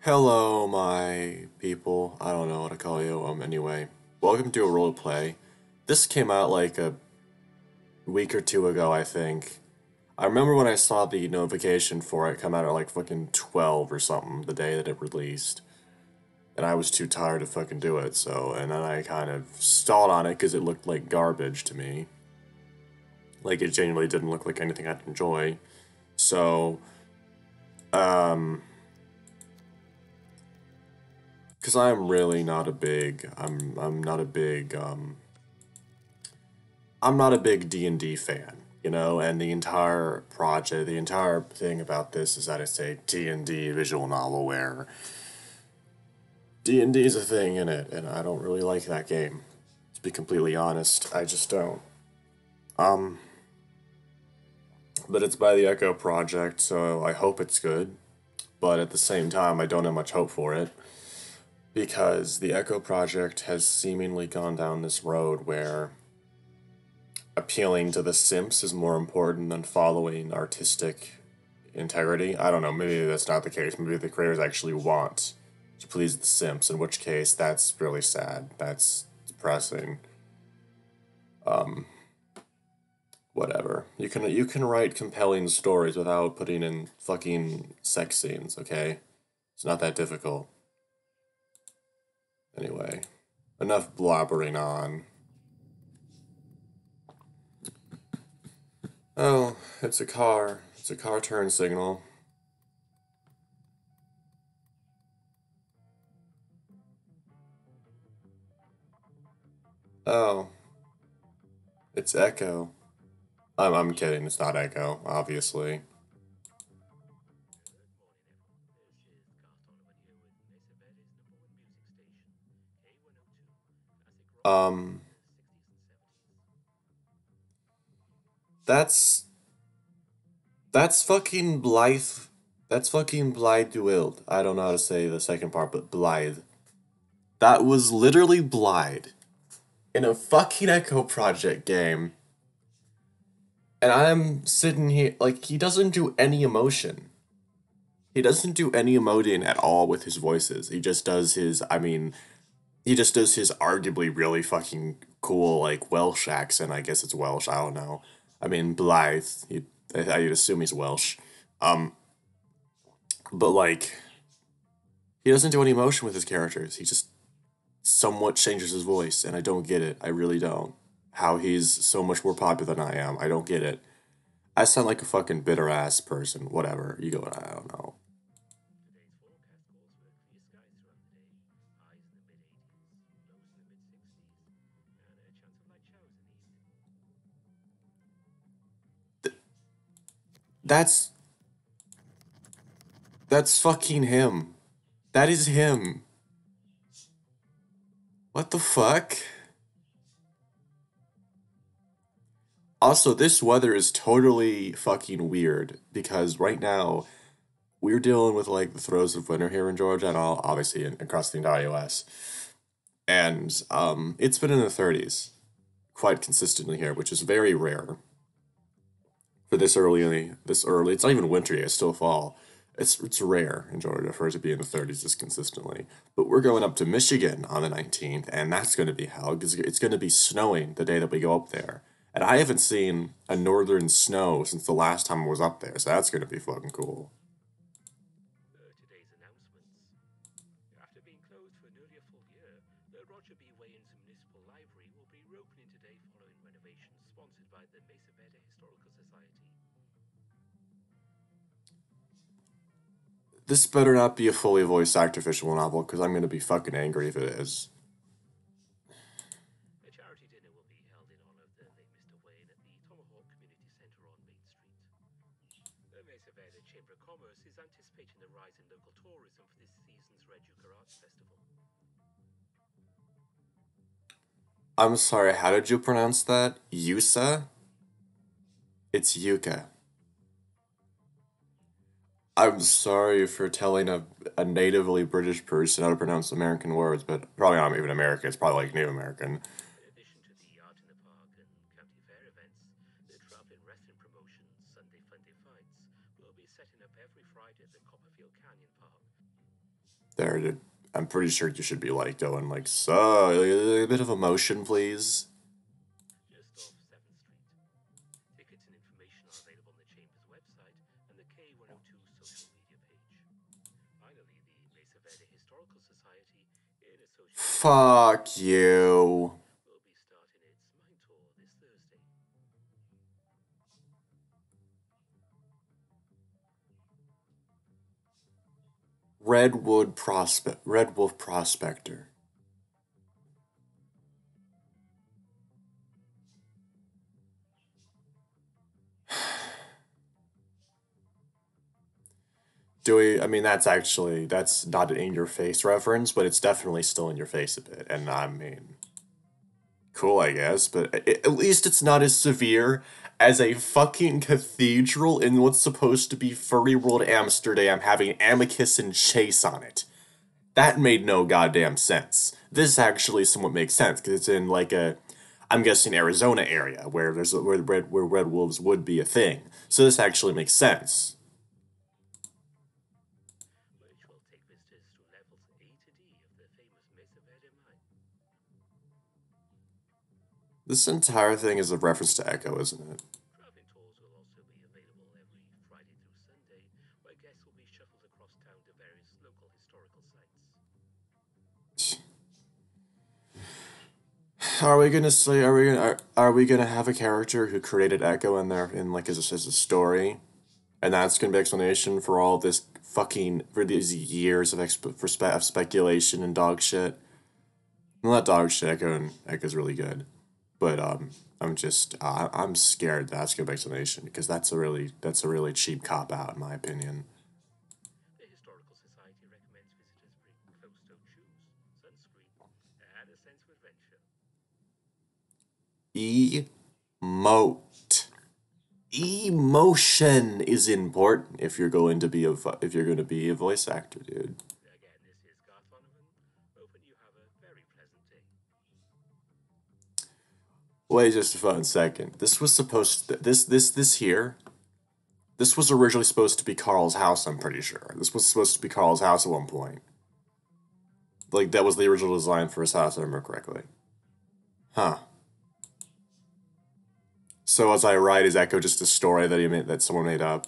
Hello, my people. I don't know what to call you. Anyway, welcome to a role play. This came out like a week or two ago, I think. I remember when I saw the notification for it come out at like fucking 12 or something the day that it released. And I was too tired to fucking do it, so, and then I kind of stalled on it because it looked like garbage to me. Like, it genuinely didn't look like anything I'd enjoy. So, um, because I'm really not a big, I'm not a big, I'm not a big D&D fan, you know, and the entire project, the entire thing about this is that it's a D&D visual novel where D&D is a thing in it, and I don't really like that game. To be completely honest, I just don't. Um, but it's by the Echo Project, so I hope it's good. But at the same time, I don't have much hope for it because the Echo Project has seemingly gone down this road where appealing to the simps is more important than following artistic integrity. I don't know, maybe that's not the case. Maybe the creators actually want to please the simps, in which case that's really sad. That's depressing. Um, Whatever. You can write compelling stories without putting in fucking sex scenes, okay? It's not that difficult. Anyway, enough blabbering on. Oh, it's a car. It's a car turn signal. Oh, it's Echo. I'm kidding. It's not Echo, obviously. Um, that's that's fucking Blythe. That's fucking Blythe Wild. I don't know how to say the second part, but Blythe. That was literally Blythe in a fucking Echo Project game, and I'm sitting here like he doesn't do any emotion. He doesn't do any emoting at all with his voices. He just does his. I mean, he just does his arguably really fucking cool like Welsh accent. I guess it's Welsh. I don't know. I mean Blythe. I'd assume he's Welsh. Um, but like he doesn't do any emotion with his characters. He just somewhat changes his voice, and I don't get it. I really don't. How he's so much more popular than I am. I don't get it. I sound like a fucking bitter ass person. Whatever. You go. I don't know. That's that's fucking him. That is him. What the fuck? Also, this weather is totally fucking weird because right now we're dealing with like the throes of winter here in Georgia and all obviously across the entire US. And it's been in the 30s quite consistently here, which is very rare for this early. This early, it's not even winter yet; it's still fall. It's rare in Georgia for it to be in the 30s this consistently. But we're going up to Michigan on the 19th, and that's going to be hell because it's going to be snowing the day that we go up there. And I haven't seen a northern snow since the last time I was up there, so that's going to be fucking cool. This better not be a fully voiced actor visual novel because I'm going to be fucking angry if it is. I'm sorry, how did you pronounce that? Yusa? It's Yuka. I'm sorry for telling a natively British person how to pronounce American words, but probably not even American. It's probably like Native American. there. I'm pretty sure you should be like going like, so, a bit of emotion, please. Just off 7th Street. Tickets and information are available on the Chamber's website and the K102 social media page. Finally, the Mesa Verde Historical Society, in association Fuck you. will be starting its mine tour this Thursday. Red Wolf Prospector. I mean, that's not an in-your-face reference, but it's definitely still in your face a bit. And I mean, cool, I guess, but at least it's not as severe as a fucking cathedral in what's supposed to be Furry World Amsterdam having Amicus and Chase on it. That made no goddamn sense. This actually somewhat makes sense because it's in like I'm guessing Arizona area where where red wolves would be a thing. So this actually makes sense. Which will take visitors through levels A to D of the famous Mesa Verde mine. This entire thing is a reference to Echo, isn't it? Driving tours will also be available every Friday through Sunday, where guests will be shuffled across town to various local historical sites. Are we gonna have a character who created Echo in there in like as a story, and that's gonna be explanation for all this fucking for these years of of speculation and dog shit. Well, not dog shit. Echo's really good, but I'm scared that's gonna be explanation because that's a really cheap cop out in my opinion. The Historical Society recommends visitors bring closed-toe shoes, sunscreen, and a sense of adventure. Emote. Emotion is important if you're going to be a voice actor, dude. Again, this is Garth Donovan, hoping you have a very pleasant day. Wait just a fun second. This was supposed to, this here. This was originally supposed to be Carl's house. I'm pretty sure this was supposed to be Carl's house at one point. Like that was the original design for his house, if I remember correctly. Huh. So as I write, is Echo just a story that someone made up?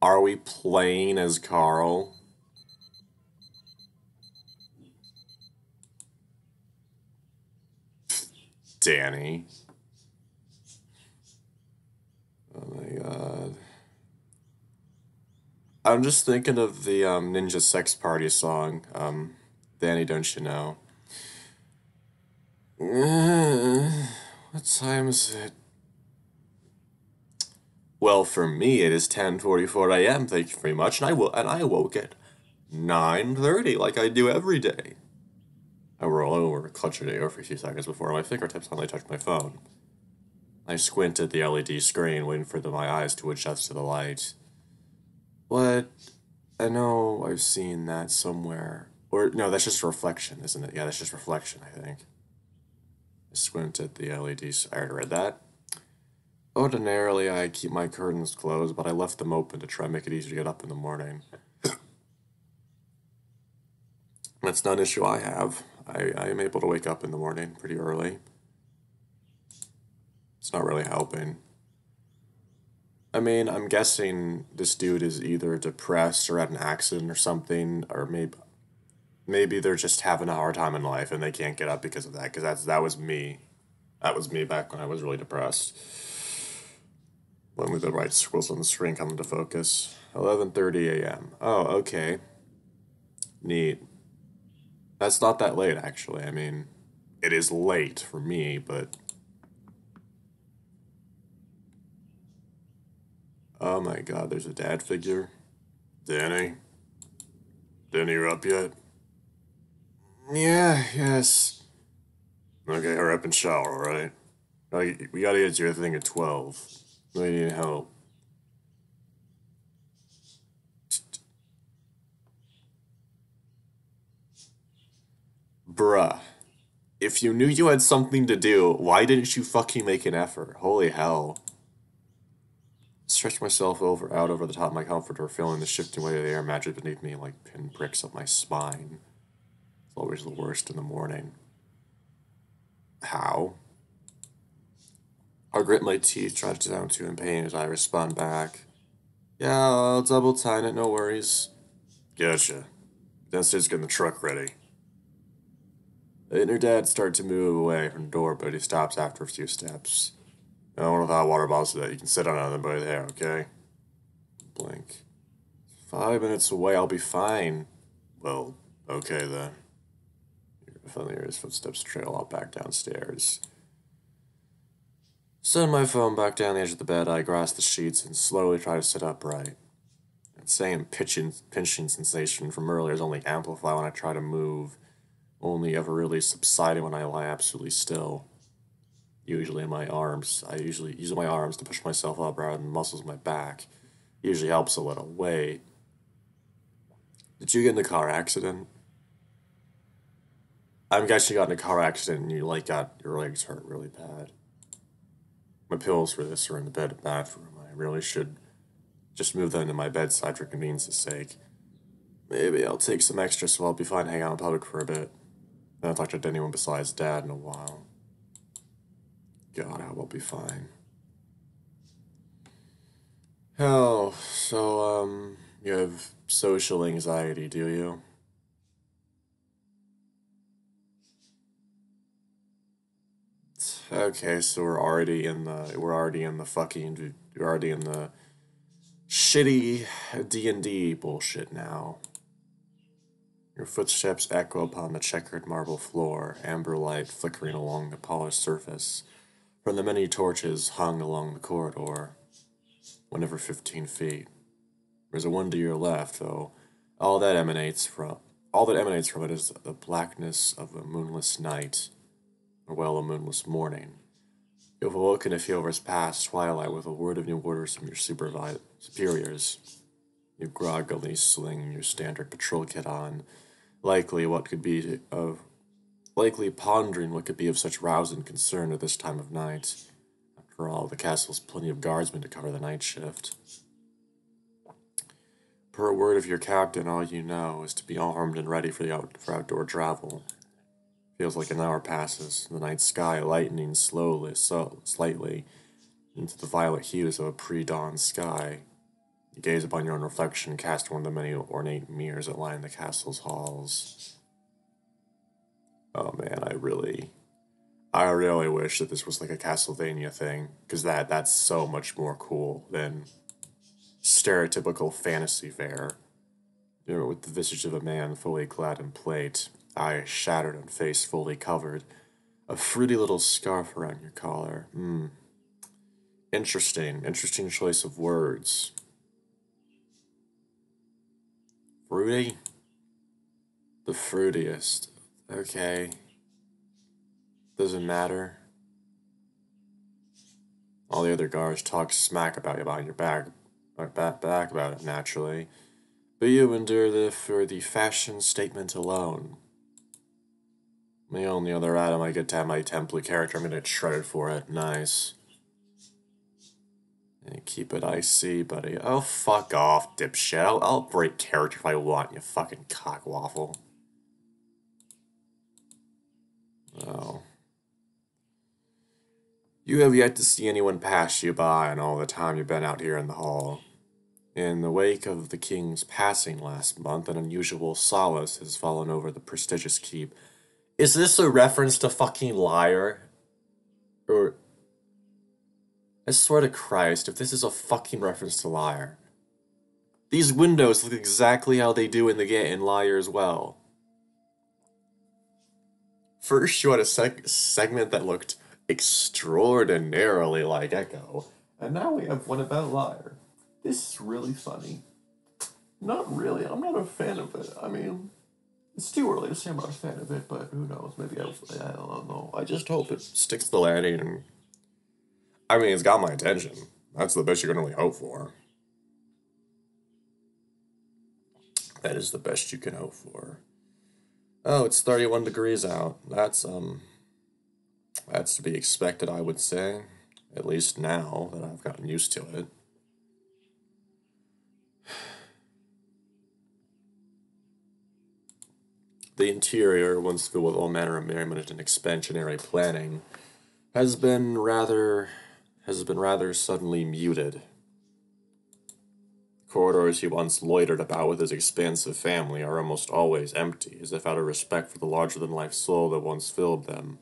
Are we playing as Carl? Danny. Oh my god. I'm just thinking of the Ninja Sex Party song, Danny Don't You Know. What time is it? Well, for me, it is 10:44 a.m. Thank you very much, and I awoke at 9:30 like I do every day. I roll over, clutch it air for a few seconds before my fingertips finally touch my phone. I squint at the LED screen, waiting for my eyes to adjust to the light. What? I know I've seen that somewhere. Or, no, that's just reflection, isn't it? Yeah, that's just reflection, I think. I squint at the LEDs. I already read that. Ordinarily, I keep my curtains closed, but I left them open to try and make it easier to get up in the morning. That's not an issue I have. I am able to wake up in the morning pretty early. It's not really helping. I mean, I'm guessing this dude is either depressed or had an accident or something, or maybe they're just having a hard time in life and they can't get up because of that. Because that was me. That was me back when I was really depressed. When the right squirrels on the screen come into focus. 11:30 a.m. Oh, okay. Neat. That's not that late, actually. I mean, it is late for me, but... Oh my god, there's a dad figure. Danny? Danny, you're up yet? Yeah, yes. Okay, hurry up and shower, alright? We gotta get your thing at 12. We need help. Bruh. If you knew you had something to do, why didn't you fucking make an effort? Holy hell. Stretch myself out over the top of my comforter, feeling the shifting weight of the air mattress beneath me like pinpricks up my spine. It's always the worst in the morning. How? I grit my teeth, trying to sound too in pain as I respond back. Yeah, I'll double time it, no worries. Gotcha. Downstairs getting the truck ready. And her dad starts to move away from the door, but he stops after a few steps. I want a hot water bottle so that you can sit on it by there, okay? Blink. 5 minutes away, I'll be fine. Well, okay then. Finally, his footsteps trail out back downstairs. Setting my phone back down the edge of the bed, I grasp the sheets and slowly try to sit upright. That same pinching sensation from earlier is only amplified when I try to move, only ever really subsiding when I lie absolutely still. Usually in my arms. I usually use my arms to push myself up rather than muscles in my back. Usually helps a little. Wait. Did you get in a car accident? I'm guessing you got in a car accident and you got your legs hurt really bad. My pillows for this are in the bed and bathroom. I really should just move them to my bedside for convenience's sake. Maybe I'll take some extra so I'll be fine hanging out in public for a bit. I haven't talked to anyone besides Dad in a while. God, I will be fine. Oh, so, you have social anxiety, do you? Okay, so we're already in the shitty D&D bullshit now. Your footsteps echo upon the checkered marble floor, amber light flickering along the polished surface from the many torches hung along the corridor. 1 every 15 feet. There's a one to your left, though. All that emanates from it is the blackness of a moonless night, or well, a moonless morning. You have awoken a few hours past twilight with a word of new orders from your superiors. You groggily sling your standard patrol kit on, likely pondering what could be of such rousing concern at this time of night. After all, the castle's plenty of guardsmen to cover the night shift. Per word of your captain, all you know is to be armed and ready for outdoor travel. Feels like an hour passes, the night sky lightening slightly into the violet hues of a pre-dawn sky. You gaze upon your own reflection cast in one of the many ornate mirrors that line the castle's halls. Oh man, I really wish that this was like a Castlevania thing, because that's so much more cool than stereotypical fantasy fare. You know, with the visage of a man fully clad in plate, eyes shattered and face fully covered, a fruity little scarf around your collar. Interesting choice of words. Fruity? The fruitiest. Okay. Doesn't matter. All the other guards talk smack about you behind your back about it, naturally. But you endure for the fashion statement alone. The only other item I get to have my template character, I'm gonna get shredded for it. Nice. And keep it icy, buddy. Oh, fuck off, dipshit. I'll break character if I want, you fucking cockwaffle. Oh. You have yet to see anyone pass you by in all the time you've been out here in the hall. In the wake of the king's passing last month, an unusual solace has fallen over the prestigious keep. Is this a reference to fucking Liar? Or... I swear to Christ, if this is a fucking reference to Liar. These windows look exactly how they do in Liar as well. First, you had a segment that looked extraordinarily like Echo, and now we have one about Liar. This is really funny. Not really. I'm not a fan of it. I mean, it's too early to say I'm not a fan of it, but who knows? Maybe I don't know. I just hope it sticks to the landing. And I mean, it's got my attention. That's the best you can really hope for. That is the best you can hope for. Oh, it's 31 degrees out. That's to be expected, I would say. At least now that I've gotten used to it. the interior, once filled with all manner of merriment and expansionary planning, has been rather suddenly muted. Corridors he once loitered about with his expansive family are almost always empty, as if out of respect for the larger-than-life soul that once filled them.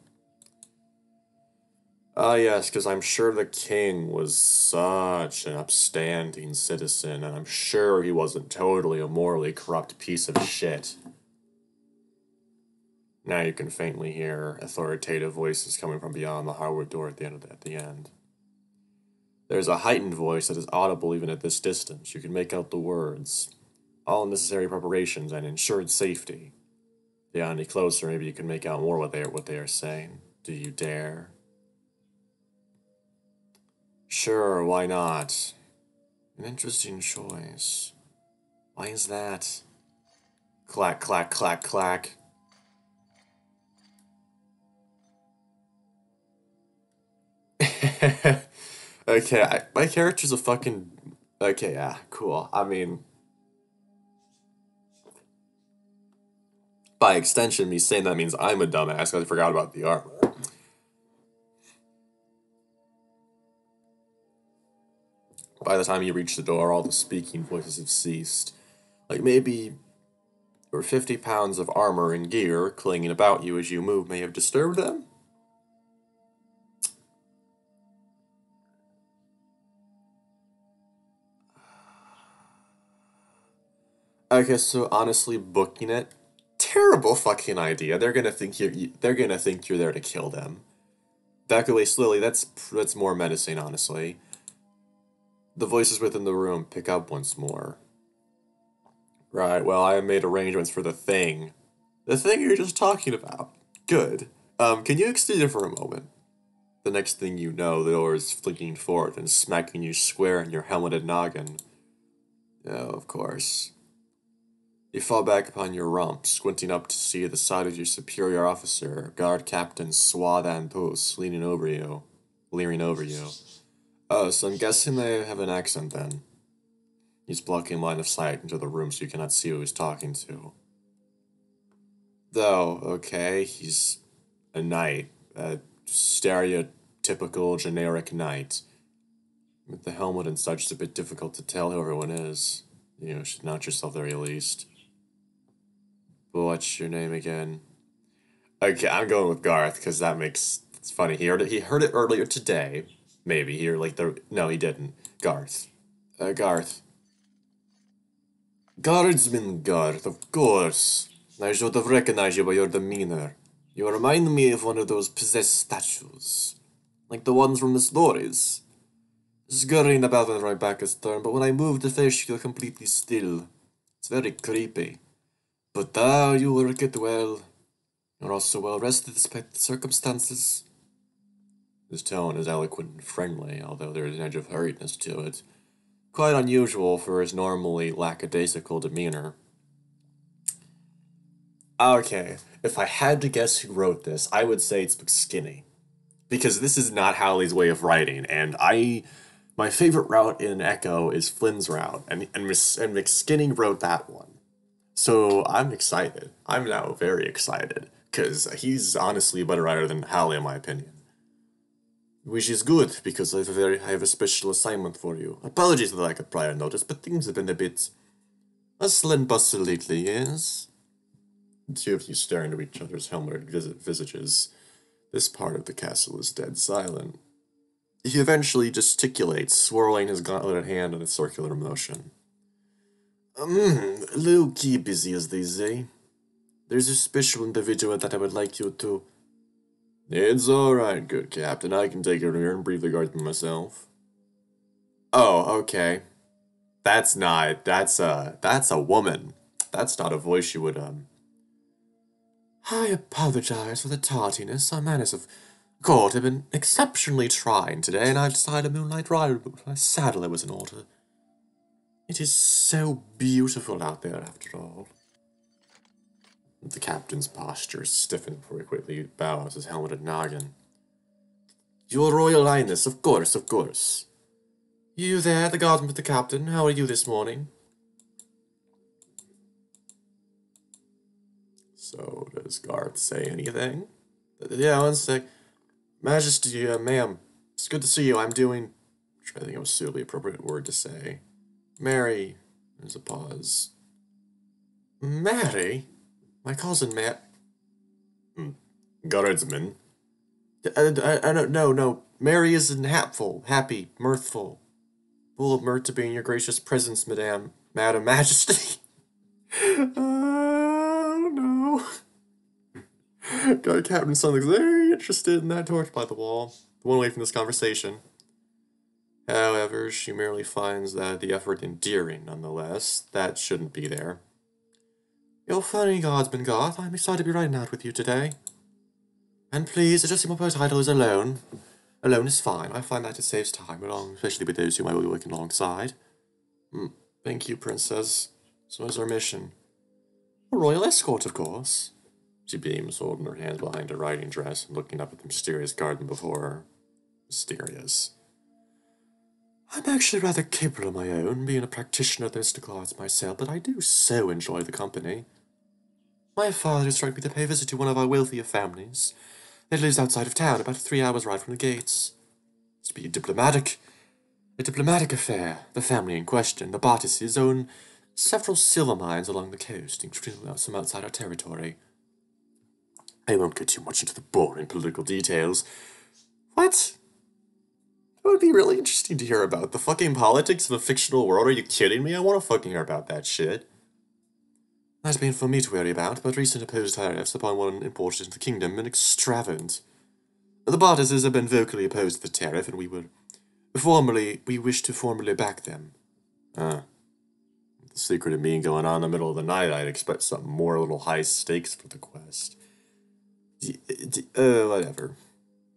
Ah, yes, because I'm sure the king was such an upstanding citizen, and I'm sure he wasn't totally a morally corrupt piece of shit. Now you can faintly hear authoritative voices coming from beyond the hardwood door at the end. There's a heightened voice that is audible even at this distance. You can make out the words. All necessary preparations and ensured safety. Beyond any closer, maybe you can make out more what they are saying. Do you dare? Sure, why not? An interesting choice. Why is that? Clack, clack, clack, clack. Okay, my character's a fucking... Okay, yeah, cool. I mean... By extension, me saying that means I'm a dumbass because I forgot about the armor. By the time you reach the door, all the speaking voices have ceased. Like maybe your 50 pounds of armor and gear clinging about you as you move may have disturbed them? Okay, so honestly, booking it, terrible fucking idea. They're gonna think you're there to kill them. Back away slowly. That's more menacing, honestly. The voices within the room pick up once more. Right. Well, I have made arrangements for the thing. The thing you're just talking about. Good. Can you excuse it for a moment? The next thing you know, the door is flinging forth and smacking you square in your helmeted noggin. Oh, of course. You fall back upon your rump, squinting up to see the side of your superior officer, Guard Captain Swad Anpus, leaning over you. Leering over you. Oh, so I'm guessing they have an accent then. He's blocking line of sight into the room so you cannot see who he's talking to. Though, okay, he's a knight. A stereotypical generic knight. With the helmet and such, it's a bit difficult to tell who everyone is. You should announce yourself there at least. But what's your name again? Okay, I'm going with Garth, because that makes... It's funny, he heard it earlier today. Maybe, no, he didn't. Garth. Garth. Guardsman Garth, of course. I should have recognized you by your demeanor. You remind me of one of those possessed statues. Like the ones from the stories. Scurrying about when my back is turned, but when I move, the face feels completely still. It's very creepy. But you work it well. You're also well rested despite the circumstances. His tone is eloquent and friendly, although there is an edge of hurriedness to it. Quite unusual for his normally lackadaisical demeanor. Okay, if I had to guess who wrote this, I would say it's McSkinny. Because this is not Howley's way of writing, and my favorite route in Echo is Flynn's route, and McSkinny wrote that one. So I'm excited. I'm now very excited, because he's honestly a better writer than Howley in my opinion. Which is good, because I have a special assignment for you. Apologies for the lack of prior notice, but things have been a bit hustle and bustle lately, yes? The two of you stare into each other's helmeted visages. This part of the castle is dead silent. He eventually gesticulates, swirling his gauntleted hand in a circular motion. Low-key busy, as they say. There's a special individual that I would like you to... It's alright, good captain. I can take it here and brief the guardsman myself. Oh, okay. That's a woman. That's not a voice you would, I apologize for the tardiness. Our manners of court have been exceptionally trying today, and I've decided a moonlight ride with my saddle was in order. It is so beautiful out there, after all. The captain's posture stiffened before he quickly bows his helmeted noggin. Your Royal Highness, of course, of course. You there, the guardsman with the captain? How are you this morning? So, does Garth say anything? Yeah, one sec. Majesty, ma'am, it's good to see you. I'm doing... I'm trying to think of a suitably appropriate word to say. Mary. There's a pause. Mary? My cousin, Matt. Guardsman. No. Mary is hapful, happy, mirthful. Full of mirth to be in your gracious presence, Madame Majesty. Oh, no. God, Captain Sun looks very interested in that torch by the wall. The one away from this conversation. However, she merely finds that the effort endearing, nonetheless. That shouldn't be there. You're funny, Guardsman Garth. I'm excited to be riding out with you today. And please, adjusting my title is alone. Alone is fine. I find that it saves time, especially with those whom I will be working alongside. Thank you, Princess. So is our mission. A royal escort, of course. She beams, holding her hands behind her riding dress and looking up at the mysterious garden before her. Mysterious. I'm actually rather capable of my own, being a practitioner of those arts myself, but I do so enjoy the company. My father instructed me to pay a visit to one of our wealthier families. It lives outside of town, about 3 hours' ride from the gates. It's to be a diplomatic affair. The family in question, the Bartises, own several silver mines along the coast, including some outside our territory. I won't get too much into the boring political details. What? It would be really interesting to hear about the fucking politics of a fictional world. Are you kidding me? I want to fucking hear about that shit. That's been for me to worry about, but recent imposed tariffs upon one imported into the kingdom have been extravagant. The Bartises have been vocally opposed to the tariff, and we wish to formally back them. The secret of me going on in the middle of the night, I'd expect something more, a little high stakes for the quest. Whatever.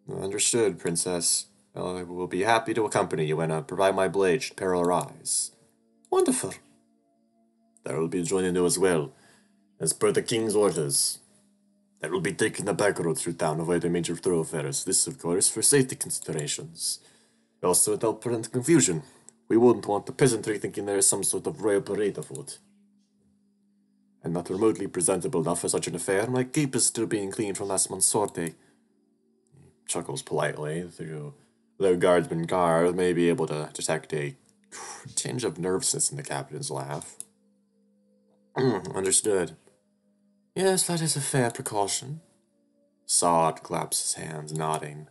Understood, Princess. I will be happy to accompany you and provide my blade should peril arise. Wonderful. There will be joining you as well, as per the king's orders. There will be taking the back road through town, avoiding major thoroughfares. This, of course, for safety considerations. Also, it will prevent confusion. We wouldn't want the peasantry thinking there is some sort of royal parade afoot. I'm not remotely presentable enough for such an affair. My cape is still being cleaned from last month's sortie. He chuckles politely, though Guardsman Garth may be able to detect a tinge of nervousness in the captain's laugh. Understood. Yes, that is a fair precaution. Sod claps his hands, nodding.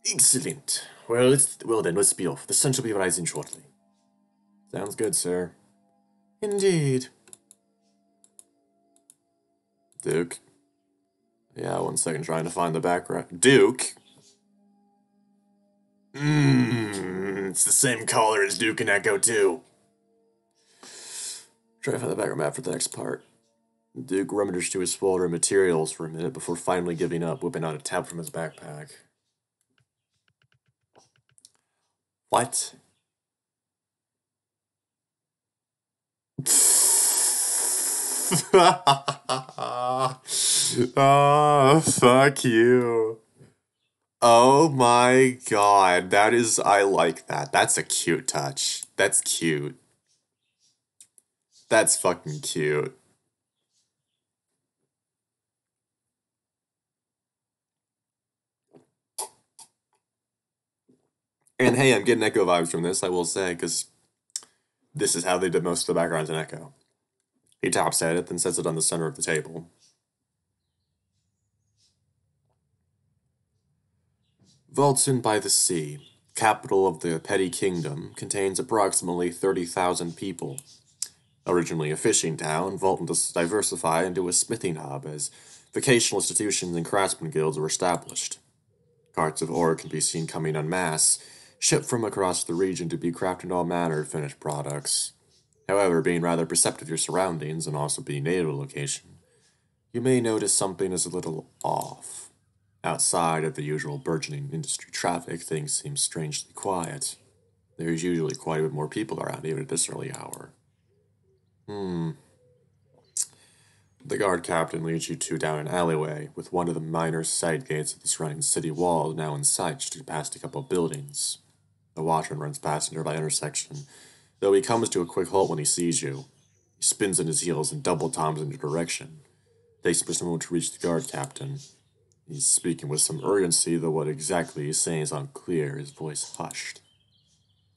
Excellent. Well then, let's be off. The sun shall be rising shortly. Sounds good, sir. Indeed. Duke. Yeah, 1 second, trying to find the background. Duke? It's the same color as Duke and Echo, too. Try to find the background map for the next part. Duke rummaged through his folder of materials for a minute before finally giving up, whipping out a tab from his backpack. What? Oh, fuck you. Oh my god, I like that. That's a cute touch. That's cute. That's fucking cute. And hey, I'm getting Echo vibes from this, I will say, because this is how they did most of the backgrounds in Echo. He taps at it, then sets it on the center of the table. Vulcan by the Sea, capital of the Petty Kingdom, contains approximately 30,000 people. Originally a fishing town, Vulcan diversified into a smithing hub as vocational institutions and craftsman guilds were established. Carts of ore can be seen coming en masse, shipped from across the region to be crafted all manner of finished products. However, being rather perceptive of your surroundings and also being native to the location, you may notice something is a little off. Outside of the usual burgeoning industry traffic, things seem strangely quiet. There's usually quite a bit more people around even at this early hour. The guard captain leads you down an alleyway, with one of the minor side gates of the surrounding city wall now in sight to past a couple of buildings. The watchman runs past a nearby intersection, though he comes to a quick halt when he sees you. He spins on his heels and double toms in your direction. Takes him just a moment to reach the guard captain. He's speaking with some urgency, though what exactly he's saying is unclear, his voice hushed.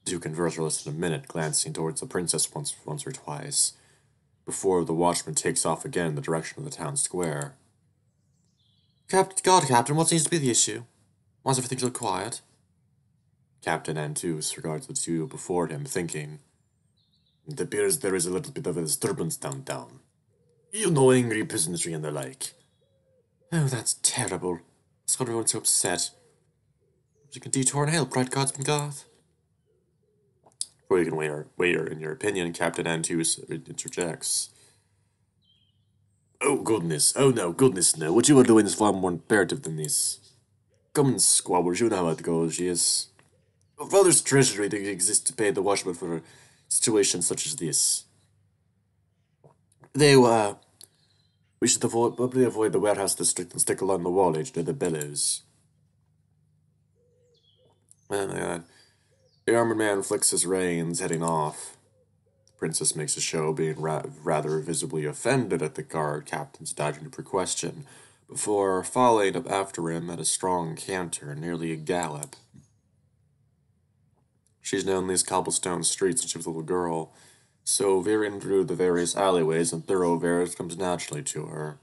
The two converse for less than a minute, glancing towards the princess once or twice, before the watchman takes off again in the direction of the town square. Guard captain, what seems to be the issue? Why is everything so quiet? Captain Antus regards the two before him, thinking, It appears there is a little bit of a disturbance downtown. You know, angry peasantry and the like. Oh, that's terrible. It's got everyone so upset. You can detour and help, right, Guardsman Garth? Before you can weigh in your opinion, Captain Antus interjects. Oh, goodness. Oh, no, goodness, no. What you are doing is far more imperative than this. Come and squabbles, you know how it goes, yes. Your father's treasury exists to pay the watchman for situations such as this. We should probably avoid the warehouse district and stick along the wall edge near the bellows. The armored man flicks his reins, heading off. The princess makes a show of being rather visibly offended at the guard captain's dodging for question, before following up after him at a strong canter, nearly a gallop. She's known these cobblestone streets since she was a little girl, so veering through the various alleyways and thoroughfares comes naturally to her.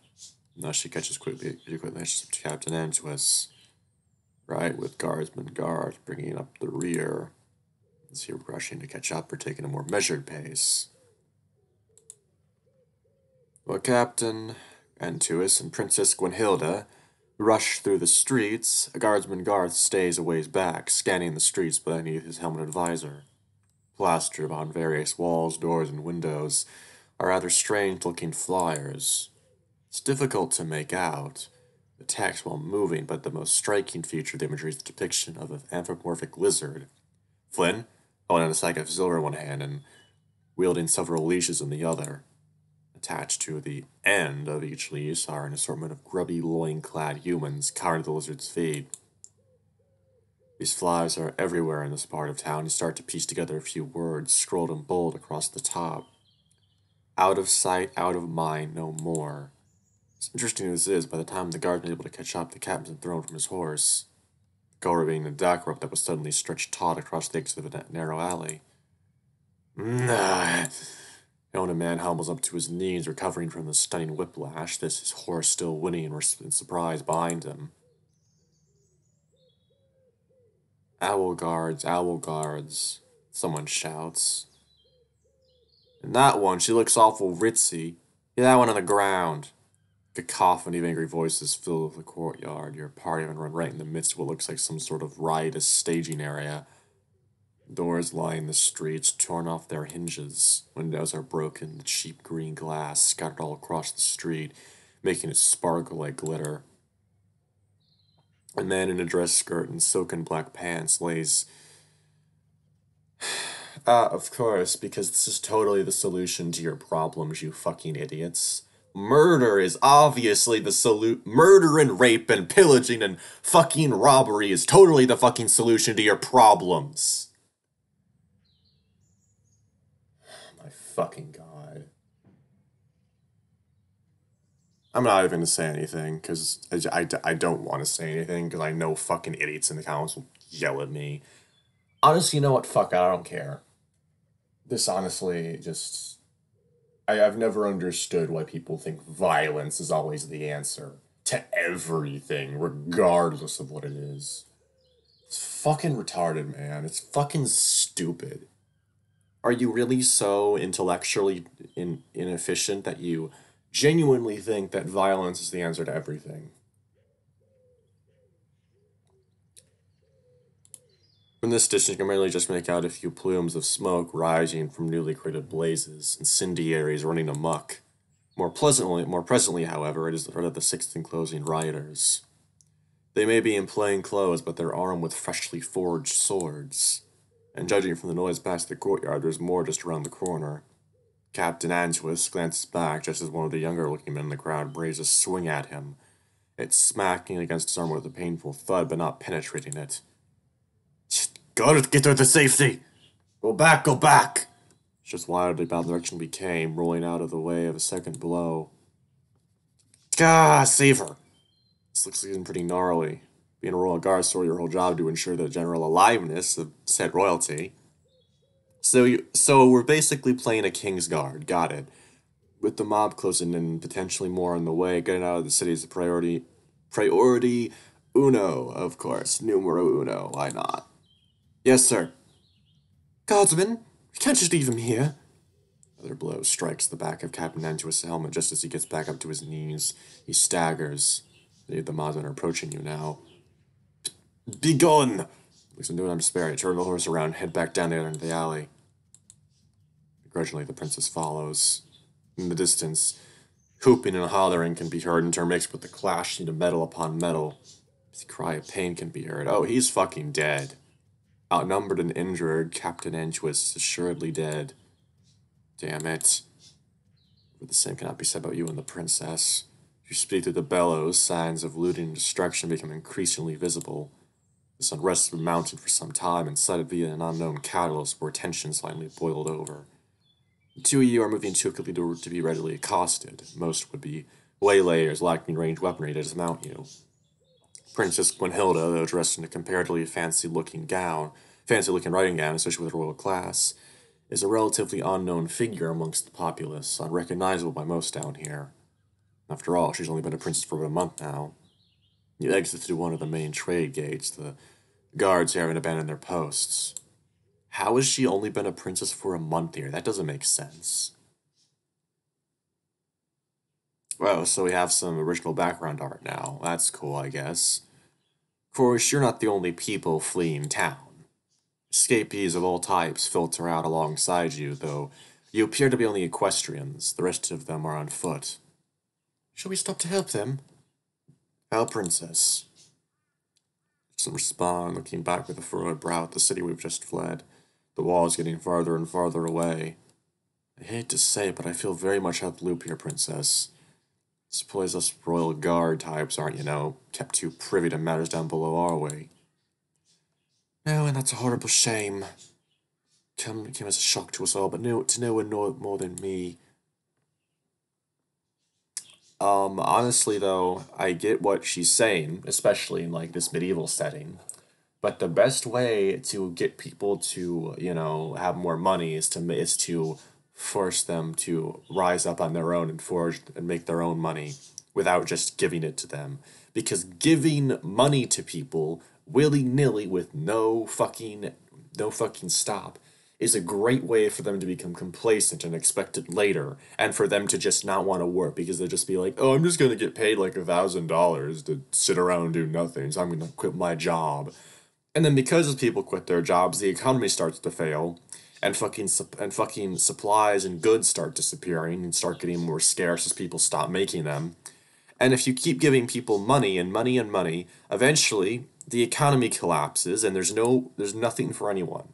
Thus she catches quickly up to Captain Antus, right with Guardsman Garth bringing up the rear, as he rushing to catch up or taking a more measured pace. While Captain Antus and Princess Gwenhilda rush through the streets, Guardsman Garth stays a ways back, scanning the streets beneath his helmeted visor. Plastered on various walls, doors, and windows are rather strange-looking flyers. It's difficult to make out the text while moving, but the most striking feature of the imagery is the depiction of an anthropomorphic lizard. Flynn, holding a sack of silver in one hand and wielding several leashes in the other. Attached to the end of each leash are an assortment of grubby, loin-clad humans cowering at the lizard's feet. These flies are everywhere in this part of town. You start to piece together a few words scrolled in bold across the top. Out of sight, out of mind, no more. As interesting as this is, by the time the guard was able to catch up, the captain had thrown from his horse, the goer being the dock rope that was suddenly stretched taut across the exit of a narrow alley. Nah. The owner man humbles up to his knees, recovering from the stunning whiplash, this his horse still whinnying in surprise behind him. Owl guards, someone shouts. And that one, she looks awful ritzy. Get that one on the ground. Cacophony of angry voices fill the courtyard. Your party have run right in the midst of what looks like some sort of riotous staging area. Doors line the streets, torn off their hinges. Windows are broken, the cheap green glass scattered all across the street, making it sparkle like glitter. A man in a dress skirt and silken black pants lays... of course, because this is totally the solution to your problems, you fucking idiots. Murder is obviously the solution. Murder and rape and pillaging and fucking robbery is totally the fucking solution to your problems. My fucking god. I'm not even going to say anything, because I don't want to say anything, because I know fucking idiots in the comments will yell at me. Honestly, you know what? Fuck, I don't care. This honestly just... I've never understood why people think violence is always the answer to everything, regardless of what it is. It's fucking retarded, man. It's fucking stupid. Are you really so intellectually inefficient that you genuinely think that violence is the answer to everything? From this distance, you can merely just make out a few plumes of smoke rising from newly created blazes, incendiaries running amok. More presently, however, it is the threat of the sixth enclosing rioters. They may be in plain clothes, but they're armed with freshly forged swords. And judging from the noise past the courtyard, there's more just around the corner. Captain Antus glances back just as one of the younger-looking men in the crowd braves a swing at him. It's smacking against his armor with a painful thud, but not penetrating it. Gotta get her to safety! Go back, go back! It's just wildly about the direction we came, rolling out of the way of a second blow. Gah, save her. This looks like pretty gnarly. Being a royal guard is sort of your whole job to ensure the general aliveness of said royalty. So we're basically playing a king's guard. Got it. With the mob closing in, potentially more on the way, getting out of the city is a priority. Priority uno, of course. Numero uno. Why not? Yes, sir. Guardsman, you can't just leave him here. Another blow strikes the back of Captain Antuous' helmet just as he gets back up to his knees. He staggers. The mobsmen are approaching you now. Be gone! Looks into it, I'm despair. I turn the horse around and head back down the other end of the alley. Begrudgingly, the princess follows. In the distance, whooping and hollering can be heard, intermixed with the clashing of metal upon metal. His cry of pain can be heard. Oh, he's fucking dead. Outnumbered and injured, Captain Antuous is assuredly dead. Damn it. But the same cannot be said about you and the princess. You speak through the bellows, signs of looting and destruction become increasingly visible. This unrest had mounted for some time, and cited via an unknown catalyst where tension slightly boiled over. The two of you are moving too quickly to be readily accosted. Most would be waylayers lacking ranged weaponry to dismount you. Princess Gwenhilda, though dressed in a comparatively fancy-looking riding gown, especially with royal class, is a relatively unknown figure amongst the populace, unrecognizable by most down here. After all, she's only been a princess for about a month now. You exit through one of the main trade gates, the guards here haven't abandoned their posts. How has she only been a princess for a month here? That doesn't make sense. Well, so we have some original background art now. That's cool, I guess. Of course, you're not the only people fleeing town. Escapees of all types filter out alongside you, though you appear to be only equestrians. The rest of them are on foot. Shall we stop to help them? Our princess. Doesn't respond, looking back with a furrowed brow at the city we've just fled. The wall is getting farther and farther away. I hate to say it, but I feel very much out the loop here, princess. Suppose us royal guard types aren't, kept too privy to matters down below, are we? No, and that's a horrible shame. Came as a shock to us all, but to no one more than me. Honestly though, I get what she's saying, especially in like this medieval setting. But the best way to get people to, have more money is to force them to rise up on their own and forge and make their own money without just giving it to them. Because giving money to people willy-nilly with no fucking stop is a great way for them to become complacent and expect it later, and for them to just not want to work because they'll just be like, oh, I'm just gonna get paid like $1,000 to sit around and do nothing, so I'm gonna quit my job. And then because people quit their jobs, the economy starts to fail, and fucking supplies and goods start disappearing and start getting more scarce as people stop making them. And if you keep giving people money and money and money, eventually the economy collapses and there's nothing for anyone.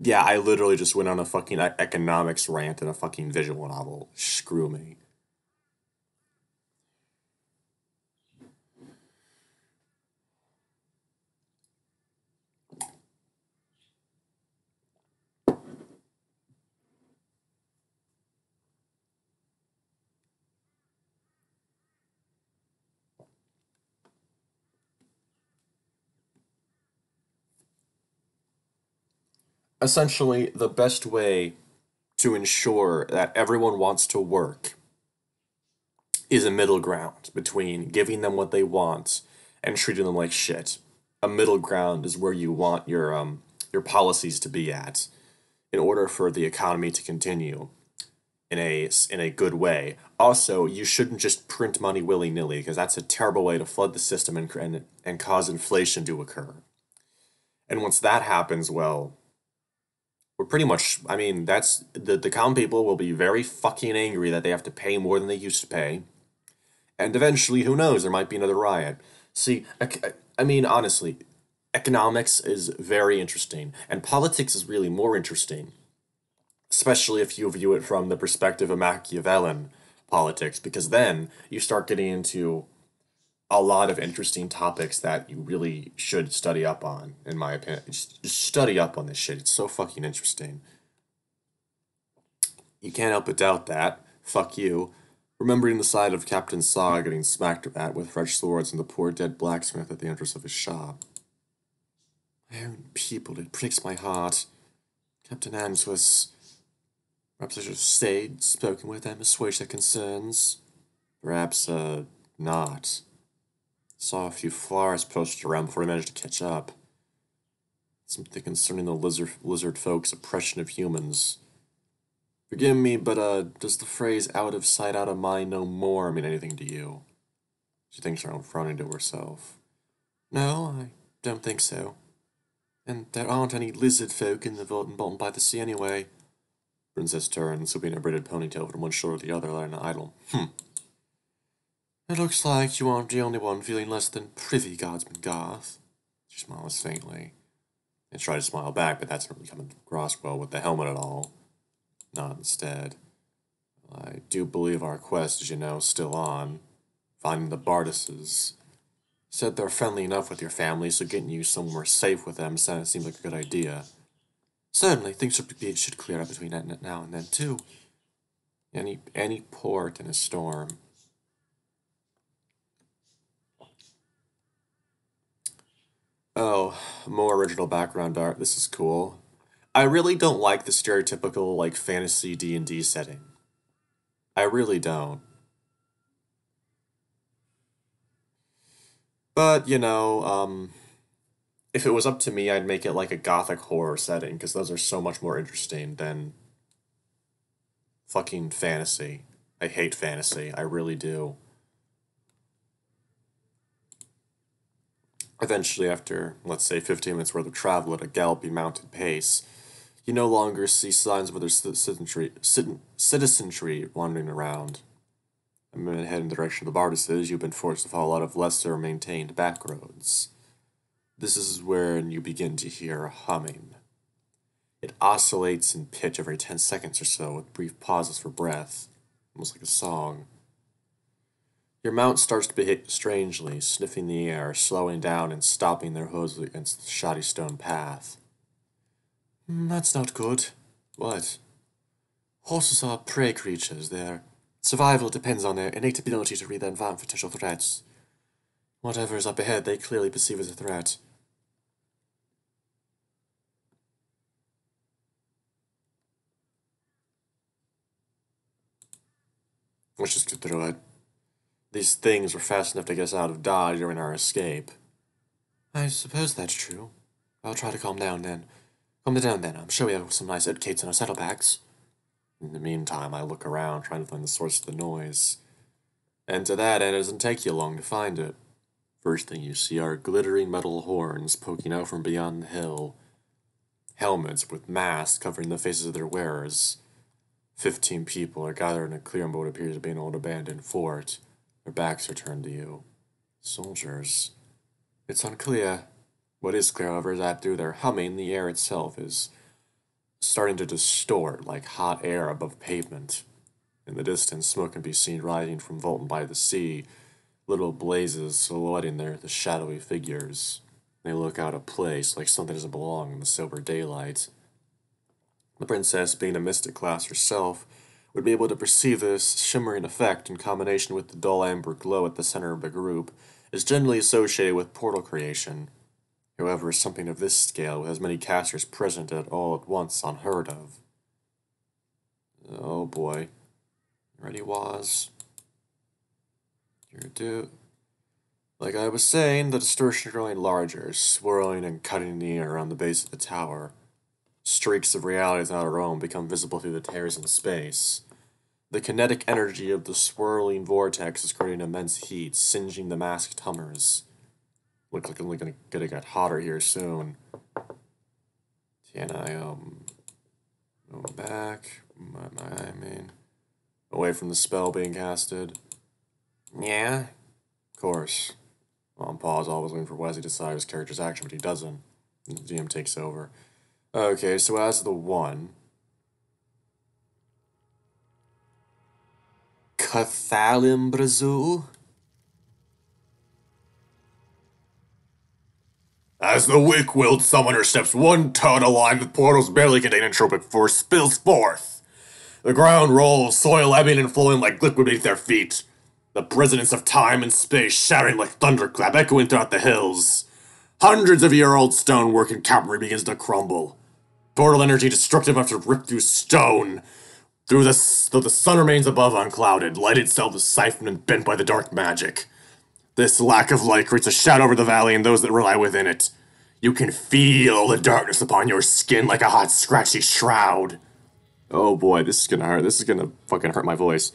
Yeah, I literally just went on a fucking economics rant in a fucking visual novel. Screw me. Essentially, the best way to ensure that everyone wants to work is a middle ground between giving them what they want and treating them like shit. A middle ground is where you want your policies to be at in order for the economy to continue in a good way. Also, you shouldn't just print money willy-nilly because that's a terrible way to flood the system and cause inflation to occur. And once that happens, well, we're pretty much, I mean, that's the common people will be very fucking angry that they have to pay more than they used to pay. And eventually, who knows, there might be another riot. See, I mean, honestly, economics is very interesting, and politics is really more interesting, especially if you view it from the perspective of Machiavellian politics, because then you start getting into a lot of interesting topics that you really should study up on, in my opinion. Just study up on this shit. It's so fucking interesting. You can't help but doubt that. Fuck you. Remembering the sight of Captain Saw getting smacked at with fresh swords and the poor dead blacksmith at the entrance of his shop. My own people, it breaks my heart. Captain Answorth. Perhaps I should have stayed, spoken with them, assuaged their concerns. Perhaps, not. Saw a few flowers posted around before I managed to catch up. Something concerning the lizard folks' oppression of humans. Forgive me, but, does the phrase out of sight, out of mind no more mean anything to you? She thinks around frowning to herself. No, I don't think so. And there aren't any lizard folk in the Bolton by the Sea anyway. Princess turned, sweeping her braided ponytail from one shoulder to the other, letting it idle. It looks like you aren't the only one feeling less than privy, Guardsman Garth. She smiles faintly. I tried to smile back, but that's not really coming across well with the helmet at all. Not instead. I do believe our quest, as you know, is still on. Finding the Bardises. Said they're friendly enough with your family, so getting you somewhere safe with them seems like a good idea. Certainly, things should clear up between now and then, too. Any port in a storm. Oh, more original background art. This is cool. I really don't like the stereotypical, like, fantasy D&D setting. I really don't. But, if it was up to me, I'd make it like a gothic horror setting, because those are so much more interesting than fucking fantasy. I hate fantasy. I really do. Eventually, after, let's say, 15 minutes worth of travel at a galloping mounted pace, you no longer see signs of other citizenry wandering around. I'm going to head in the direction of the Bardises. You've been forced to follow a lot of lesser maintained back roads. This is where you begin to hear a humming. It oscillates in pitch every 10 seconds or so, with brief pauses for breath, almost like a song. Your mount starts to behave strangely, sniffing the air, slowing down and stopping their hooves against the shoddy stone path. That's not good. What? Horses are prey creatures. Their survival depends on their innate ability to read the environment for potential threats. Whatever is up ahead, they clearly perceive as a threat. Let's just get through it. These things were fast enough to get us out of Dodge during our escape. I suppose that's true. I'll try to calm down then. Calm down then. I'm sure we have some nice oatcakes in our saddlebags. In the meantime, I look around, trying to find the source of the noise. And to that end, it doesn't take you long to find it. First thing you see are glittering metal horns poking out from beyond the hill. Helmets with masks covering the faces of their wearers. 15 people are gathered in a clearing of what appears to be an old abandoned fort. Their backs are turned to you. Soldiers. It's unclear. What is clear, however, is that through their humming, the air itself is starting to distort like hot air above pavement. In the distance, smoke can be seen rising from Volton by the Sea, little blazes silhouetting the shadowy figures. They look out of place, like something doesn't belong in the sober daylight. The princess, being a mystic class herself, would be able to perceive this shimmering effect in combination with the dull amber glow at the center of the group, is generally associated with portal creation. However, something of this scale, with as many casters present at all at once, unheard of. Oh boy. Ready, Waz? You're due. Like I was saying, the distortion growing larger, swirling and cutting the air around the base of the tower. Streaks of reality not our own become visible through the tears in space. The kinetic energy of the swirling vortex is creating immense heat, singeing the masked hummers. Look like it's gonna get hotter here soon. Can I, go back? Away from the spell being casted? Yeah? Of course. Well, Paul's always waiting for Wesley to decide his character's action, but he doesn't. And the DM takes over. Okay, so as the one... Cathalim Brazil? As the weak-willed summoner steps one toe to line with portal's barely contained entropic force spills forth, The ground rolls, soil ebbing and flowing like liquid beneath their feet. The resonance of time and space shattering like thunderclap echoing throughout the hills. Hundreds of year-old stonework and cavalry begins to crumble. Portal energy destructive enough to rip through stone. Though the sun remains above unclouded, light itself is siphoned and bent by the dark magic. This lack of light creates a shadow over the valley and those that rely within it. You can feel the darkness upon your skin like a hot, scratchy shroud. Oh boy, this is gonna hurt. This is gonna fucking hurt my voice.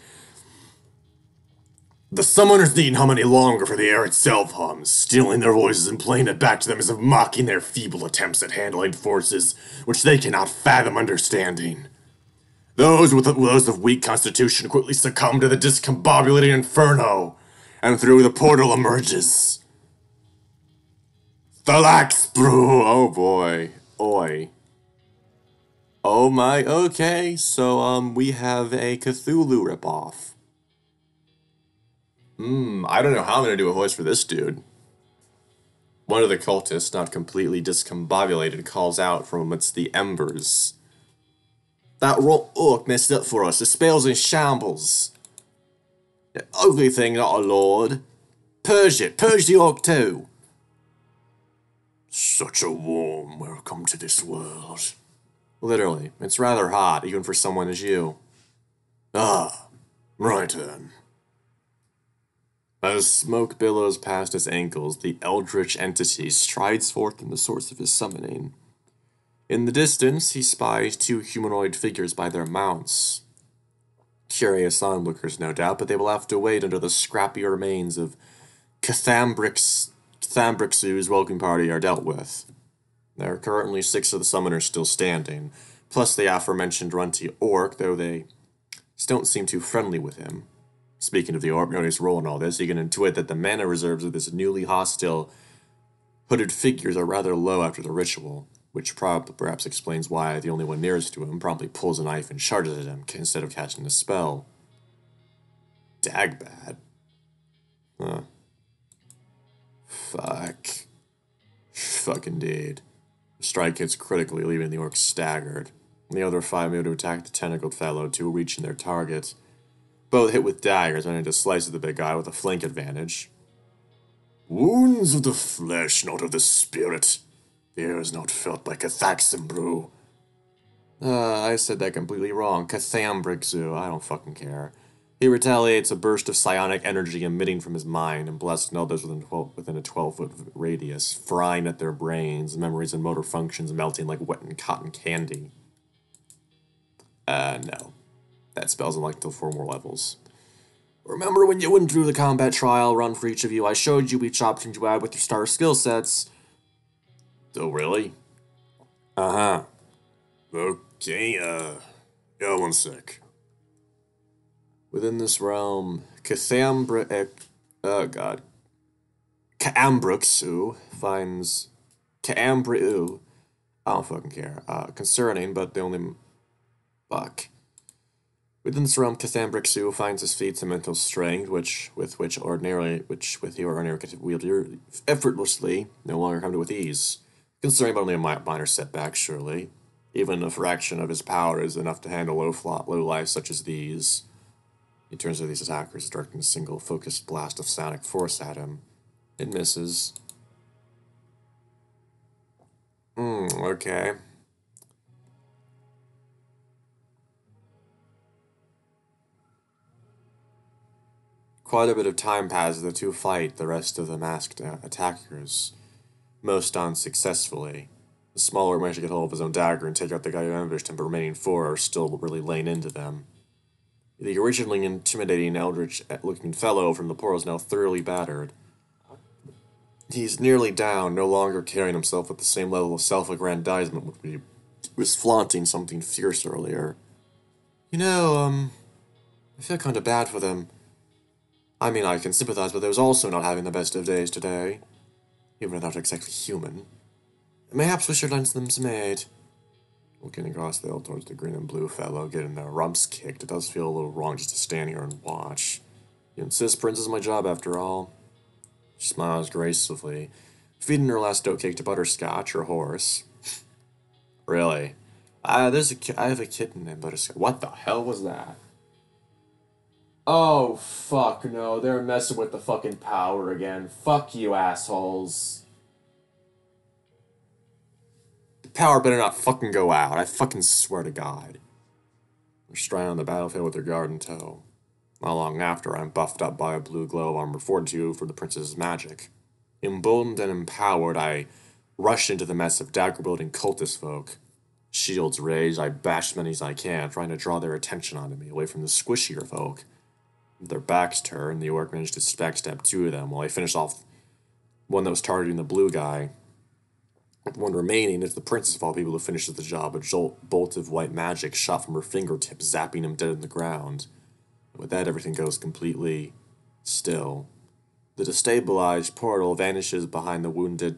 The summoners needn't hum any longer, for the air itself hums, stealing their voices and playing it back to them as if mocking their feeble attempts at handling forces which they cannot fathom understanding. Those of weak constitution quickly succumb to the discombobulating inferno, and through the portal emerges Thalaxbru. Oh boy. Oi. Oh my, okay, so, we have a Cthulhu ripoff. I don't know how I'm gonna do a voice for this dude. One of the cultists, not completely discombobulated, calls out from amidst the embers. That rot orc messed up for us. The spell's in shambles. The ugly thing, not a lord. Purge it. Purge the orc too. Such a warm welcome to this world. Literally, it's rather hot, even for someone as you. Ah, right then. As smoke billows past his ankles, the eldritch entity strides forth from the source of his summoning. In the distance, he spies two humanoid figures by their mounts. Curious onlookers, no doubt, but they will have to wait until the scrappy remains of Cathambrixu's welcome party are dealt with. There are currently 6 of the summoners still standing, plus the aforementioned runty orc, though they don't seem too friendly with him. Speaking of the orc, knowing his role in all this, you can intuit that the mana reserves of this newly hostile hooded figures are rather low after the ritual, which perhaps explains why the only one nearest to him promptly pulls a knife and charges at him instead of casting a spell. Dagbad? Huh. Fuck. Fuck indeed. The strike hits critically, leaving the orc staggered. The other 5 move to attack the tentacled fellow, 2 reaching their target. Both hit with daggers, managing to slice at the big guy with a flank advantage. Wounds of the flesh, not of the spirit. Fear is not felt by Cathaxambru. I said that completely wrong. Cathambrixu, I don't fucking care. He retaliates a burst of psionic energy emitting from his mind and blasts others within a 12-foot radius, frying at their brains, memories and motor functions melting like wet and cotton candy. No. That spell's unlocked until 4 more levels. Remember when you went through the combat trial run for each of you, I showed you each option you add with your starter skill sets. Oh, really? Uh-huh. Okay, yeah, one sec. Within this realm, Caambruxu finds... Caambriu. I don't fucking care. Concerning, but the only... Fuck. Within this realm, Cathambrixu finds his feats and mental strength, which he ordinarily could wield effortlessly, no longer come to with ease. Considering but only a minor setback, surely. Even a fraction of his power is enough to handle low lives such as these. He turns to these attackers, directing a single focused blast of psionic force at him. It misses. Okay. Quite a bit of time passes as the two fight the rest of the masked attackers, most unsuccessfully. The smaller managed to get hold of his own dagger and take out the guy who ambushed him, but remaining 4 are still really laying into them. The originally intimidating eldritch-looking fellow from the portal is now thoroughly battered. He's nearly down, no longer carrying himself with the same level of self-aggrandizement which he was flaunting something fierce earlier. You know, I feel kinda bad for them. I mean, I can sympathize with those also not having the best of days today, even if they're not exactly human. Mayhaps we should lend them some aid. Looking across the hill towards the green and blue fellow, getting their rumps kicked, it does feel a little wrong just to stand here and watch. You insist, Prince, is my job after all. She smiles gracefully, feeding her last oat cake to Butterscotch, her horse. Really? I have a kitten named Butterscotch. What the hell was that? Oh, fuck no. They're messing with the fucking power again. Fuck you, assholes. The power better not fucking go out. I fucking swear to God. They're stranded on the battlefield with their guard in tow. Not long after, I'm buffed up by a blue glow of armor fortitude for the princess's magic. Emboldened and empowered, I rushed into the mess of dagger-wielding cultist folk. Shields raised, I bashed as many as I can, trying to draw their attention onto me, away from the squishier folk. With their backs turned, the orc managed to backstab two of them, while I finished off one that was targeting the blue guy. With one remaining, it's the princess of all people who finishes the job, a bolt of white magic shot from her fingertips, zapping him dead in the ground. And with that, everything goes completely still. The destabilized portal vanishes behind the wounded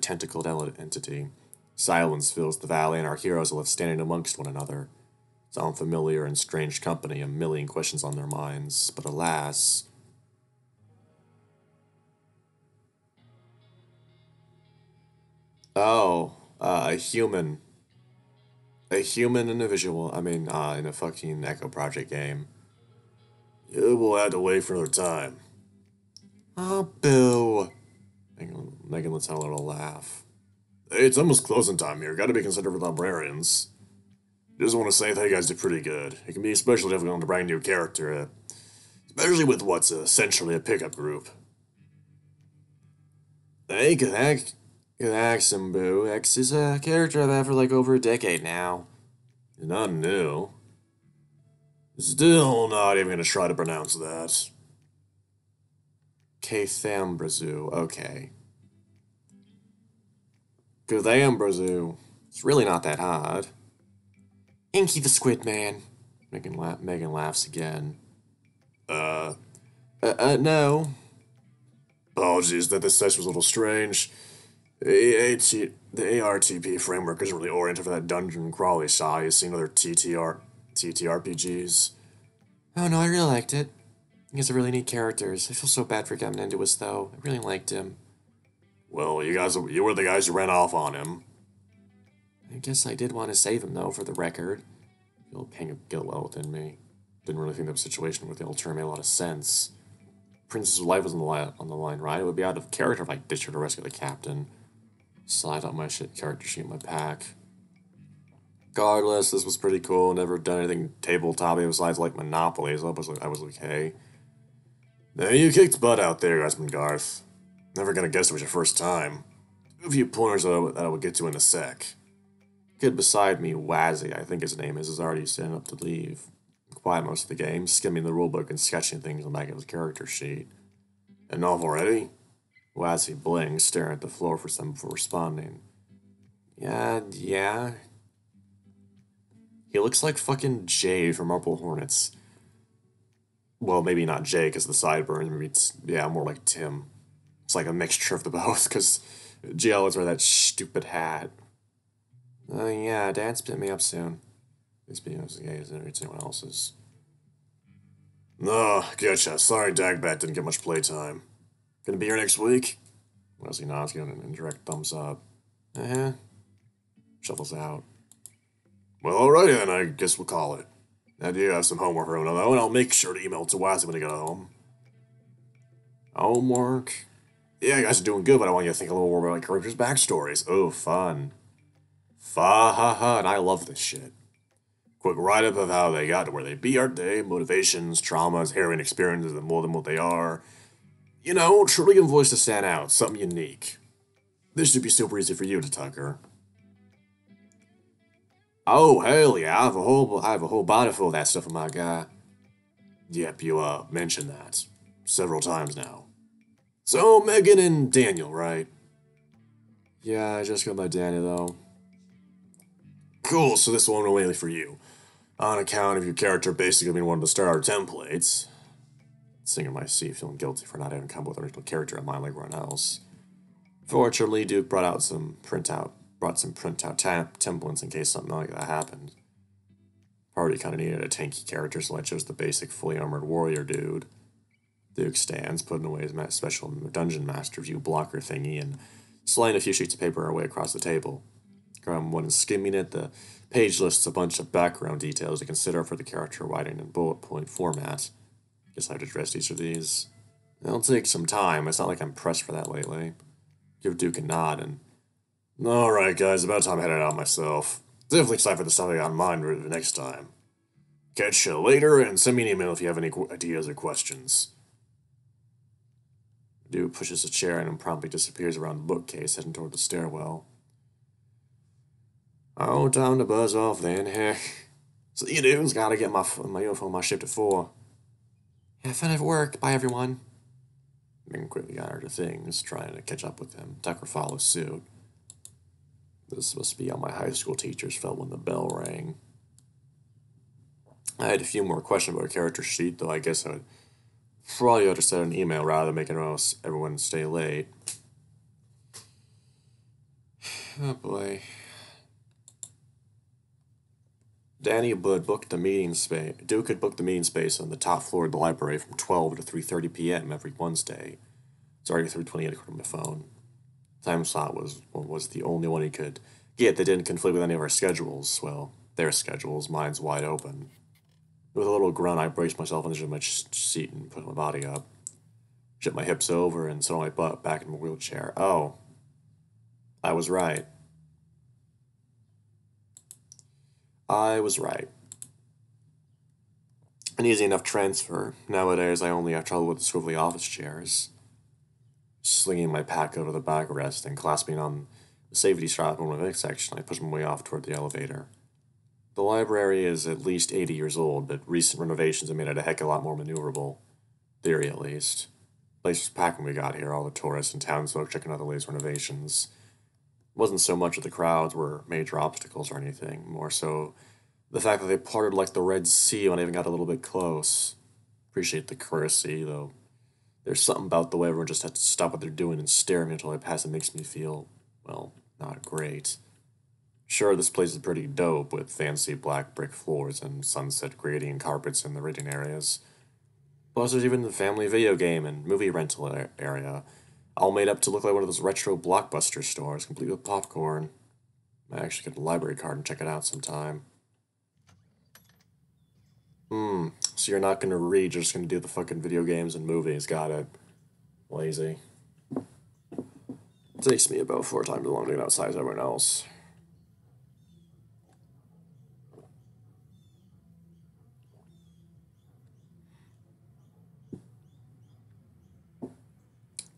tentacled entity. Silence fills the valley, and our heroes are left standing amongst one another. It's unfamiliar and strange company, a million questions on their minds, but alas... Oh, a human. A human individual, in a fucking Echo Project game. You will have to wait for another time. Oh, boo. Megan lets out a little laugh. Hey, it's almost closing time here. Gotta be considerate of the librarians. Just want to say that you guys did pretty good. It can be especially difficult to bring a new character, especially with what's essentially a pickup group. Hey, good action, boo. X is a character I've had for like over a decade now. It's not new. Still not even gonna try to pronounce that. Kathambrazu, okay. Kathambrazu. It's really not that hard. Inky the Squid Man. Megan laughs again. No. Apologies that this session was a little strange. The ARTP framework isn't really oriented for that dungeon crawly style you've seen other TTRPGs. Oh no, I really liked it. He has really neat characters. I feel so bad for coming into us, though. I really liked him. Well, you were the guys who ran off on him. I guess I did want to save him, though, for the record. A little pang of guilt well within me. Didn't really think that situation with the Ultra made a lot of sense. Princess's life was on the line, right? It would be out of character if I ditched her to rescue the captain. Slide out my character sheet in my pack. Regardless, this was pretty cool. Never done anything tabletop besides like Monopoly, so I was okay. Now you kicked butt out there, Garth. Never gonna guess it was your first time. A few pointers that I will get to in a sec. Kid beside me, Wazzy, I think his name is already standing up to leave. Quiet most of the game, skimming the rulebook and sketching things on the back of his character sheet. Enough already? Wazzy blinks, staring at the floor for some before responding. Yeah. He looks like fucking Jay from Marble Hornets. Well, maybe not Jay because the sideburns. Maybe it's, more like Tim. It's like a mixture of the both because Jay always wear that stupid hat. Yeah, Dad's picking me up soon. This being as gay as anyone else's. No, getcha. Sorry Dagbat didn't get much playtime. Gonna be here next week? Wesley nods, giving an indirect thumbs up. Shuffles out. Well, alrighty then, I guess we'll call it. I do have some homework for everyone though, and I'll make sure to email it to Wazzy when I get home. Homework? Yeah, you guys are doing good, but I want you to think a little more about my characters' backstories. Oh, fun. Fun, I love this shit. Quick write-up of how they got to where they be, aren't they? Motivations, traumas, harrowing experiences that mold them what they are. You know, truly a voice to stand out, something unique. This should be super easy for you to Tucker. Oh, hell yeah, I have a whole body full of that stuff in my guy. Yep, you, mentioned that. Several times now. So, Megan and Daniel, right? Yeah, I just got my Daniel, though. Cool, so this one will mainly for you. On account of your character basically being one of the starter templates. Sitting in my seat, feeling guilty for not having come up with an original character in mind like everyone else. Fortunately, Duke brought some printout templates in case something like that happened. Party kind of needed a tanky character, so I chose the basic fully armored warrior dude. Duke stands, putting away his special dungeon master view blocker thingy and slaying a few sheets of paper away across the table. when skimming it, the page lists a bunch of background details to consider for the character writing in bullet point format. Guess I have to address each of these. It'll take some time. It's not like I'm pressed for that lately. Give Duke a nod and... Alright, guys, about time I headed out myself. Definitely excited for the stuff I got in mind for the next time. Catch you later, and send me an email if you have any ideas or questions. Duke pushes a chair in and promptly disappears around the bookcase, heading toward the stairwell. Oh, time to buzz off then, heck. See you dudes, gotta get my info on my shift at 4. Have fun at work, bye everyone. Ming quickly got her to things, trying to catch up with him. Tucker follows suit. This must be how my high school teachers felt when the bell rang. I had a few more questions about a character sheet, though I guess I would probably ought to send an email rather than making everyone stay late. Oh boy. Danny Budd booked the meeting space. Duke had booked the meeting space on the top floor of the library from 12 to 3:30 p.m. every Wednesday. It's already 3:28 according to my phone. Time slot was the only one he could get that didn't conflict with any of our schedules. Well, their schedules. Mine's wide open. With a little grunt, I braced myself on the edge of my seat and put my body up. Shift my hips over and settled my butt back in my wheelchair. Oh. I was right. I was right. An easy enough transfer. Nowadays, I only have trouble with the swivelly office chairs. Slinging my pack over the backrest and clasping on the safety strap on my midsection, I pushed my way off toward the elevator. The library is at least 80 years old, but recent renovations have made it a heck of a lot more maneuverable. Theory, at least. The place was packed when we got here, all the tourists and townsfolk checking out the latest renovations. It wasn't so much that the crowds were major obstacles or anything, more so the fact that they parted like the Red Sea when I even got a little bit close. Appreciate the courtesy, though. There's something about the way everyone just has to stop what they're doing and stare at me until I pass that makes me feel, well, not great. Sure, this place is pretty dope, with fancy black brick floors and sunset gradient carpets in the reading areas. Plus, there's even the family video game and movie rental area, all made up to look like one of those retro Blockbuster stores, complete with popcorn. I actually get a library card and check it out sometime. So you're not gonna read, you're just gonna do the fucking video games and movies, got it. Lazy. It takes me about 4 times as long to get outside as everyone else.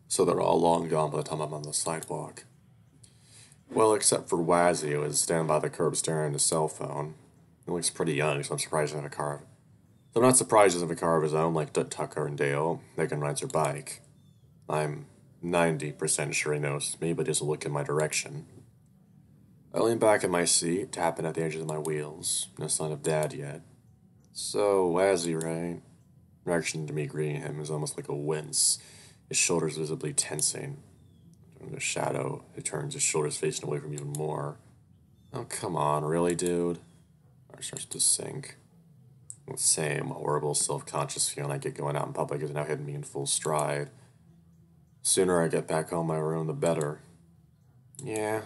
So they're all long gone by the time I'm on the sidewalk. Well, except for Wazzy, who is standing by the curb staring at his cell phone. He looks pretty young, so I'm surprised he doesn't have a car. So I'm not surprised he doesn't have a car of his own like Tucker and Dale. Megan rides her bike. I'm 90% sure he noticed me, but doesn't look in my direction. I lean back in my seat, tapping at the edges of my wheels. No sign of Dad yet. So, Wazzy, right? Reaction to me greeting him is almost like a wince, his shoulders visibly tensing. In the shadow, he turns his shoulders facing away from me even more. Oh, come on, really, dude? Heart starts to sink. The same horrible self-conscious feeling I get going out in public is now hitting me in full stride. The sooner I get back home my room, the better. Yeah.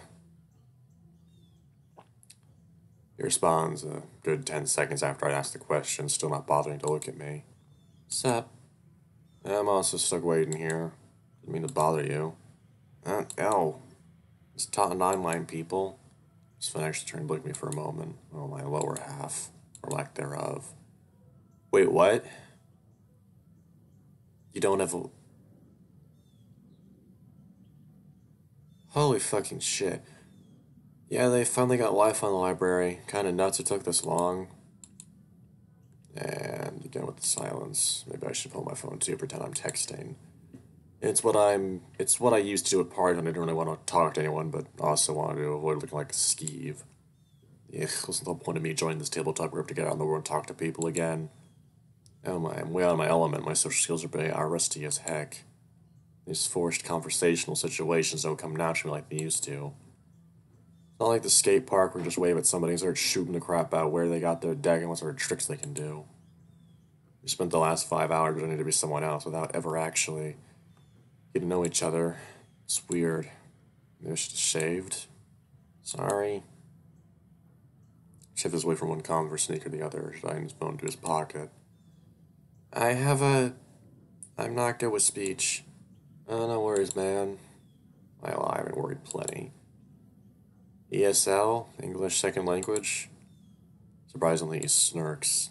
He responds a good 10 seconds after I ask the question, still not bothering to look at me. Sup? I'm also stuck waiting here. Didn't mean to bother you. Ow. It's Taunton Online, people. His phone actually turned to look at me for a moment. Oh, my lower half. Or lack thereof. Wait, what? You don't have a... Holy fucking shit. Yeah, they finally got Wi-Fi in the library. Kinda nuts it took this long. And again with the silence. Maybe I should pull my phone too, pretend I'm texting. It's what I used to do at parties when I didn't really want to talk to anyone, but also wanted to avoid looking like a skeeve. Ugh, wasn't the point of me joining this tabletop group to get out in the world and talk to people again. Oh, I'm way out of my element. My social skills are rusty as heck. These forced conversational situations don't come naturally like they used to. It's not like the skate park where you just wave at somebody and start shooting the crap out where they got their deck and what sort of tricks they can do. We spent the last 5 hours pretending to be someone else without ever actually getting to know each other. It's weird. Maybe I should have shaved. Sorry. shift his way from one conversation to the other, sliding his phone into his pocket. I'm not good with speech. Oh, no worries, man. Well, I haven't worried plenty. ESL, English Second Language? Surprisingly, he smirks.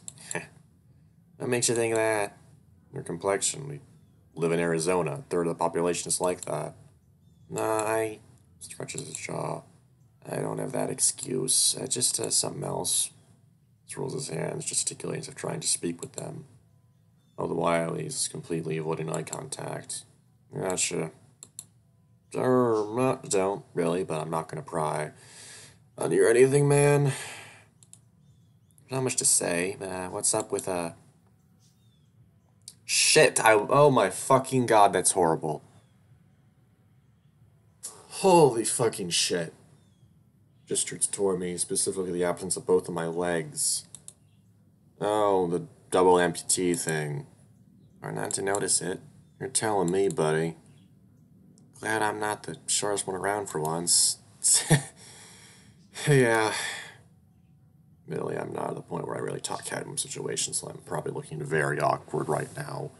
What makes you think of that? Your complexion. We live in Arizona. A third of the population is like that. Nah, stretches his jaw. I don't have that excuse. Just something else. He rolls his hands, gesticulating as if trying to speak with them. All the while, he's completely avoiding eye contact. Gotcha. Don't really, but I'm not gonna pry. On you or anything, man? Not much to say. What's up with Shit! Oh my fucking god, that's horrible. Holy fucking shit. Gestures toward me, specifically the absence of both of my legs. Oh, the double amputee thing. Or not to notice it. You're telling me, buddy. Glad I'm not the shortest one around for once. Yeah. Admittedly, I'm not at the point where I really talk cat in situations, so I'm probably looking very awkward right now.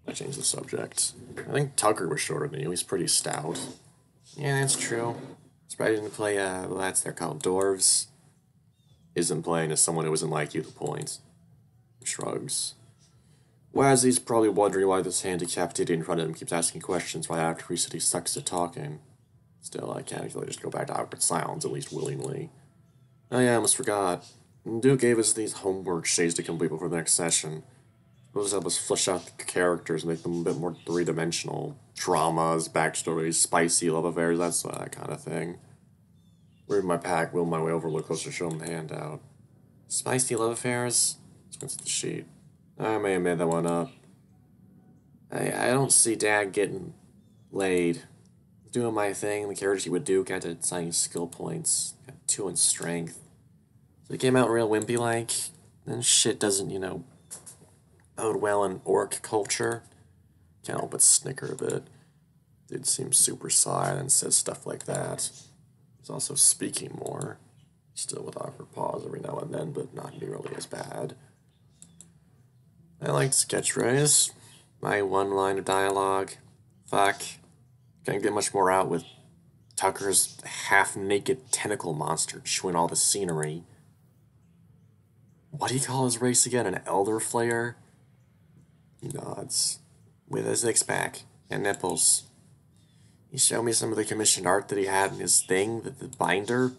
I changed the subject. I think Tucker was shorter than you. He's pretty stout. Yeah, that's true. Surprised he didn't play, they're called dwarves. Isn't playing as someone who isn't like you, the point. Shrugs. Wazzy's probably wondering why this handicapped idiot in front of him keeps asking questions right after he said he sucks at talking. Still, I can't really just go back to awkward silence, at least willingly. Oh yeah, I almost forgot. Duke gave us these homework shades to complete before the next session. Those help us flesh out the characters, make them a bit more three-dimensional. Dramas, backstories, spicy love affairs, that kind of thing. Read my pack, wheel my way over a little closer to show him the handout. Spicy love affairs? Squints at the sheet. I may have made that one up. I don't see Dad getting laid. Doing my thing, the characters he would do, got to assigning skill points. Got 2 in strength. So it came out real wimpy-like. Then shit doesn't, bode well in orc culture. Can't help but snicker a bit. Dude seems super silent and says stuff like that. He's also speaking more. Still with awkward pause every now and then, but not nearly as bad. I liked Sketchrays. My one line of dialogue. Fuck. Can't get much more out with Tucker's half-naked tentacle monster chewing all the scenery. What do you call his race again? An elder flayer? He nods. With his six-pack and nipples. He showed me some of the commissioned art that he had in his thing, the binder.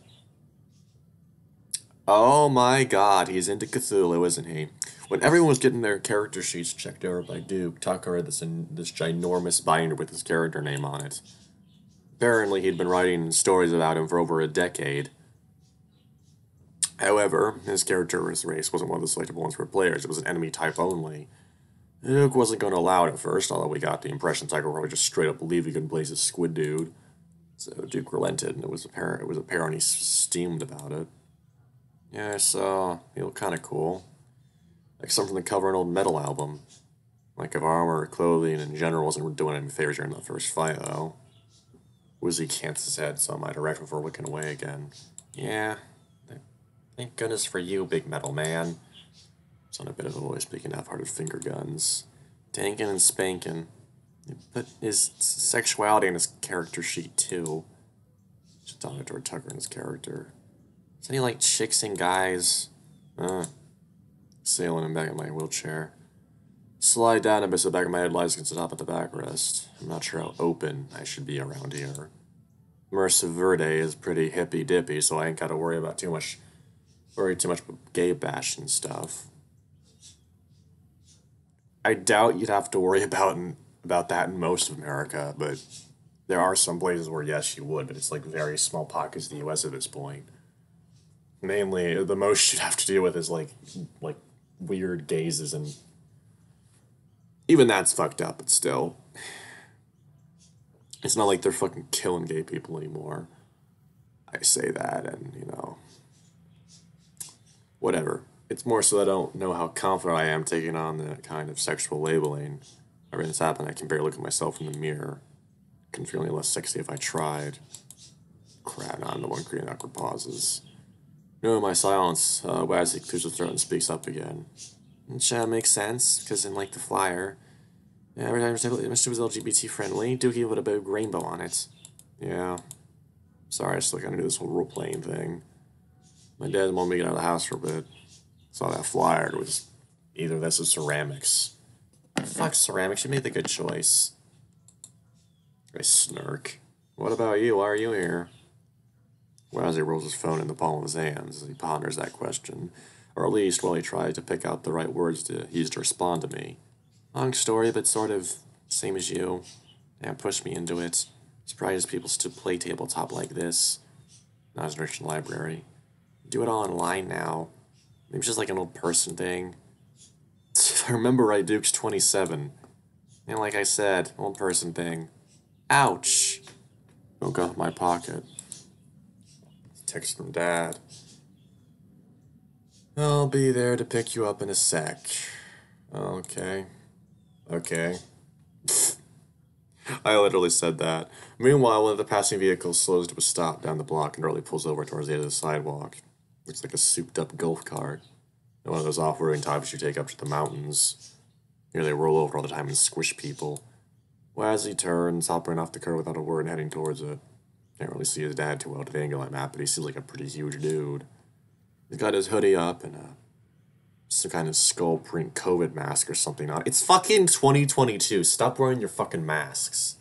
Oh my god, he's into Cthulhu, isn't he? When everyone was getting their character sheets checked over by Duke, Tucker had this ginormous binder with his character name on it. Apparently, he'd been writing stories about him for over a decade. However, his character's race wasn't one of the selectable ones for players. It was an enemy type only. Duke wasn't going to allow it at first, although we got the impression Tucker would just straight up believe he couldn't play as a squid dude. So Duke relented, and it was apparent he steamed about it. Yeah, so he looked kind of cool. Like something from the cover of an old metal album. Like if armor or clothing in general wasn't doing any favors during that first fight, though. Woozy cants his head, so I might direct before looking away again. Yeah. Thank goodness for you, big metal man. It's on a bit of a voice, speaking half-hearted finger guns. Tankin' and spankin'. He put his sexuality in his character sheet, too. Just talking toward Tucker and his character. Said he liked chicks and guys. Sailing him back in my wheelchair. Slide down a bit so the back of my head lies against the top of the backrest. I'm not sure how open I should be around here. Mercive Verde is pretty hippy-dippy, so I ain't gotta worry too much about gay bashing stuff. I doubt you'd have to worry about that in most of America, but there are some places where yes, you would, but it's like very small pockets of the U.S. at this point. Mainly, the most you'd have to deal with is like weird gazes, and even that's fucked up, but still. It's not like they're fucking killing gay people anymore. I say that, and, whatever. It's more so I don't know how confident I am taking on that kind of sexual labeling. Everything's happened, I can barely look at myself in the mirror. Couldn't feel any less sexy if I tried. Crap, not the one creating awkward pauses. No, my silence. Wazzy clears his throat and speaks up again. Which makes sense, because in, like, the flyer, yeah, every time it was LGBT friendly, Dookie with a big rainbow on it. Yeah. Sorry, I still gotta do this whole role-playing thing. My dad wanted me to get out of the house for a bit. Saw that flyer, it was either this or ceramics. Fuck ceramics, you made the good choice. I snark. What about you? Why are you here? Wazzy rolls his phone in the palm of his hands as he ponders that question, or at least while he tries to pick out the right words to use to respond to me. Long story, but sort of same as you. Yeah, pushed me into it. Surprised people still play tabletop like this. Not as rich in library. Do it all online now. Maybe it's just like an old person thing. If I remember right, Duke's 27. And like I said, old person thing. Ouch! Woke up my pocket. Text from Dad. I'll be there to pick you up in a sec. Okay. Okay. I literally said that. Meanwhile, one of the passing vehicles slows to a stop down the block and early pulls over towards the end of the sidewalk. Looks like a souped-up golf cart. One of those off-roading types you take up to the mountains. Here they roll over all the time and squish people. Wazzy turns, hopping off the curb without a word and heading towards it. Can't really see his dad too well to the angle I'm at, but he seems like a pretty huge dude. He's got his hoodie up and some kind of skull print COVID mask or something on. It's fucking 2022. Stop wearing your fucking masks.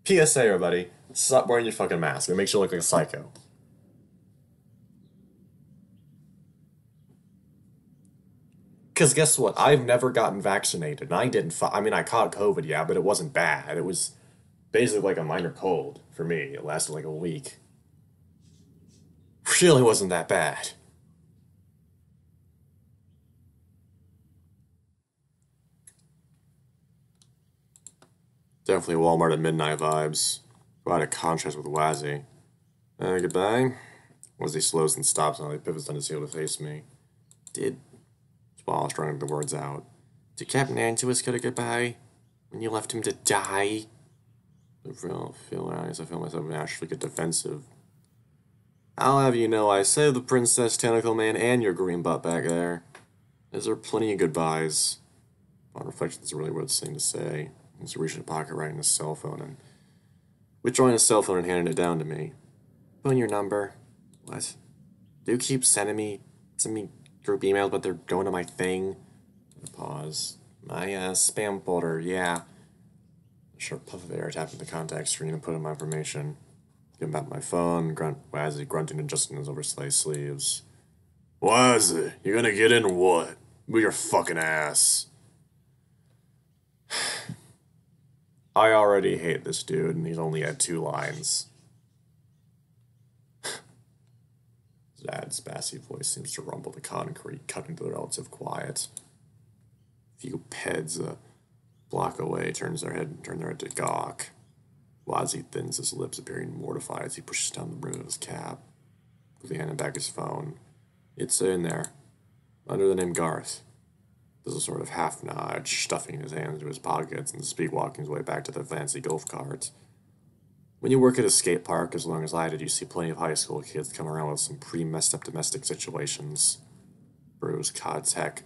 PSA, everybody. Stop wearing your fucking mask. It makes you look like a psycho. Because guess what? I've never gotten vaccinated. And I didn't. I mean, I caught COVID, yeah, but it wasn't bad. It was basically like a minor cold for me. It lasted like a week. Really wasn't that bad. Definitely Walmart at midnight vibes. Quite a contrast with Wazzy. Goodbye. Wazzy slows and stops and he pivots on his heel to face me. While trying the words out. Did Captain Antuous get a goodbye? When you left him to die? I feel myself naturally get defensive. I'll have you know I saved the Princess Tentacle Man and your green butt back there. There are plenty of goodbyes. On reflection, it's a really weird thing to say. He's reaching his pocket, writing his cell phone, and withdrawing his cell phone and handing it down to me. Put in your number. What? Do you keep sending me group emails, but they're going to my thing? Pause. My spam folder, yeah. A short puff of air, tapping the contact screen and put in my information. Getting back to my phone, Wazzy grunting and adjusting his oversized sleeves. Wazzy, you gonna get in or what? With your fucking ass. I already hate this dude, and he's only had 2 lines. Dad's bassy voice seems to rumble the concrete, cutting to the relative quiet. A few peds a block away turn their head to gawk. Wazzy thins his lips, appearing mortified as he pushes down the brim of his cap. With the hand back his phone. It's in there, under the name Garth. There's a sort of half nod, stuffing his hands into his pockets and speed-walking his way back to the fancy golf cart. When you work at a skate park, as long as I did, you see plenty of high school kids come around with some pretty messed up domestic situations. Bruise, cuts, heck,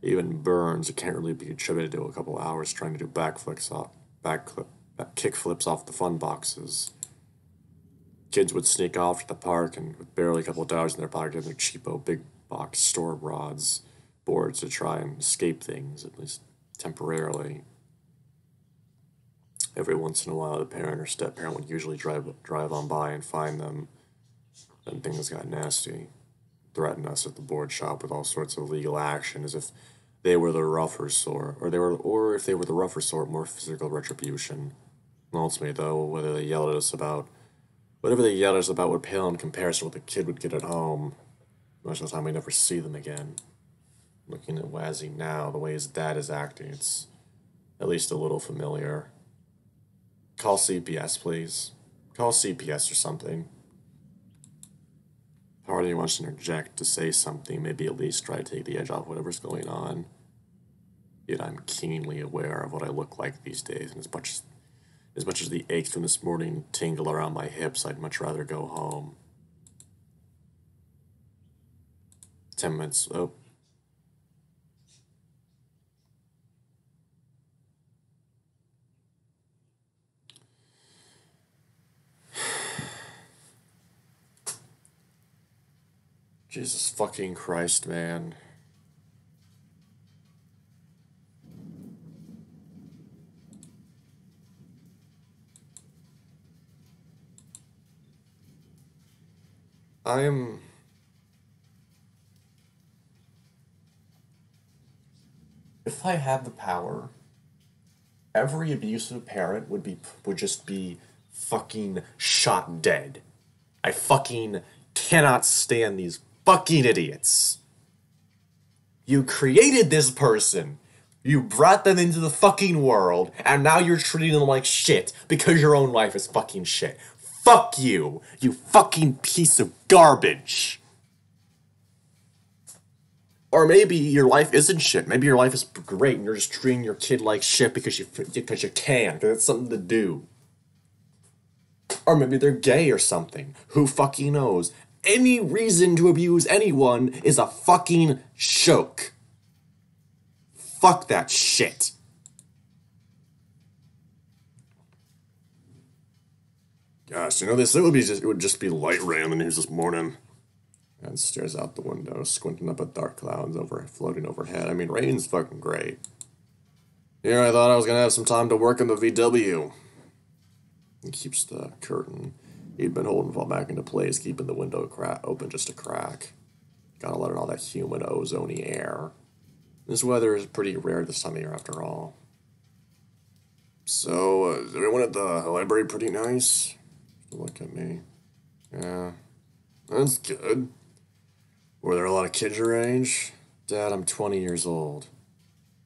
even burns that can't really be attributed to a couple hours trying to do kickflips off the fun boxes. Kids would sneak off to the park and with barely a couple of dollars in their pocket and their cheapo big box store boards to try and escape things, at least temporarily. Every once in a while, the parent or step-parent would usually drive on by and find them. Then things got nasty. Threatened us at the board shop with all sorts of legal action, as if they were the rougher sort, or if they were the rougher sort, more physical retribution. Ultimately, though, whatever they yelled at us about would pale in comparison to what the kid would get at home. Most of the time, we never see them again. Looking at Wazzy now, the way his dad is acting, it's at least a little familiar. Call CPS, please. Call CPS or something. Part of me wants to interject to say something, maybe at least try to take the edge off whatever's going on. Yet I'm keenly aware of what I look like these days, and as much as the aches from this morning tingle around my hips, I'd much rather go home. 10 minutes. Oh. Jesus fucking Christ, man. If I had the power, every abusive parent would just be fucking shot dead. I fucking cannot stand these fucking idiots. You created this person. You brought them into the fucking world, and now you're treating them like shit because your own life is fucking shit. Fuck you, you fucking piece of garbage. Or maybe your life isn't shit. Maybe your life is great and you're just treating your kid like shit because you can, because it's something to do. Or maybe they're gay or something. Who fucking knows? Any reason to abuse anyone is a fucking joke. Fuck that shit. Gosh, you know this? It would just be light rain on the news this morning. And stares out the window, squinting up at dark clouds floating overhead. I mean, rain's fucking great. Here I thought I was gonna have some time to work in the VW. He keeps the curtain he'd been holding fall back into place, keeping the window open just a crack. Gotta let in all that humid, ozony air. This weather is pretty rare this time of year, after all. So, is everyone at the library pretty nice? Look at me. Yeah, that's good. Were there a lot of kids your age? Dad, I'm 20 years old.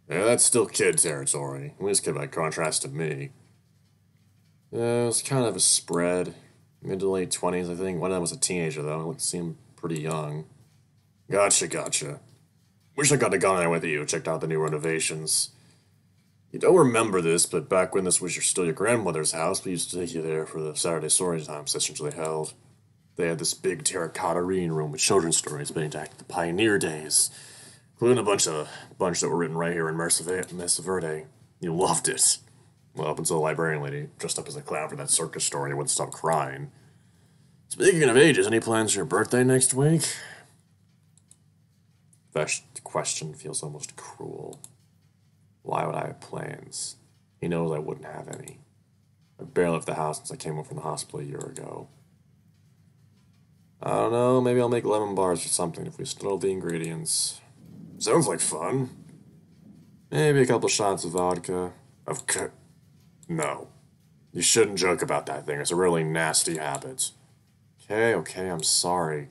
Yeah, that's still kid territory. At least by contrast to me. Yeah, it was kind of a spread. Mid to late 20s, I think. One of them was a teenager, though. It seemed pretty young. Gotcha. Wish I got to gone there with you. Checked out the new renovations. You don't remember this, but back when this was still your grandmother's house, we used to take you there for the Saturday story time sessions they held. They had this big terracotta reading room with children's stories dating back to the pioneer days, including a bunch that were written right here in Mesa Verde. You loved it. Well, up until the librarian lady dressed up as a clown for that circus story and wouldn't stop crying. Speaking of ages, any plans for your birthday next week? That question feels almost cruel. Why would I have plans? He knows I wouldn't have any. I barely left the house since I came home from the hospital a year ago. I don't know, maybe I'll make lemon bars or something if we still have the ingredients. Sounds like fun. Maybe a couple shots of vodka. No. You shouldn't joke about that thing. It's a really nasty habit. Okay, I'm sorry.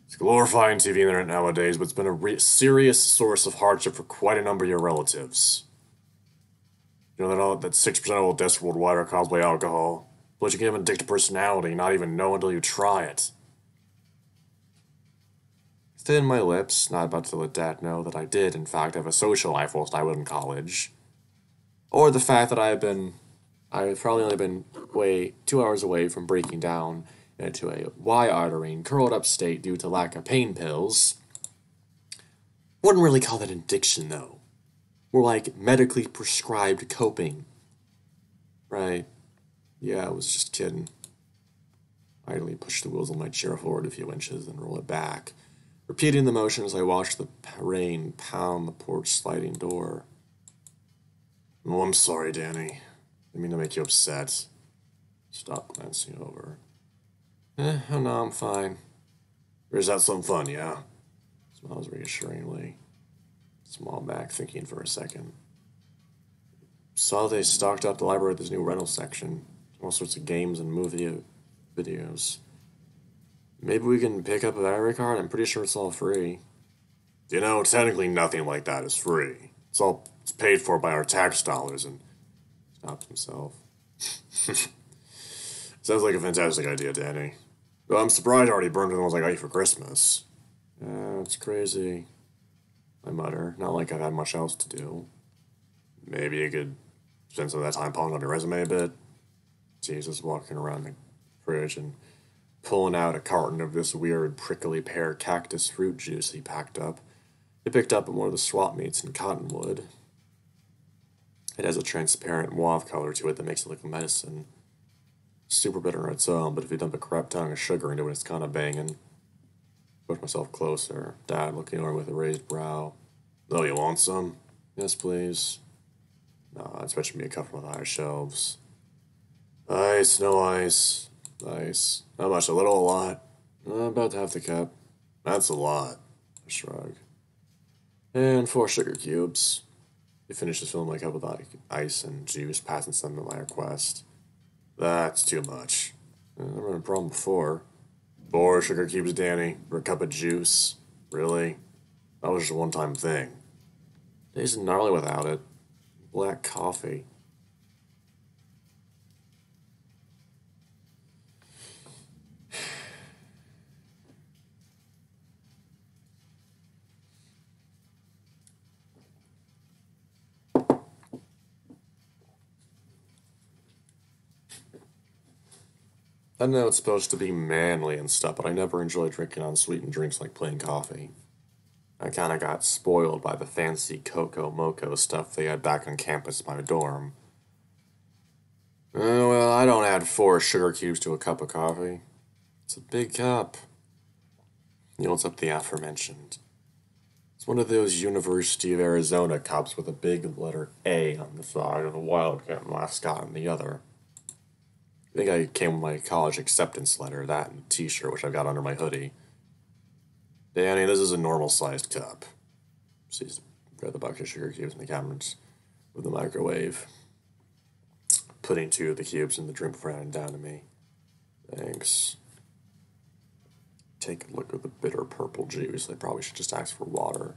It's glorifying TV and internet nowadays, but it's been a serious source of hardship for quite a number of your relatives. You know that 6% of all deaths worldwide are caused by alcohol. But you can have an addictive personality, not even know until you try it. Thin my lips, not about to let Dad know that I did, in fact, have a social life whilst I was in college. Or the fact that I've probably only been 2 hours away from breaking down into a Y-artery curled up state due to lack of pain pills. Wouldn't really call that addiction, though. More like medically prescribed coping. Right. Yeah, I was just kidding. I idly pushed the wheels of my chair forward a few inches, then roll it back, repeating the motion as I watched the rain pound the porch sliding door. Oh, I'm sorry, Danny. Didn't mean to make you upset. Stop glancing over. Oh no, I'm fine. Or is that some fun, yeah? Smiles reassuringly. Small back, thinking for a second. Saw they stocked up the library with this new rental section. All sorts of games and movie videos. Maybe we can pick up a library card? I'm pretty sure it's all free. You know, technically nothing like that is free. It's paid for by our tax dollars, and stopped himself. Sounds like a fantastic idea, Danny. Well, I'm surprised I already burned the ones I got you for Christmas. It's crazy, I mutter. Not like I've had much else to do. Maybe you could spend some of that time polishing up your resume a bit. Jesus walking around the fridge and pulling out a carton of this weird prickly pear cactus fruit juice he packed up. He picked up at one of the swap meets in Cottonwood. It has a transparent mauve color to it that makes it look like medicine. Super bitter on its own, but if you dump a crap ton of sugar into it, it's kind of banging. Push myself closer. Dad looking over with a raised brow. Oh, you want some? Yes, please. No, it's fetching me a cup from the higher shelves. Ice, no ice. Ice. How much? A little, a lot? About half the cup. That's a lot. I shrug. And 4 sugar cubes. He finishes filling my cup with ice and juice, passing some at my request. That's too much. I've never had a problem before. 4 sugar cubes, Danny, for a cup of juice. Really? That was just a one-time thing. Tastes gnarly without it. Black coffee. I know it's supposed to be manly and stuff, but I never enjoyed drinking unsweetened drinks like plain coffee. I kinda got spoiled by the fancy Cocoa Moco stuff they had back on campus by my dorm. Well, I don't add 4 sugar cubes to a cup of coffee. It's a big cup. He holds up the aforementioned. It's one of those University of Arizona cups with a big letter A on the side and a Wildcat mascot on the other. I think I came with my college acceptance letter, that and a t-shirt, which I've got under my hoodie. Danny, this is a normal-sized cup. Sees the bucket of sugar cubes in the cabinets with the microwave. Putting 2 of the cubes in the drink before handing down to me. Thanks. Take a look at the bitter purple juice. I probably should just ask for water.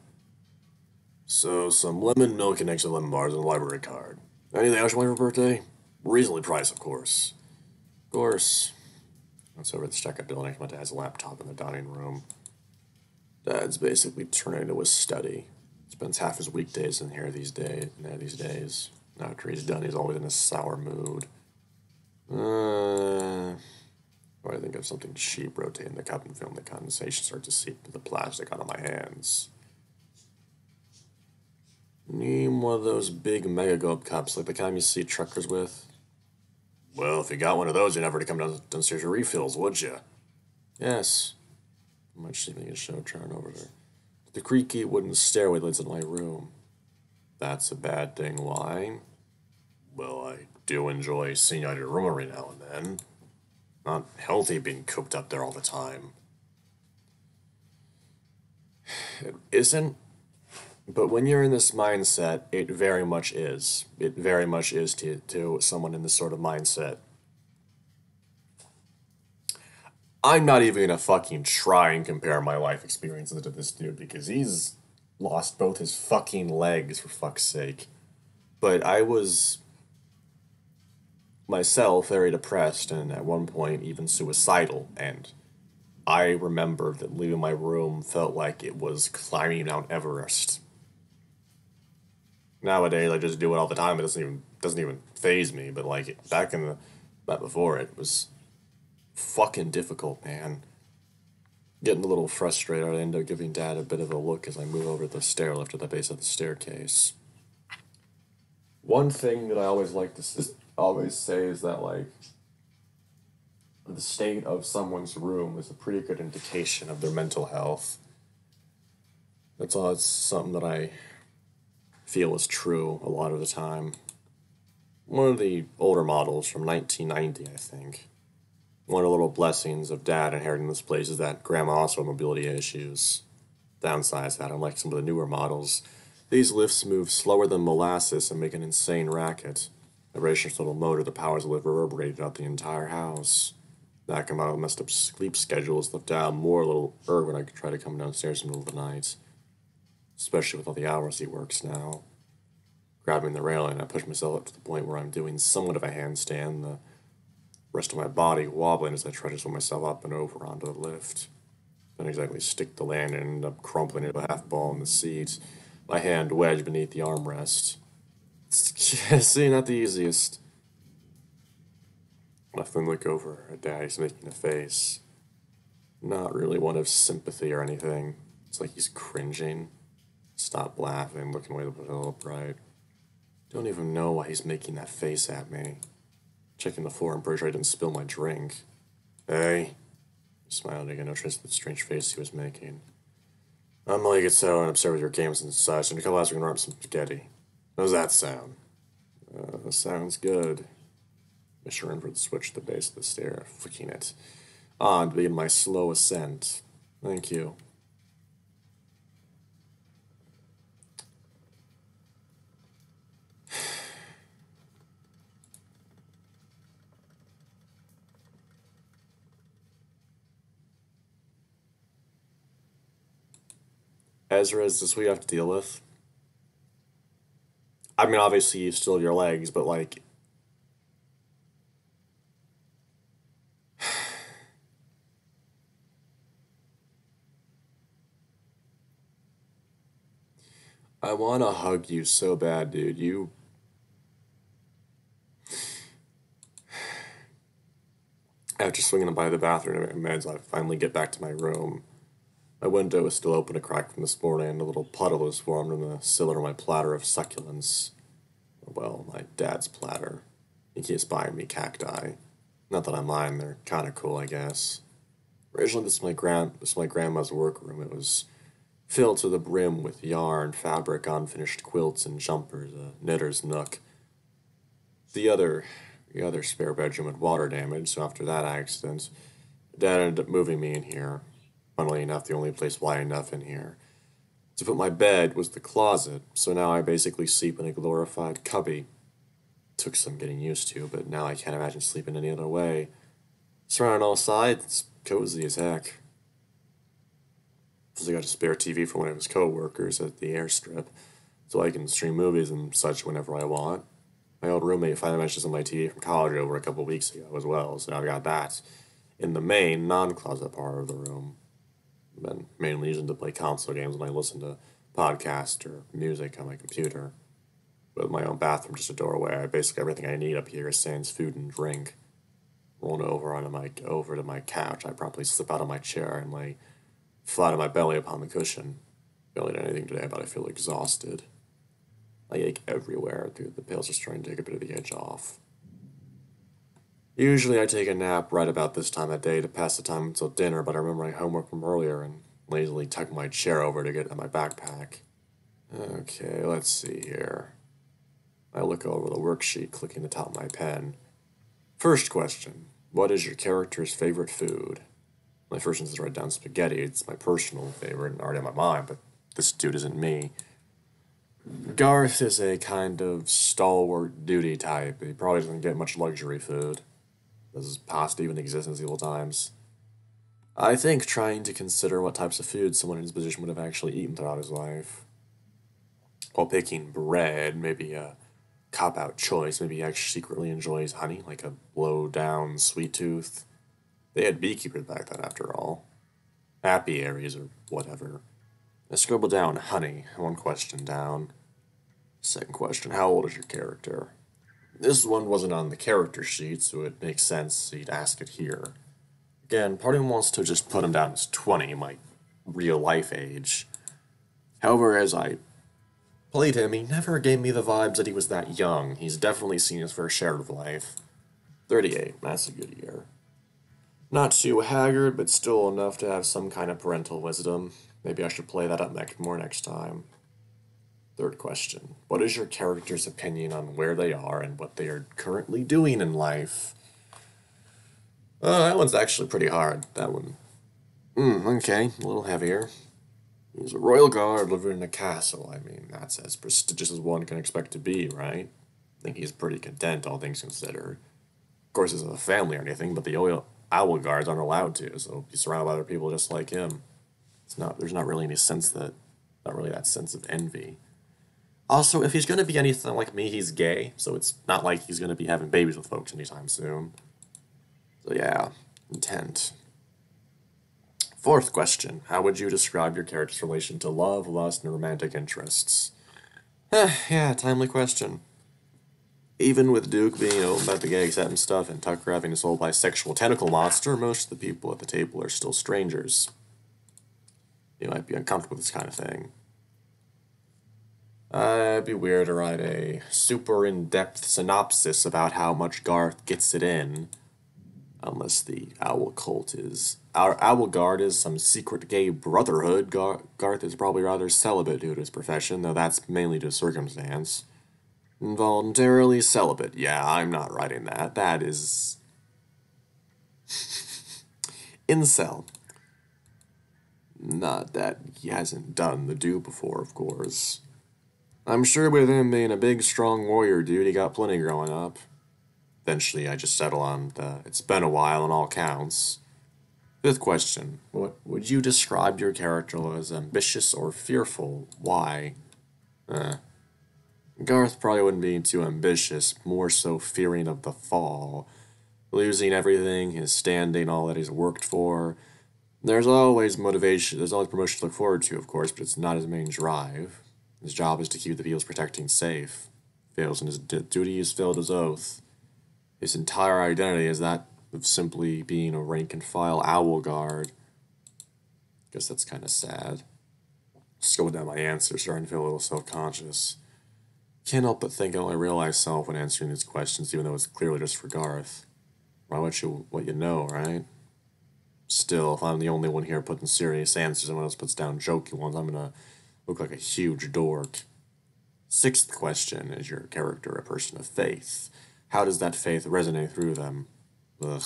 So, some lemon milk and extra lemon bars and a library card. Anything else you want for your birthday? Reasonably priced, of course. Of course. That's over at the checkout building. My dad's laptop in the dining room. Dad's basically turning into a study. Spends half his weekdays in here these days. After he's done, he's always in a sour mood. I think of something cheap, rotating the cup and feeling the condensation start to seep through the plastic out of my hands. Need one of those big Mega Gulp cups like the kind you see truckers with. Well, if you got one of those, you'd never to come downstairs for refills, would you? Yes. I might see me a show turn over there. The creaky wooden stairway leads into my room. That's a bad thing. Why? Well, I do enjoy seeing out your room every now and then. Not healthy being cooped up there all the time. It isn't. But when you're in this mindset, it very much is. It very much is to someone in this sort of mindset. I'm not even gonna fucking try and compare my life experiences to this dude because he's lost both his fucking legs, for fuck's sake. But I was myself very depressed and at one point even suicidal, and I remember that leaving my room felt like it was climbing Mount Everest. Nowadays I just do it all the time. It doesn't even faze me, but like back before it was fucking difficult, man. Getting a little frustrated, I end up giving Dad a bit of a look as I move over the stair lift at the base of the staircase. One thing that I always like to always say is that, like, the state of someone's room is a pretty good indication of their mental health. It's something that I feel is true a lot of the time. One of the older models from 1990, I think. One of the little blessings of Dad inheriting this place is that Grandma also had mobility issues. Downside that, unlike some of the newer models, these lifts move slower than molasses and make an insane racket. The racist little motor that powers the lift reverberated out the entire house. That combined with messed up sleep schedules left Dad more a little when I could try to come downstairs in the middle of the night. Especially with all the hours he works now. Grabbing the railing, I push myself up to the point where I'm doing somewhat of a handstand, the rest of my body wobbling as I try to swing myself up and over onto the lift. Don't exactly stick the landing and end up crumpling into a half ball in the seat, my hand wedged beneath the armrest. See, not the easiest. I then look over at Dad. He's making a face. Not really one of sympathy or anything. It's like he's cringing. Stop laughing, looking away the pillow bright. Don't even know why he's making that face at me. Checking the floor, I'm pretty sure I didn't spill my drink. Hey. He smiled again, no trace of the strange face he was making. I'm gonna get settled and upset with your games and such, and a couple hours we can wrap some spaghetti. How's that sound? Sounds good. Mr. Renford switched the base of the stair, flicking it on to begin my slow ascent. Thank you. Ezra, is this what you have to deal with? I mean, obviously you still have your legs, but like... I want to hug you so bad, dude. After swinging by the bathroom and meds, I finally get back to my room. My window is still open a crack from this morning, and a little puddle is formed in the cylinder of my platter of succulents. Well, my dad's platter. He keeps buying me cacti. Not that I mind, they're kinda cool, I guess. Originally, this was my grandma's workroom. It was filled to the brim with yarn, fabric, unfinished quilts, and jumpers, a knitter's nook. The other, the other spare bedroom had water damage, so after that accident, Dad ended up moving me in here. Funnily enough, the only place wide enough in here to put my bed was the closet, so now I basically sleep in a glorified cubby. Took some getting used to, but now I can't imagine sleeping any other way. Surrounded on all sides, it's cozy as heck. Plus, I got a spare TV for one of his co-workers at the airstrip, so I can stream movies and such whenever I want. My old roommate finally managed to send my TV from college over a couple weeks ago as well, so I've got that in the main, non-closet part of the room. I've been mainly using to play console games when I listen to podcasts or music on my computer. With my own bathroom just a doorway, I basically everything I need up here sans food and drink. Rolling over to my couch, I promptly slip out of my chair and lay flat on my belly upon the cushion. Barely did anything today, but I feel exhausted. I ache everywhere, dude. The pills just trying to take a bit of the edge off. Usually I take a nap right about this time of day to pass the time until dinner, but I remember my homework from earlier and lazily tuck my chair over to get at my backpack. Okay, let's see here. I look over the worksheet, clicking the top of my pen. First question. What is your character's favorite food? My first instinct is to write down spaghetti. It's my personal favorite and already on my mind, but this dude isn't me. Garth is a kind of stalwart duty type. He probably doesn't get much luxury food. Does pasta even exist in medieval times? I think trying to consider what types of food someone in his position would have actually eaten throughout his life. While picking bread, maybe a cop-out choice. Maybe he actually secretly enjoys honey, like a low-down sweet tooth. They had beekeepers back then, after all. Apiaries or whatever. I scribbled down honey, one question down. Second question, how old is your character? This one wasn't on the character sheet, so it makes sense he'd ask it here. Again, part of him wants to just put him down as 20, my real-life age. However, as I played him, he never gave me the vibes that he was that young. He's definitely seen his fair share of life. 38, that's a good year. Not too haggard, but still enough to have some kind of parental wisdom. Maybe I should play that up more next time. Third question. What is your character's opinion on where they are and what they are currently doing in life? That one's actually pretty hard, that one. Okay, a little heavier. He's a royal guard living in a castle. I mean, that's as prestigious as one can expect to be, right? I think he's pretty content, all things considered. Of course, he doesn't have a family or anything, but the owl guards aren't allowed to, so he's surrounded by other people just like him. There's not really any not really that sense of envy. Also, if he's gonna be anything like me, he's gay, so it's not like he's gonna be having babies with folks anytime soon. So yeah, intent. Fourth question. How would you describe your character's relation to love, lust, and romantic interests? Yeah, timely question. Even with Duke being open about the gay acceptance stuff and Tucker having a soul bisexual tentacle monster, most of the people at the table are still strangers. You might be uncomfortable with this kind of thing. It'd be weird to write a super in-depth synopsis about how much Garth gets it in. Unless the Owl Cult is... Our Owl Guard is some secret gay brotherhood. Garth is probably rather celibate due to his profession, though that's mainly due to circumstance. Involuntarily celibate. Yeah, I'm not writing that. That is... Incel. Not that he hasn't done the do before, of course. I'm sure with him being a big, strong warrior dude, he got plenty growing up. Eventually, I just settle on the it's been a while on all counts. Fifth question. What would you describe your character as ambitious or fearful? Why? Garth probably wouldn't be too ambitious, more so fearing of the fall. Losing everything, his standing, all that he's worked for. There's always motivation, there's always promotion to look forward to, of course, but it's not his main drive. His job is to keep the people's protecting safe. Fails in his duty, he's failed his oath. His entire identity is that of simply being a rank-and-file Owl Guard. Guess that's kind of sad. Just going down my answers, starting to feel a little self-conscious. Can't help but think I only realize self when answering these questions, even though it's clearly just for Garth. Why what you know, right? Still, if I'm the only one here putting serious answers and everyone else puts down jokey ones, I'm gonna look like a huge dork. Sixth question, is your character a person of faith? How does that faith resonate through them? Ugh.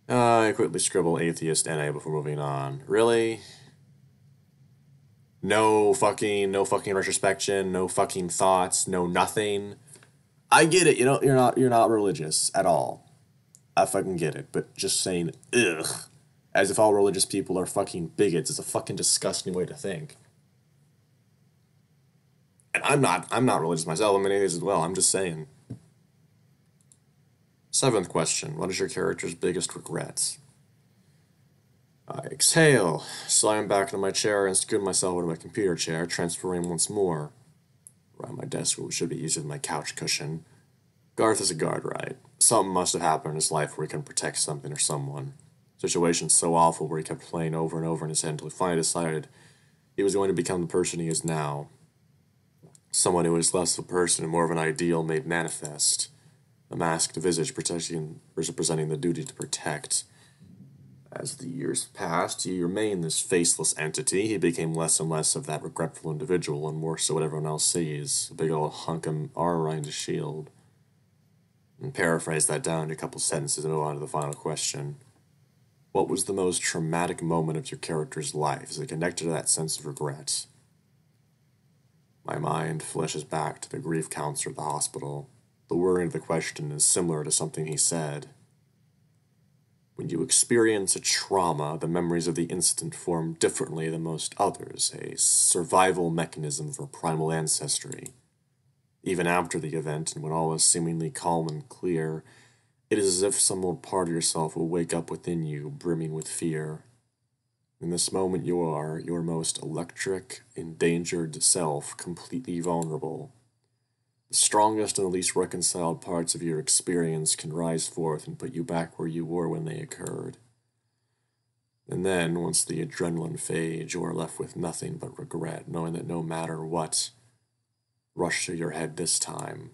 I quickly scribble atheist NA before moving on. Really? No fucking retrospection, no fucking thoughts, no nothing. I get it, you're not religious at all. I fucking get it, but just saying ugh, as if all religious people are fucking bigots is a fucking disgusting way to think. And I'm not religious myself, I'm an atheist as well, I'm just saying. Seventh question, what is your character's biggest regrets? I exhale, slide back into my chair and scoot myself into my computer chair, transferring once more. Around my desk, which should be easier than my couch cushion. Garth is a guard, right? Something must have happened in his life where he couldn't protect something or someone. Situation so awful where he kept playing over and over in his head until he finally decided he was going to become the person he is now. Someone who is less of a person and more of an ideal made manifest. A masked visage representing the duty to protect. As the years passed, he remained this faceless entity. He became less and less of that regretful individual and more so what everyone else sees. A big old hunk of armor around his shield. And paraphrase that down to a couple sentences and move on to the final question. What was the most traumatic moment of your character's life? Is it connected to that sense of regret? My mind flashes back to the grief counselor at the hospital. The wording of the question is similar to something he said. When you experience a trauma, the memories of the incident form differently than most others, a survival mechanism for primal ancestry. Even after the event, and when all is seemingly calm and clear, it is as if some old part of yourself will wake up within you, brimming with fear. In this moment you are your most electric, endangered self, completely vulnerable. The strongest and the least reconciled parts of your experience can rise forth and put you back where you were when they occurred. And then, once the adrenaline fades, you are left with nothing but regret, knowing that no matter what rushed through your head this time,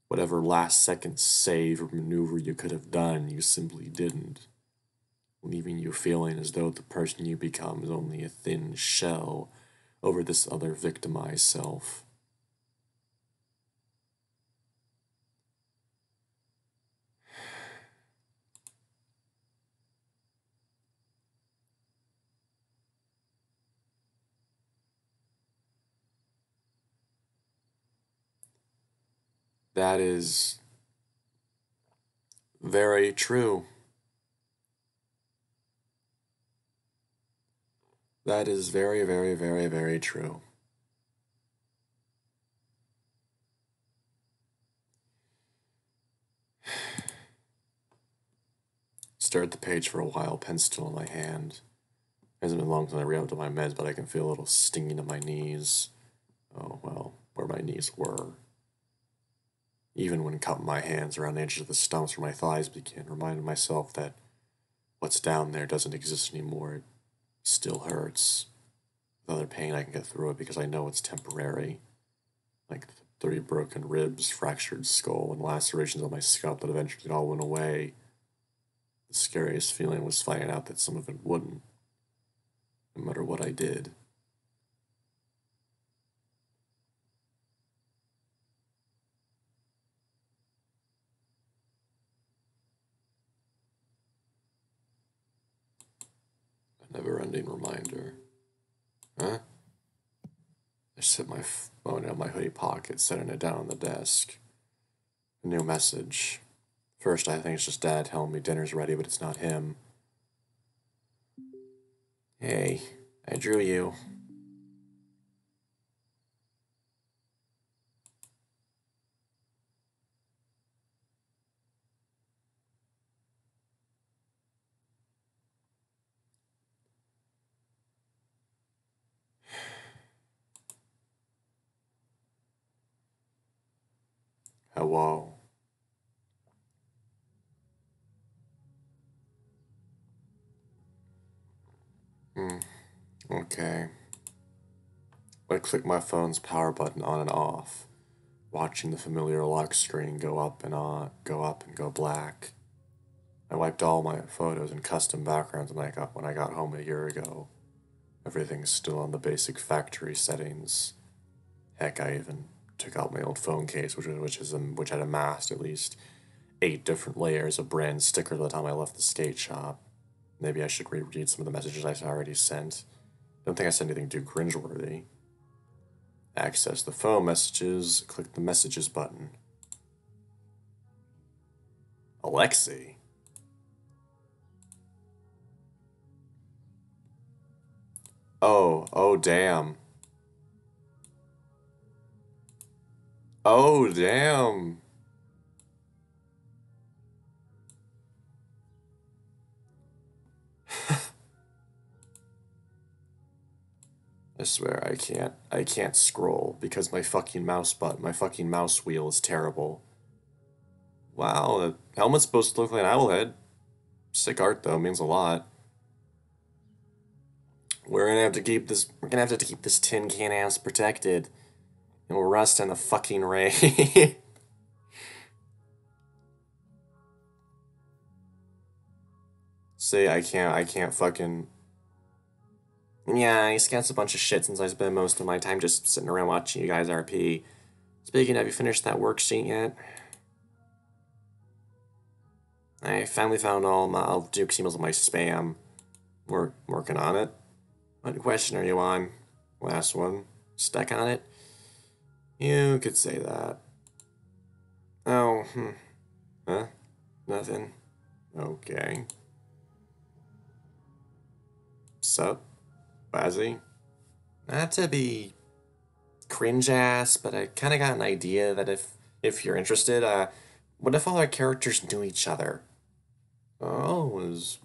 whatever last-second save or maneuver you could have done, you simply didn't, leaving you feeling as though the person you become is only a thin shell over this other victimized self. That is very true. That is very, very, very, very true. Stared at the page for a while, pen still in my hand. It hasn't been long since I re-upped my meds, but I can feel a little stinging to my knees. Oh, well, where my knees were. Even when cupping my hands around the edges of the stumps where my thighs begin, reminding myself that what's down there doesn't exist anymore. It still hurts. With other pain, I can get through it because I know it's temporary. Like 30 broken ribs, fractured skull, and lacerations on my scalp that eventually all went away. The scariest feeling was finding out that some of it wouldn't, no matter what I did. A never-ending reminder. Huh? I just hit my phone out of my hoodie pocket, setting it down on the desk. A new message. First, I think it's just Dad telling me dinner's ready, but it's not him. Hey, I drew you. Hello. Okay. I click my phone's power button on and off, watching the familiar lock screen go up and on, go up and go black. I wiped all my photos and custom backgrounds when I got home a year ago. Everything's still on the basic factory settings. Heck, I even took out my old phone case, which had amassed at least 8 different layers of brand stickers by the time I left the skate shop. Maybe I should reread some of the messages I already sent. Don't think I sent anything too cringeworthy. Access the phone messages, click the messages button. Alexei? Oh damn. Oh damn. I swear I can't scroll because my fucking my fucking mouse wheel is terrible. Wow, the helmet's supposed to look like an owl head. Sick art though, means a lot. We're gonna have to keep this tin can ass protected. It will rust in the fucking rain. See, I can't fucking. Yeah, I scats a bunch of shit since I spent most of my time just sitting around watching you guys RP. Speaking, have you finished that worksheet yet? I finally found all Duke's emails in my spam. We're working on it. What question are you on? Last one. Stuck on it? You could say that. Oh, Huh? Nothing. Okay. Sup, Bazzy? Not to be cringe ass, but I kind of got an idea that if you're interested, what if all our characters knew each other? Oh, is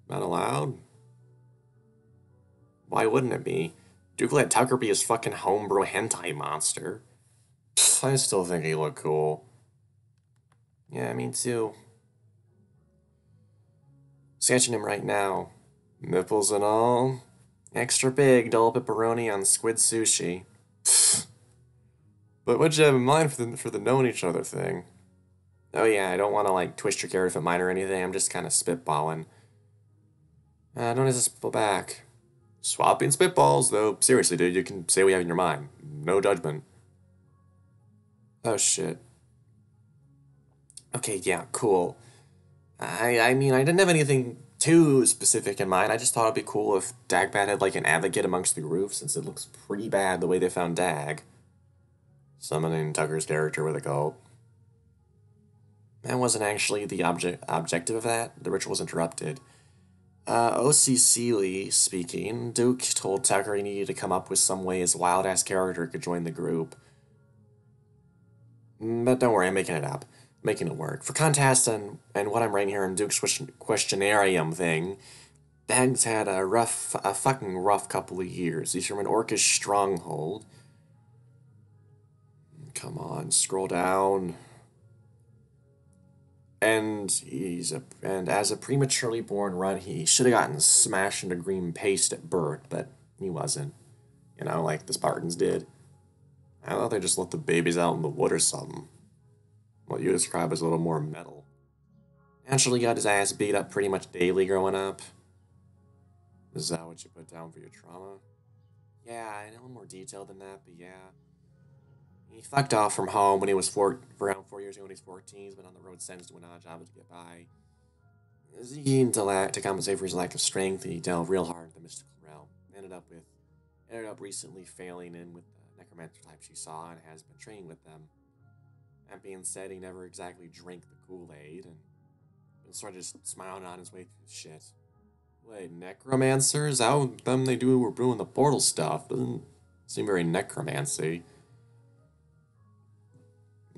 that allowed? Why wouldn't it be? Duke let Tucker be his fucking homebrew hentai monster. Pfft, I still think he looked cool. Yeah, me too. Sketching him right now. Nipples and all. Extra big, double pepperoni on squid sushi. But what'd you have in mind for the knowing each other thing? Oh yeah, I don't want to like twist your character mind or anything. I'm just kind of spitballing. Don't need to spitball back. Swapping spitballs, though. Seriously, dude, you can say what you have in your mind. No judgment. Oh shit. Okay, yeah, cool. I mean, I didn't have anything too specific in mind. I just thought it'd be cool if Dagbat had like an advocate amongst the group, since it looks pretty bad the way they found Dag. Summoning Tucker's character with a gulp. That wasn't actually the objective of that. The ritual was interrupted. O.C. Seeley speaking. Duke told Tucker he needed to come up with some way his wild-ass character could join the group. But don't worry, I'm making it up. Making it work. For contest and what I'm writing here in Duke's questionarium thing, Bag's had a fucking rough couple of years. He's from an orcish stronghold. Come on, scroll down. And as a prematurely born runt, he should have gotten smashed into green paste at birth, but he wasn't. You know, like the Spartans did. I thought they just let the babies out in the wood or something. What you describe as a little more metal. Naturally got his ass beat up pretty much daily growing up. Is that what you put down for your trauma? Yeah, I know more detail than that, but yeah. He fucked off from home when he was for around 4 years ago when he was 14. He's been on the road since doing odd jobs to get by. To compensate for his lack of strength, he delved real hard into the mystical realm. Ended up recently failing in with the necromancer types he saw and has been training with them. That being said, he never exactly drank the Kool-Aid and started just smiling on his way through the shit. Wait, necromancers? How them they do were brewing the portal stuff? Doesn't seem very necromancy.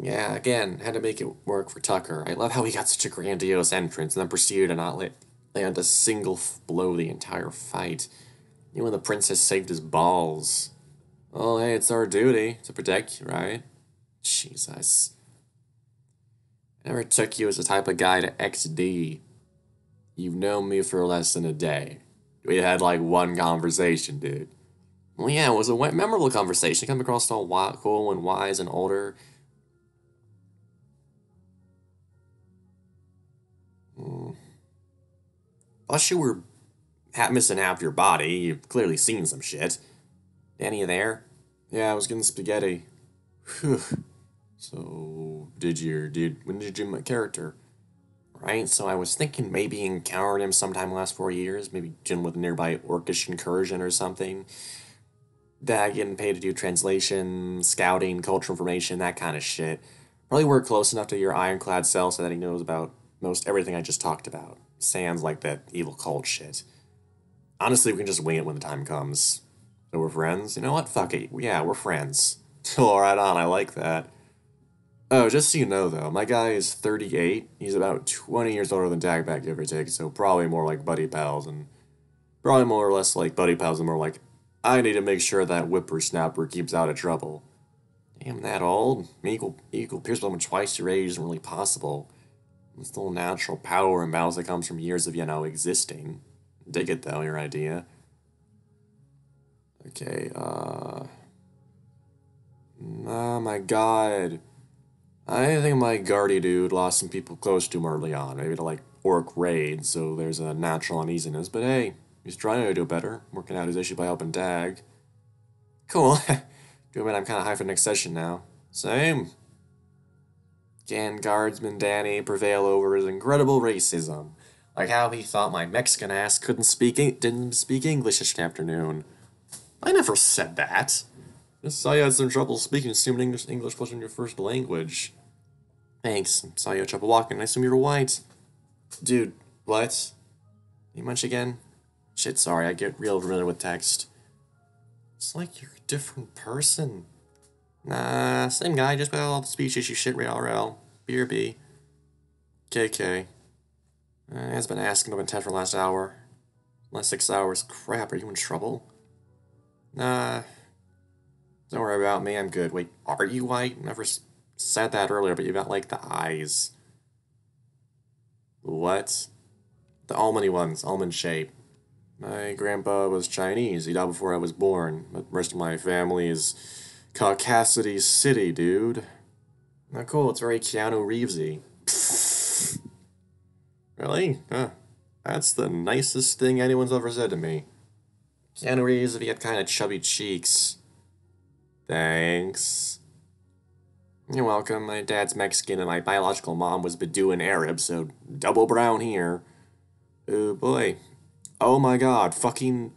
Yeah, again, had to make it work for Tucker. I love how he got such a grandiose entrance and then proceeded to not land a single blow the entire fight. Even when the princess saved his balls. Oh, hey, it's our duty to protect you, right? Jesus. I never took you as the type of guy to XD. You've known me for less than a day. We had like one conversation, dude. Well, yeah, it was a memorable conversation. Come across all cool and wise and older. Plus, you were missing half your body. You've clearly seen some shit. Danny, you there? Yeah, I was getting spaghetti. Whew. So, when did you my character? Right, so I was thinking maybe encountered him sometime last 4 years, maybe dealing with a nearby orcish incursion or something. Dad getting paid to do translation, scouting, cultural information, that kind of shit. Probably work close enough to your ironclad cell so that he knows about most everything I just talked about. Sans like that evil cult shit. Honestly, we can just wing it when the time comes. So we're friends? You know what? Fuck it. Yeah, we're friends. Oh, right on, I like that. Oh, just so you know though, my guy is 38. He's about 20 years older than Dagback, give or take, so probably more like buddy pals, and probably more or less like buddy pals and more like, I need to make sure that whippersnapper keeps out of trouble. Damn, that old? Equal Pierce Bowman twice your age isn't really possible. It's the natural power imbalance that comes from years of, existing. Dig it though, your idea. Okay, oh my god. I think my guardy dude lost some people close to him early on, maybe to like orc raids, so there's a natural uneasiness, but hey, he's trying to do better, working out his issue by helping Dag. Cool. Do admit I'm kind of high for the next session now. Same. Can Guardsman Danny prevail over his incredible racism? Like how he thought my Mexican ass didn't speak English this afternoon. I never said that. Just saw you had some trouble speaking, assuming English wasn't your first language. Thanks. Saw you had trouble walking. I assume you were white. Dude, what? You munch again? Shit, sorry, I get real familiar with text. It's like you're a different person. Nah, same guy, just with all the speech issue shit, RL. BRB. KK. Has been asking about intent for the last hour. Last 6 hours. Crap, are you in trouble? Nah. Don't worry about me, I'm good. Wait, are you white? Never said that earlier, but you got, like, the eyes. What? The almondy ones, almond shape. My grandpa was Chinese. He died before I was born. But the rest of my family is Caucasity City, dude. Oh, cool. It's very Keanu Reevesy. Really? Huh. That's the nicest thing anyone's ever said to me. Keanu Reeves if he had kind of chubby cheeks. Thanks. You're welcome. My dad's Mexican and my biological mom was Bedouin Arab, so double brown here. Oh boy. Oh my god, fucking...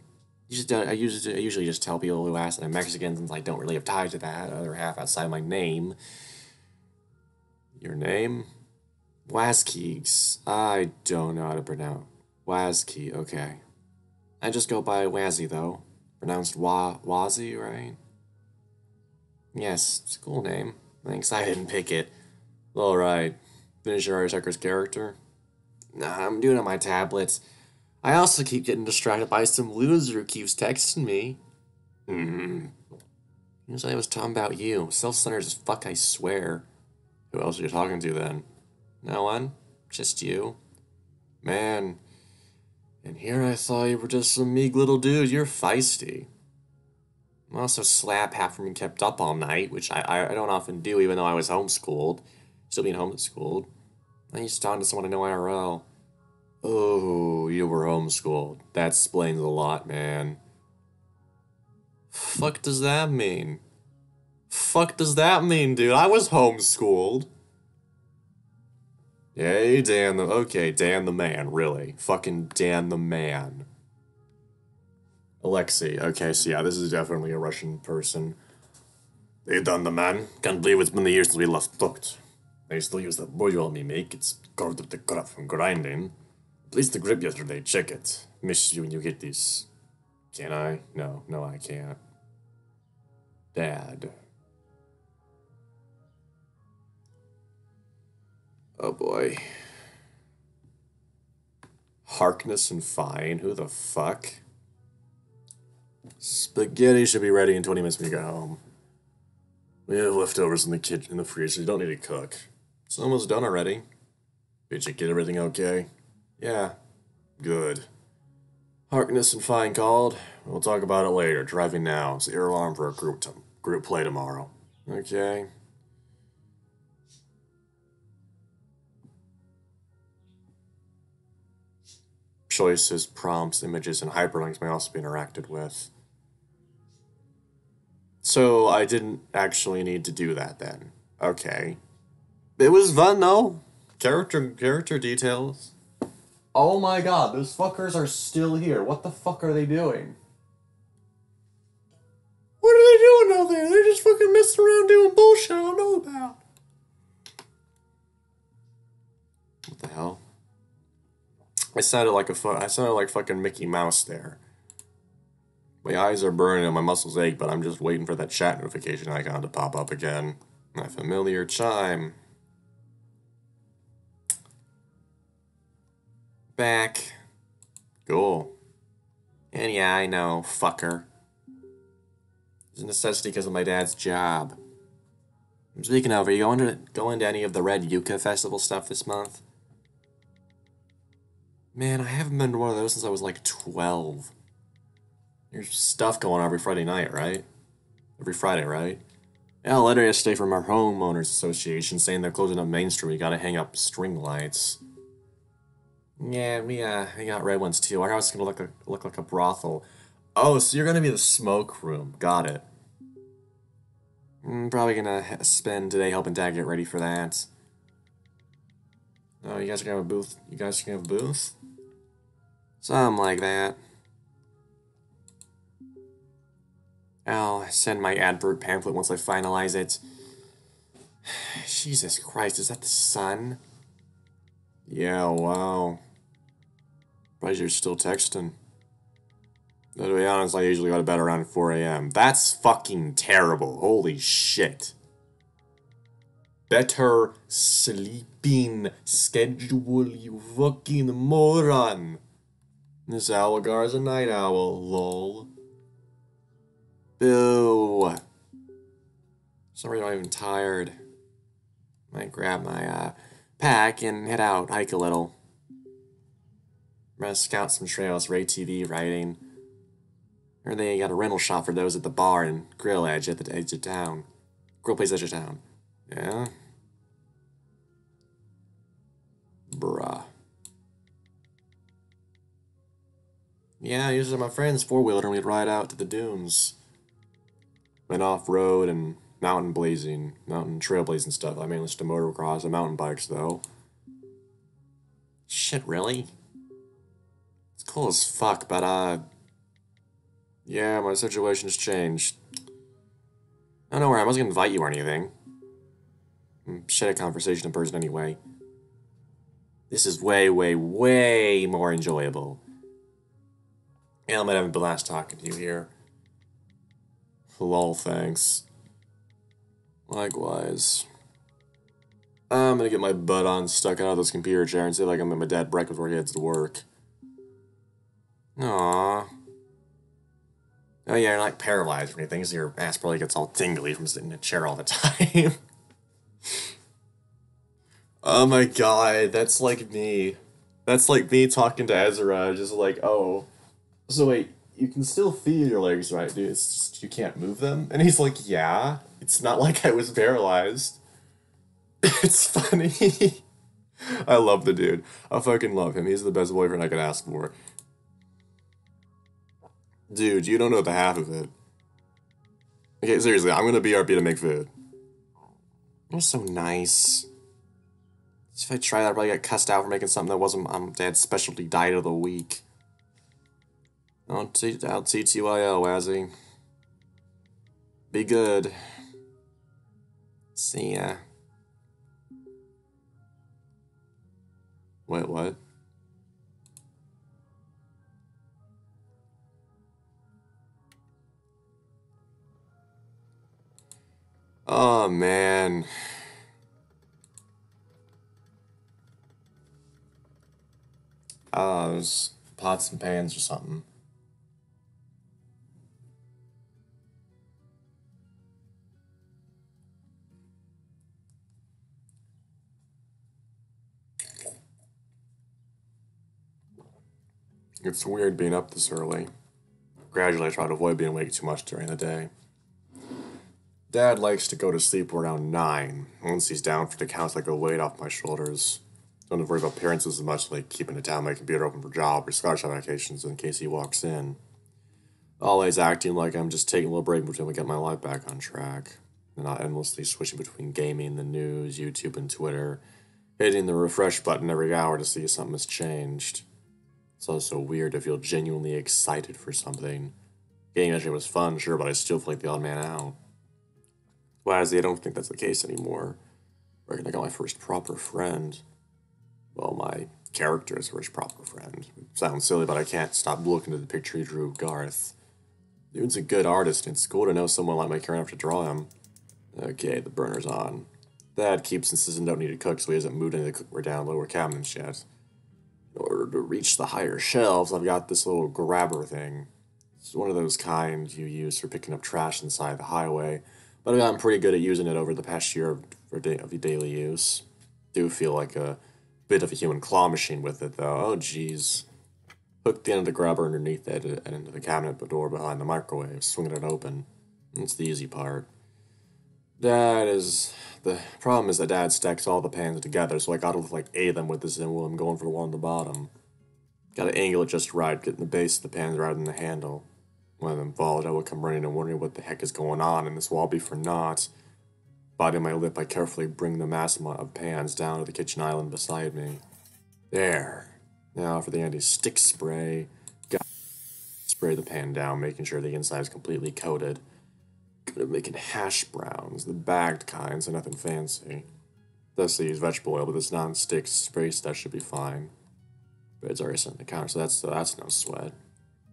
I usually just tell people who ask that I'm Mexican since I don't really have ties to that other half outside my name. Your name? Wazkeeks. I don't know how to pronounce. Wazkey, okay. I just go by Wazzy, though. Pronounced Wazzy, right? Yes, it's a cool name. Thanks, I didn't pick it. Alright. Finish your Tucker's character? Nah, I'm doing it on my tablet. I also keep getting distracted by some loser who keeps texting me. Usually I was talking about you. Self-centered as fuck, I swear. Who else are you talking to then? No one? Just you? Man, and here I thought you were just some meek little dude. You're feisty. I also slap half from being kept up all night, which I don't often do, even though I was homeschooled. Still being homeschooled. I used to talk to someone I know IRL. Oh, you were homeschooled. That explains a lot, man. Fuck does that mean? Fuck does that mean, dude? I was homeschooled. Hey, Dan the... Okay, Dan the man, really. Fucking Dan the man. Alexei. Okay, so yeah, this is definitely a Russian person. Hey, Dan the man. Can't believe it's been a year since we last talked. I still use that boil you all me make. It's carved up the crap from grinding. Placed the grip yesterday. Check it. Miss you when you get this. Can I? No, I can't. Dad. Oh boy. Harkness and Fine? Who the fuck? Spaghetti should be ready in 20 minutes when you get home. We have leftovers in the kitchen, in the freezer. You don't need to cook. It's almost done already. Did you get everything okay? Yeah. Good. Harkness and Fine called. We'll talk about it later. Driving now. It's the alarm for a group play tomorrow. Okay. Choices, prompts, images, and hyperlinks may also be interacted with. So I didn't actually need to do that then. Okay. It was fun though. Character details. Oh my god, those fuckers are still here. What the fuck are they doing? What are they doing out there? They're just fucking messing around doing bullshit I don't know about. What the hell? I sounded like fucking Mickey Mouse there. My eyes are burning and my muscles ache, but I'm just waiting for that chat notification icon to pop up again. My familiar chime. Back. Cool. And yeah, I know, fucker. It's a necessity because of my dad's job. Speaking of, are you going to any of the Red Yucca Festival stuff this month? Man, I haven't been to one of those since I was like 12. There's stuff going on every Friday night, right? Every Friday, right? Yeah, a letter yesterday from our homeowners association saying they're closing up Main Street. We gotta hang up string lights. Yeah, we got red ones too. Our house is gonna look like a brothel. Oh, so you're gonna be the smoke room. Got it. Probably gonna spend today helping Dad get ready for that. Oh, you guys are gonna have a booth? You guys are gonna have a booth? Something like that. I'll send my advert pamphlet once I finalize it. Jesus Christ, is that the sun? Yeah, wow. Surprised you're still texting. To be honest, I usually go to bed around 4 a.m. That's fucking terrible. Holy shit. Better sleeping schedule, you fucking moron. This Algar's a night owl, lol. Boo. Sorry, I'm even tired. Might grab my pack and head out, hike a little. I'm gonna scout some trails for ATV riding. Or they got a rental shop for those at the bar and grill edge at the edge of town. Grill place edge of town. Yeah? Bruh. Yeah, usually my friend's four-wheeler and we'd ride out to the dunes. Went off-road and mountain trailblazing stuff. I mainly listen to motocross and mountain bikes, though. Shit, really? It's cool as fuck, but, yeah, my situation's changed. I don't know where I wasn't gonna invite you or anything. Shit, a conversation in person anyway. This is way, way, way more enjoyable. Yeah, I might have a blast talking to you here. Lol, thanks. Likewise. I'm gonna get my butt unstuck out of this computer chair and see if I can make my dad breakfast before he heads to work. Aww. Oh yeah, you're not paralyzed or anything, so your ass probably gets all tingly from sitting in a chair all the time. Oh my god, that's like me. That's like me talking to Ezra, just like, oh, so wait, you can still feel your legs, right, dude? It's just you can't move them? And he's like, yeah, it's not like I was paralyzed. It's funny. I love the dude. I fucking love him. He's the best boyfriend I could ask for. Dude, you don't know the half of it. Okay, seriously, I'm gonna BRB to make food. You're so nice. If I try that, I'd probably get cussed out for making something that wasn't Dad's specialty diet of the week. I'll TTYL, Wazzy. Be good. See ya. Wait, what? Oh, man. There's pots and pans or something. It's weird being up this early. Gradually, I try to avoid being awake too much during the day. Dad likes to go to sleep around 9. Once he's down for the count, like a weight off my shoulders. Don't have to worry about appearances as much, like keeping it down my computer open for job or scholarship applications in case he walks in. Always acting like I'm just taking a little break between we get my life back on track. And not endlessly switching between gaming, the news, YouTube, and Twitter, hitting the refresh button every hour to see if something has changed. It's also weird to feel genuinely excited for something. Game yesterday was fun, sure, but I still feel like the odd man out. Wisely, I don't think that's the case anymore. I reckon I got my first proper friend. Well, my character's first proper friend. It sounds silly, but I can't stop looking at the picture he drew of Garth. Dude's a good artist, and it's cool to know someone like my character enough to draw him. Okay, the burner's on. Dad keeps insisting don't need to cook, so he hasn't moved any of the cookware down lower cabinets yet. In order to reach the higher shelves, I've got this little grabber thing. It's one of those kind you use for picking up trash inside the highway, but I've gotten pretty good at using it over the past year of daily use. Do feel like a bit of a human claw machine with it, though. Oh, jeez. Hook the end of the grabber underneath it and into the cabinet door behind the microwave, swinging it open. It's the easy part. The problem is that Dad stacks all the pans together, so I gotta lift like 8 of them with this and while I'm going for the one on the bottom. Gotta angle it just right, getting the base of the pans rather than the handle. When I'm involved, I will come running and wondering what the heck is going on, and this will all be for naught. Biting my lip, I carefully bring the mass of pans down to the kitchen island beside me. There. Now for the anti-stick spray. Got spray the pan down, making sure the inside is completely coated. Good at making hash browns, the bagged kinds, and nothing fancy. Thus they use vegetable oil, but this non-stick spray stuff should be fine. Bread's already set on the counter, so that's no sweat.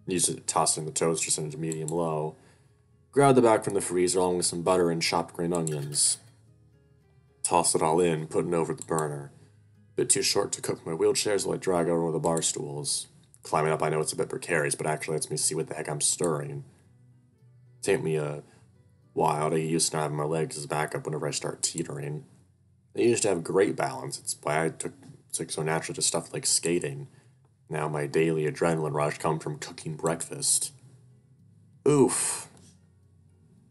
Use it to toss in the toaster, send it to medium low. Grab the back from the freezer along with some butter and chopped green onions. Toss it all in, put it over the burner. Bit too short to cook my wheelchair, so I drag over with the bar stools. Climbing up, I know it's a bit precarious, but actually lets me see what the heck I'm stirring. Take me a while to get used to not having my legs as backup whenever I start teetering. I used to have great balance. It's why I took so naturally to stuff like skating. Now my daily adrenaline rush comes from cooking breakfast. Oof.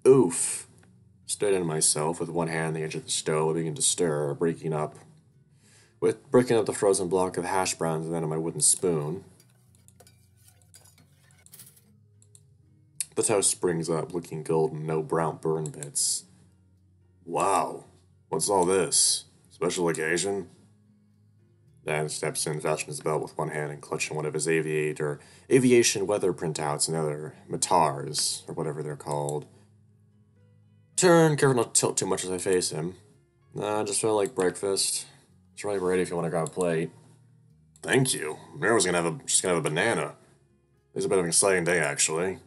Oof. Stood in myself with one hand on the edge of the stove, beginning to stir, breaking up the frozen block of hash browns and then on my wooden spoon. The toast springs up, looking golden, no brown burn bits. Wow, what's all this? Special occasion? Dad steps in, fastening his belt with one hand and clutching one of his aviation weather printouts and other matars, or whatever they're called. Turn, careful not to tilt too much as I face him. Nah, just felt like breakfast. It's right ready if you want to grab a plate. Thank you. Mira was just gonna have a banana. It's a bit of an exciting day, actually.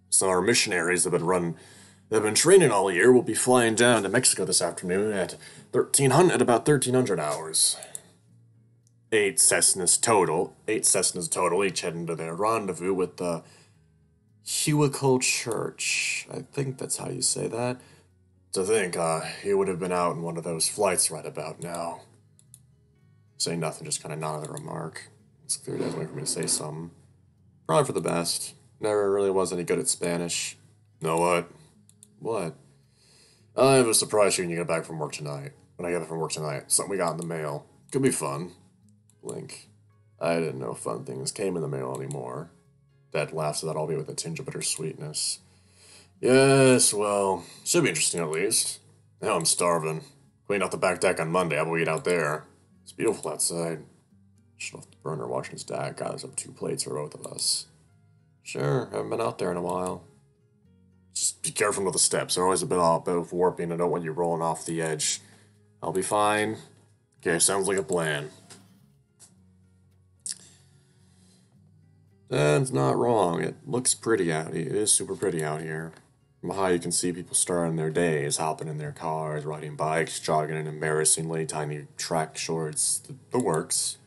Some of our missionaries that have been training all year will be flying down to Mexico this afternoon at about 1300 hours. 8 Cessnas total, each heading to their rendezvous with the Huical Church. I think that's how you say that. To think, he would have been out in one of those flights right about now. Say nothing, just kind of nodded a remark. It's clear Dad's waiting for me to say something. Probably for the best. Never really was any good at Spanish. Know what? What? I have a surprise when you get back from work tonight. When I get back from work tonight, something we got in the mail. Could be fun. Blink. I didn't know fun things came in the mail anymore. Dad laughs at that, albeit with a tinge of bitter sweetness. Yes, well, should be interesting at least. Now I'm starving. Cleaned out the back deck on Monday. How about we eat out there? It's beautiful outside. Shut off the burner, watching his dad gathers up 2 plates for both of us. Sure, haven't been out there in a while. Just be careful with the steps. They're always a bit of warping. I don't want you rolling off the edge. I'll be fine. Okay, sounds like a plan. Dad's not wrong. It looks pretty out here. It is super pretty out here. From high, you can see people starting their days, hopping in their cars, riding bikes, jogging in embarrassingly tiny track shorts. The works.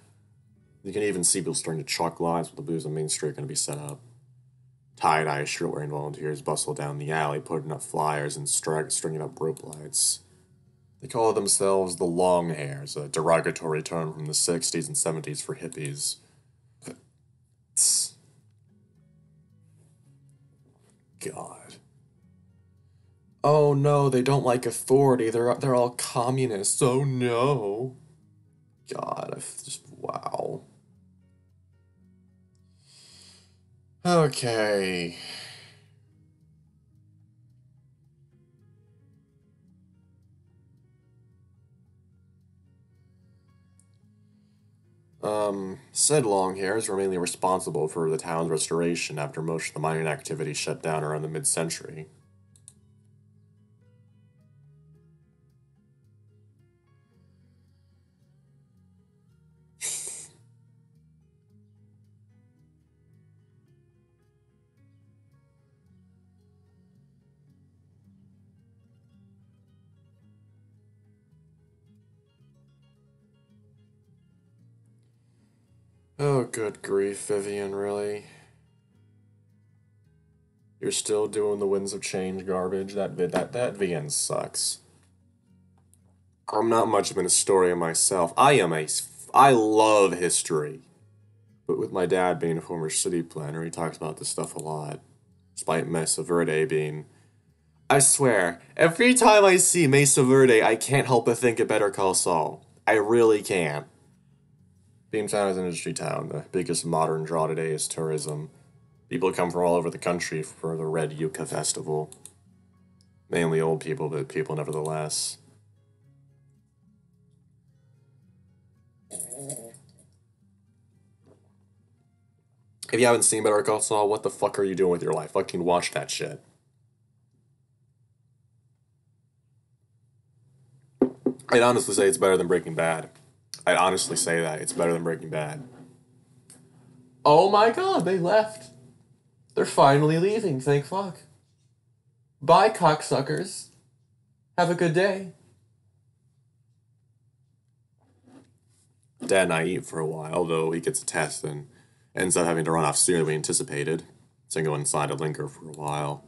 You can even see people starting to chalk lines with the booze on Main Street going to be set up. Tie-dye shirt-wearing volunteers bustle down the alley, putting up flyers and stringing up rope lights. They call themselves the Long Hairs, a derogatory term from the 60s and 70s for hippies. God. Oh no, they don't like authority. They're all communists. Oh no. God, wow. Okay. Said Longhairs were mainly responsible for the town's restoration after most of the mining activity shut down around the mid-century. Oh, good grief, Vivian, really? You're still doing the Winds of Change garbage? That VN sucks. I'm not much of an historian myself. I love history. But with my dad being a former city planner, he talks about this stuff a lot. Despite Mesa Verde being... I swear, every time I see Mesa Verde, I can't help but think of Better Call Saul. I really can't. Beamtown is an industry town. The biggest modern draw today is tourism. People come from all over the country for the Red Yucca Festival. Mainly old people, but people nevertheless. If you haven't seen Better Call Saul, what the fuck are you doing with your life? Fucking watch that shit. I'd honestly say it's better than Breaking Bad. I'd honestly say that. It's better than Breaking Bad. Oh my god, they left. They're finally leaving, thank fuck. Bye, cocksuckers. Have a good day. Dad and I eat for a while, though he gets a test and ends up having to run off sooner than we anticipated. So I go inside to linger for a while.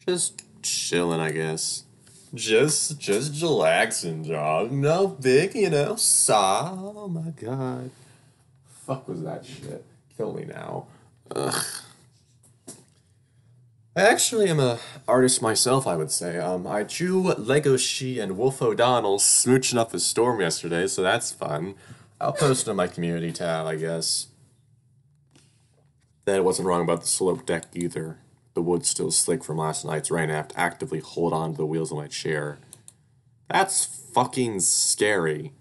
Just chilling, I guess. Just relaxing, dog. No big, Oh my god. Fuck was that shit? Kill me now. Ugh. I actually am a artist myself, I would say. I drew Lego She and Wolf O'Donnell smooching up a storm yesterday, so that's fun. I'll post it on my community tab, I guess. That wasn't wrong about the slope deck either. The wood's still slick from last night's rain. I have to actively hold on to the wheels of my chair. That's fucking scary.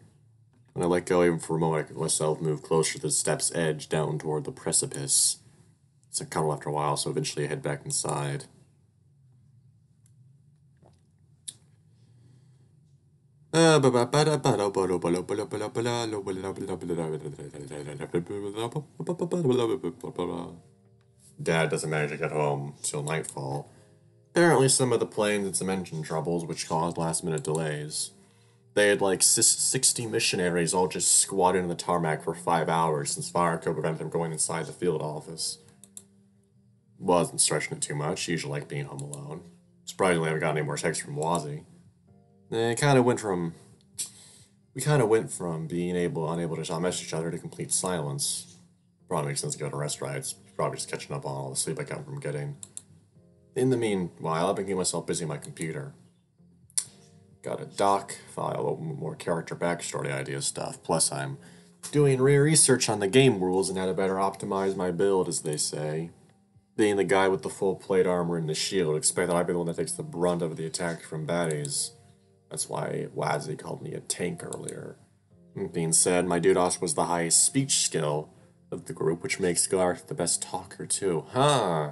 When I let go even for a moment, I could myself move closer to the step's edge down toward the precipice. It's a cuddle after a while, so eventually I head back inside. Dad doesn't manage to get home till nightfall. Apparently some of the planes had some engine troubles, which caused last-minute delays. They had like 60 missionaries all just squatted in the tarmac for 5 hours since fire could prevent them going inside the field office. Wasn't stretching it too much, usually like being home alone. Surprisingly, I haven't got any more texts from Wazzy. It kind of went from We kind of went from being unable to message each other to complete silence. Probably makes sense to go to rest rides. Probably just catching up on all the sleep I got from getting. In the meanwhile, I've been keeping myself busy on my computer. Got a doc file, more character backstory idea stuff. Plus, I'm doing research on the game rules and how to better optimize my build, as they say. Being the guy with the full plate armor and the shield, expect that I'd be the one that takes the brunt of the attack from baddies. That's why Wazzy called me a tank earlier. Being said, my dude also was the highest speech skill of the group, which makes Garth the best talker too. Huh.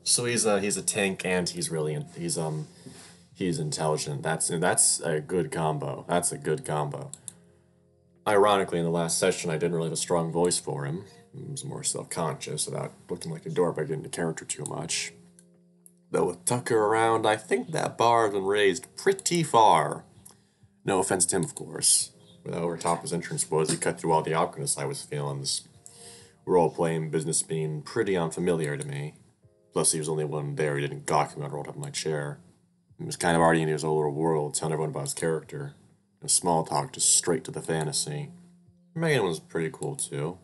So he's a tank and he's intelligent. That's a good combo. That's a good combo. Ironically, in the last session, I didn't really have a strong voice for him. I was more self-conscious about looking like a dork by getting into character too much. Though with Tucker around, I think that bar has been raised pretty far. No offense to him, of course. With how overtop his entrance was, he cut through all the awkwardness I was feeling. This role-playing business being pretty unfamiliar to me. Plus, he was the only one there who didn't gawk me when I rolled up in my chair. He was kind of already in his own little world, telling everyone about his character. No small talk, just straight to the fantasy. Megan was pretty cool, too.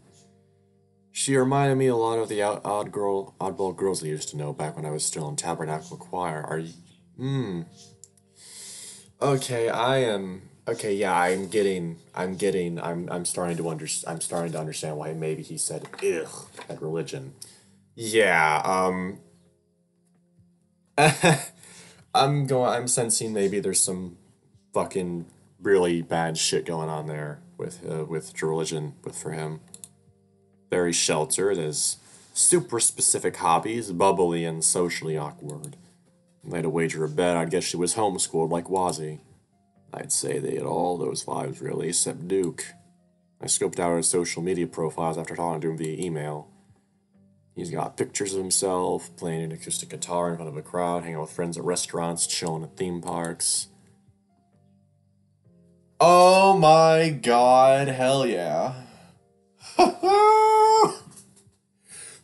She reminded me a lot of the oddball girls I used to know back when I was still in Tabernacle Choir. Are you... Okay, Okay, yeah, I'm starting to understand why maybe he said, ugh, at religion. Yeah, I'm sensing maybe there's some fucking really bad shit going on there with religion, for him. Very sheltered, as super specific hobbies, bubbly and socially awkward. If I had to wager a bet, I'd guess she was homeschooled like Wazzy. I'd say they had all those vibes, really, except Duke. I scoped out his social media profiles after talking to him via email. He's got pictures of himself, playing an acoustic guitar in front of a crowd, hanging out with friends at restaurants, chilling at theme parks. Oh my god, hell yeah.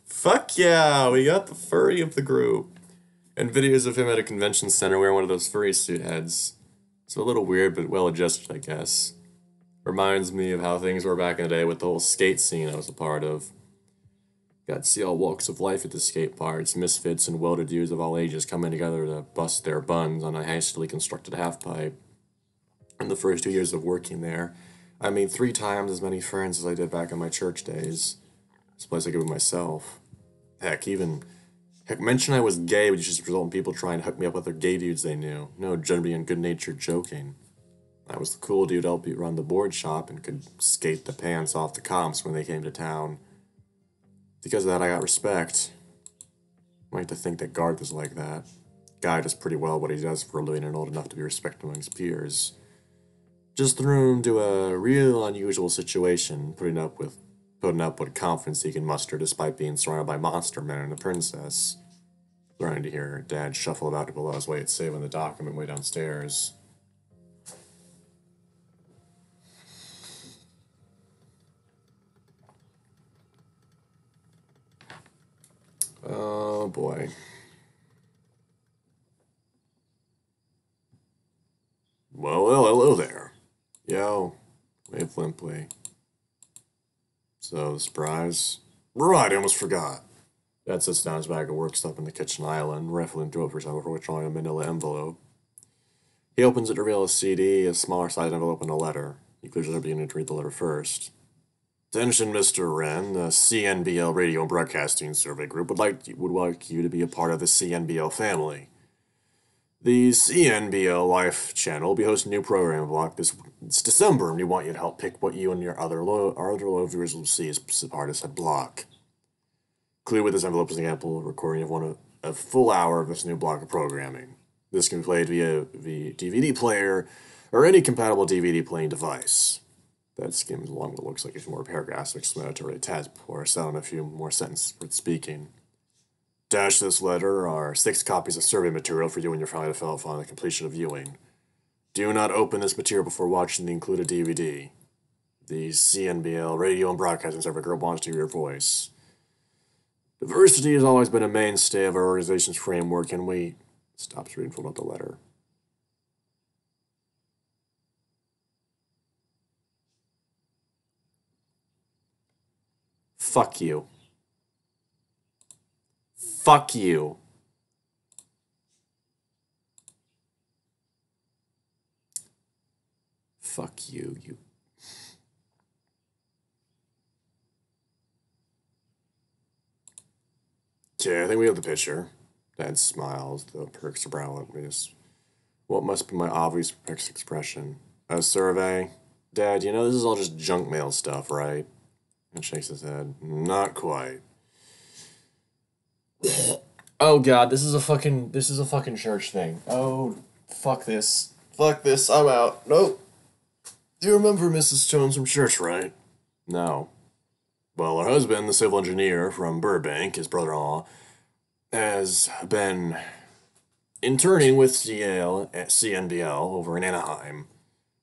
Fuck yeah, we got the furry of the group. And videos of him at a convention center wearing one of those furry suit heads. It's a little weird, but well adjusted, I guess. Reminds me of how things were back in the day with the whole skate scene I was a part of. Got to see all walks of life at the skate parks, misfits and welded dudes of all ages coming together to bust their buns on a hastily constructed halfpipe. In the first 2 years of working there, I made 3 times as many friends as I did back in my church days. It's a place I give myself. Heck, mention I was gay would just result in people trying to hook me up with other gay dudes they knew. No, generally being good-natured joking. I was the cool dude to help run the board shop and could skate the pants off the comps when they came to town. Because of that, I got respect. I like to think that Garth is like that. Guy does pretty well what he does for a living and old enough to be respected among his peers. Just threw him to a real unusual situation, putting up what confidence he can muster despite being surrounded by monster men and a princess. Learning to hear Dad shuffle about to below his weight, saving the document way downstairs. Oh boy. Well, hello there. Yo, wave limply. So, the surprise? Right, I almost forgot. Dad sits down his bag of work stuff in the kitchen island, rifling through it for some which on a manila envelope. He opens it to reveal a CD, a smaller sized envelope, and a letter. He clears it up beginning to read the letter first. Attention, Mr. Wren. The CNBL Radio and Broadcasting Survey Group would like you to be a part of the CNBL family. The CNBL Life channel will be hosting a new program block this December, and we want you to help pick what you and your other loyal viewers will see as part of said block. Included with this envelope is an example recording of a full hour of this new block of programming. This can be played via the DVD player or any compatible DVD playing device. That skims along what looks like a few more paragraphs explanatory tabs before settling a few more sentences for speaking. Dash this letter are 6 copies of survey material for you and your family to fill out on the completion of viewing. Do not open this material before watching the included DVD. The CNBL Radio and Broadcasting Survey Group wants to hear your voice. Diversity has always been a mainstay of our organization's framework, and we... Stops reading from the letter. Fuck you. Fuck you. Fuck you, you. Okay, I think we have the picture. Dad smiles, the perks a brow at me. What must be my obvious expression? A survey? Dad, you know this is all just junk mail stuff, right? And shakes his head. Not quite. Oh god, this is a fucking church thing. Oh, fuck this. Fuck this, I'm out. Nope. You remember Mrs. Jones from church, right? No. Well, her husband, the civil engineer from Burbank, his brother-in-law, has been interning with CNBL over in Anaheim.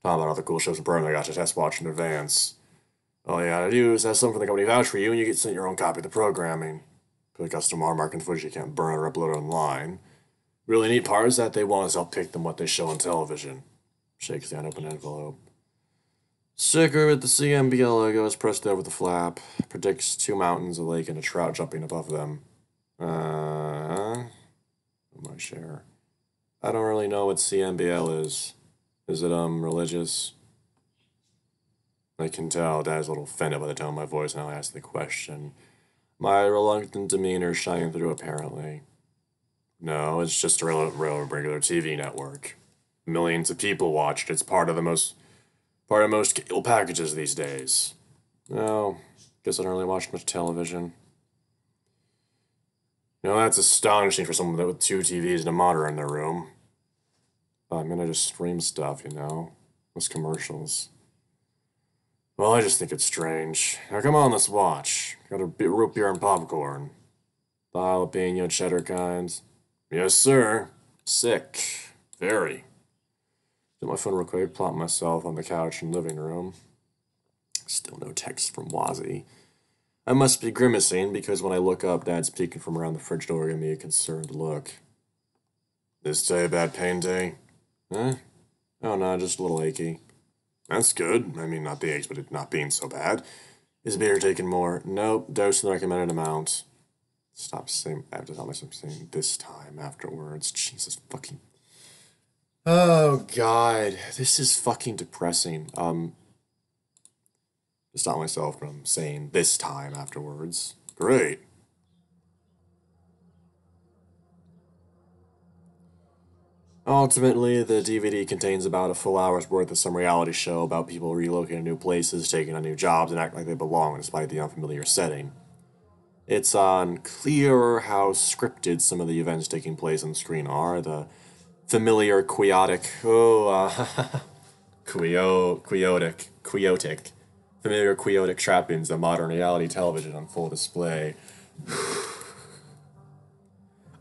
Talking about all the cool shows and programs I got to test watch in advance. All you gotta do is have someone from the company vouch for you, and you get sent your own copy of the programming. Put a custom watermark in the footage you can't burn or upload online. Really neat part is that they want us to help pick them what they show on television. Shakes the unopened envelope. Sticker with the CNBL logo is pressed over the flap. Predicts 2 mountains, a lake, and a trout jumping above them. My share. I don't really know what CNBL is. Is it, religious? I can tell Dad's a little offended by the tone of my voice now I ask the question. My reluctant demeanor shining through, apparently. No, it's just a regular TV network. Millions of people watch it. It's part of most cable packages these days. No, guess I don't really watch much television. You know, that's astonishing for someone with 2 TVs and a monitor in their room. I'm gonna just stream stuff, you know? Those commercials. Well, I just think it's strange. Now, come on, let's watch. Got a root beer and popcorn. The jalapeno cheddar kinds. Yes, sir. Sick. Very. Get my phone real quick, plop myself on the couch in the living room. Still no text from Wazzy. I must be grimacing because when I look up, Dad's peeking from around the fridge door, giving me a concerned look. This day a bad pain day? Huh? Oh no, just a little achy. That's good. I mean, not the aches, but it not being so bad. Is beer taking more? Nope, dose in the recommended amount. Stop saying, I have to tell myself saying this time afterwards. Jesus fucking. Oh god, this is fucking depressing. To stop myself from saying this time afterwards. Great. Ultimately, the DVD contains about a full hour's worth of some reality show about people relocating to new places, taking on new jobs, and acting like they belong despite the unfamiliar setting. It's unclear how scripted some of the events taking place on screen are. The familiar quixotic, familiar quixotic trappings of modern reality television on full display.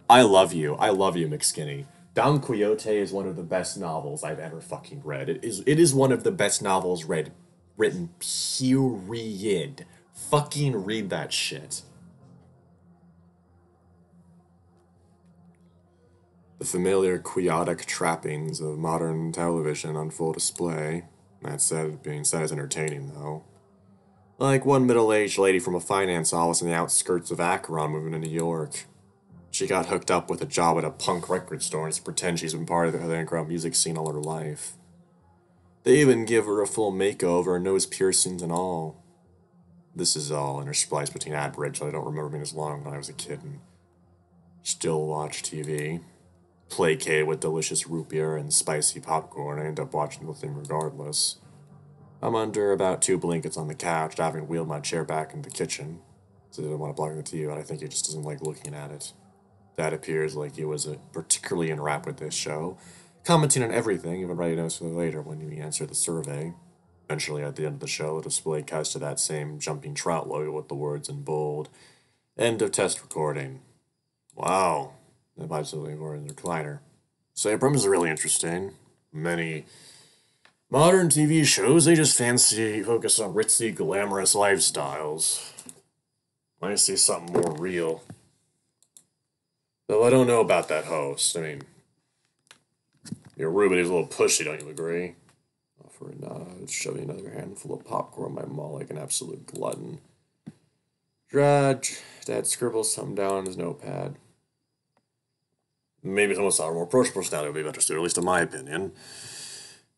I love you, McSkinny. Don Quixote is one of the best novels I've ever fucking read. It is one of the best novels written, period. Fucking read that shit. The familiar quixotic trappings of modern television on full display. Being said as entertaining, though. Like one middle-aged lady from a finance office in the outskirts of Akron moving to New York. She got hooked up with a job at a punk record store and pretend she's been part of the underground music scene all her life. They even give her a full makeover, nose piercings and all. This is all interspliced between ad breaks that I don't remember being as long when I was a kid and still watch TV. Placated with delicious root beer and spicy popcorn, I end up watching the thing regardless. I'm under about 2 blankets on the couch, having wheeled my chair back into the kitchen. So I didn't want to block the TV, but I think he just doesn't like looking at it. Dad appears like he was particularly enwrapped with this show, commenting on everything, even writing notes for later when we answer the survey. Eventually, at the end of the show, the display cuts to that same jumping trout logo with the words in bold. End of test recording. Wow. That vibes really more in the recliner. So Abram is really interesting. Many modern TV shows, they just focus on ritzy, glamorous lifestyles. I see something more real. Though I don't know about that host. I mean, your Ruben is a little pushy, don't you agree? Offer a nod, shoving another handful of popcorn in my maw like an absolute glutton. Dad scribbles something down on his notepad. Maybe someone saw a more approachable personality would be better suited, at least in my opinion.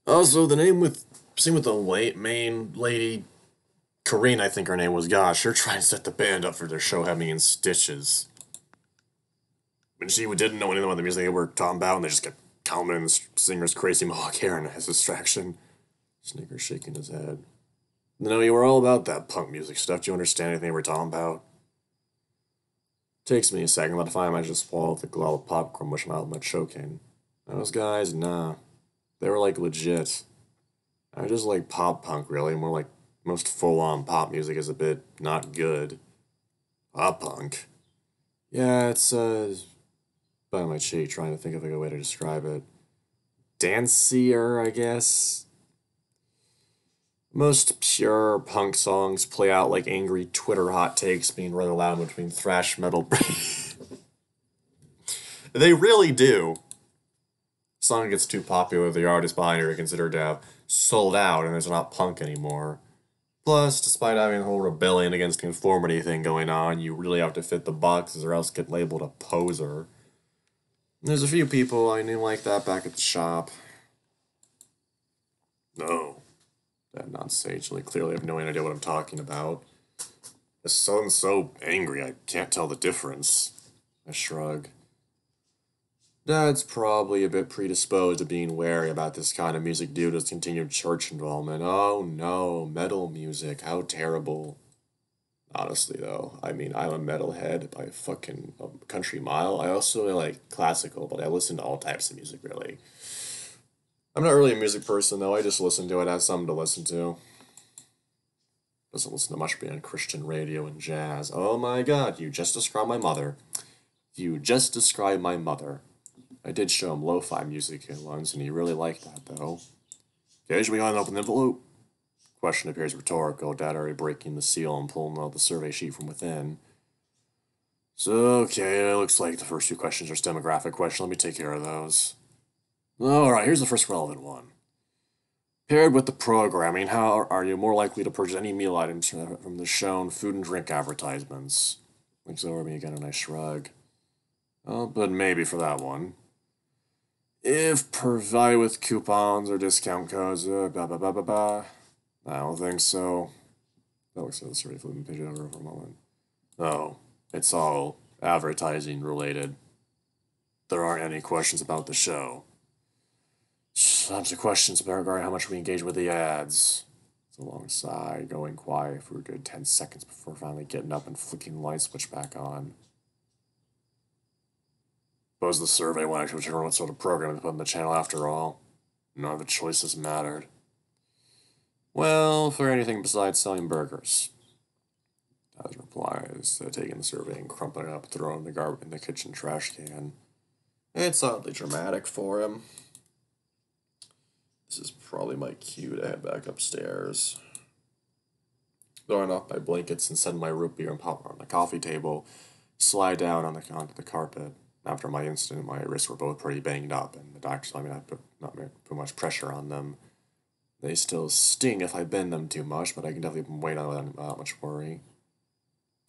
Also, the name with scene with the main lady, Corrine, I think her name was. Gosh, they're trying to set the band up for their show having me in stitches. When she didn't know anything about the music they were talking about, and they just kept commenting the singer's crazy mohawk hair and his distraction. Snickers shaking his head. No, you were all about that punk music stuff. Do you understand anything we're talking about? Takes me a second, but I find I just swallowed the glob of popcorn mush out of my choking. Those guys, nah. They were like legit. I just like pop punk, really. More like most full on pop music is a bit not good. Pop punk? Yeah, it's, by my cheek, trying to think of a good way to describe it. Dancier, I guess? Most pure punk songs play out like angry Twitter hot takes being read aloud between thrash metal. They really do. The song gets too popular, the artist behind it are considered to have sold out and it's not punk anymore. Plus, despite having the whole rebellion against conformity thing going on, you really have to fit the boxes or else get labeled a poser. There's a few people I knew like that back at the shop. No. That non-sagely clearly have no idea what I'm talking about. The son's so angry I can't tell the difference. I shrug. Dad's probably a bit predisposed to being wary about this kind of music due to his continued church involvement. Oh no, metal music, how terrible. Honestly though, I mean, I'm a metalhead by a fucking country mile. I also like classical, but I listen to all types of music really. I'm not really a music person though, I just listen to it as something to listen to. Doesn't listen to much beyond Christian radio and jazz. Oh my god, you just described my mother. You just described my mother. I did show him lo-fi music once, and he really liked that, though. Occasionally on an open envelope. Question appears rhetorical, Dad already breaking the seal and pulling out the survey sheet from within. So, okay, it looks like the first two questions are demographic questions. Let me take care of those. Alright, here's the first relevant one. Paired with the programming, how are you more likely to purchase any meal items from the shown food and drink advertisements? Looks over at me again and I shrug. Oh, but maybe for that one. If provided with coupons or discount codes, blah, blah, blah, blah, blah. I don't think so. That looks like the survey flipping page over for a moment. Oh, it's all advertising related. There aren't any questions about the show. Lots of questions about how much we engage with the ads. It's a long sigh, going quiet for a good 10 seconds before finally getting up and flicking the light switch back on. Suppose the survey won't actually determine what sort of program to put on the channel after all. None of the choices mattered. Well, for anything besides selling burgers. Dad replies, taking the survey and crumpling it up, throwing the garbage in the kitchen trash can. It's oddly dramatic for him. This is probably my cue to head back upstairs. Throwing off my blankets and setting my root beer and popcorn on the coffee table, slide down onto the carpet. After my incident, my wrists were both pretty banged up, and the doctor told me not to put much pressure on them. They still sting if I bend them too much, but I can definitely wait on them without much worry.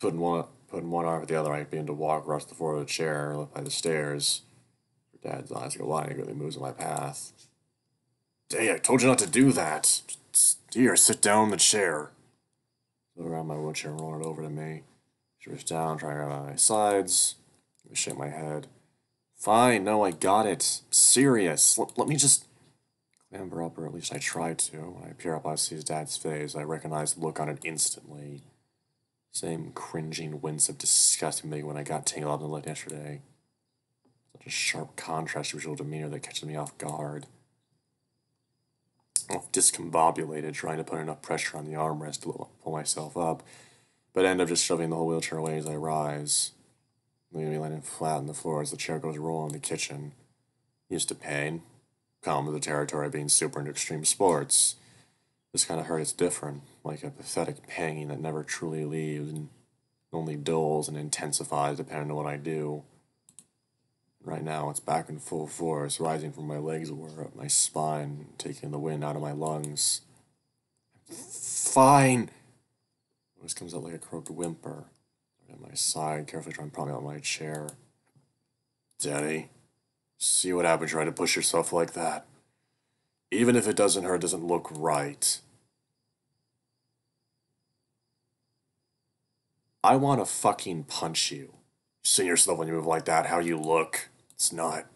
Putting one arm over the other, I begin to walk across the floor of the chair, up by the stairs. Dad's eyes go wide, and he moves in my path. Hey, I told you not to do that. Here, sit down in the chair. I go around my wheelchair and roll it over to me. She reaches down, trying to grab my sides. I shake my head. Fine, no, I got it. Serious. Let me just clamber up, or at least I try to. When I peer up, I see his dad's face. I recognize the look on it instantly. Same cringing wince of disgust me when I got tangled up in the lift yesterday. Such a sharp contrast to usual demeanor that catches me off guard. I'm discombobulated, trying to put enough pressure on the armrest to pull myself up, but end up just shoving the whole wheelchair away as I rise. Leaving me landing flat on the floor as the chair goes rolling in the kitchen. Used to pain. Common to the territory of being super into extreme sports. This kind of hurt is different, like a pathetic panging that never truly leaves and only dulls and intensifies depending on what I do. Right now, it's back in full force, rising from my legs or up my spine, taking the wind out of my lungs. Fine! Voice comes out like a croaked whimper. At my side, carefully trying to prop me out of my chair. Danny, see what happens trying to push yourself like that. Even if it doesn't hurt, it doesn't look right. I want to fucking punch you. Seeing yourself when you move like that, how you look. It's not.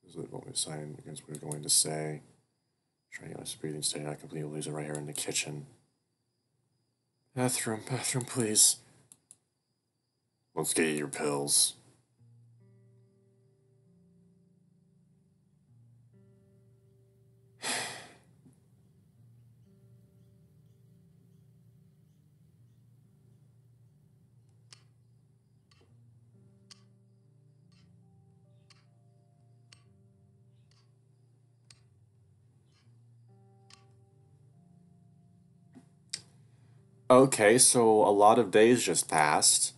Is it what we're saying against what we're going to say? Trying to get us breathing steady, I completely lose it right here in the kitchen. Bathroom, please. Let's get you your pills. Okay, so a lot of days just passed.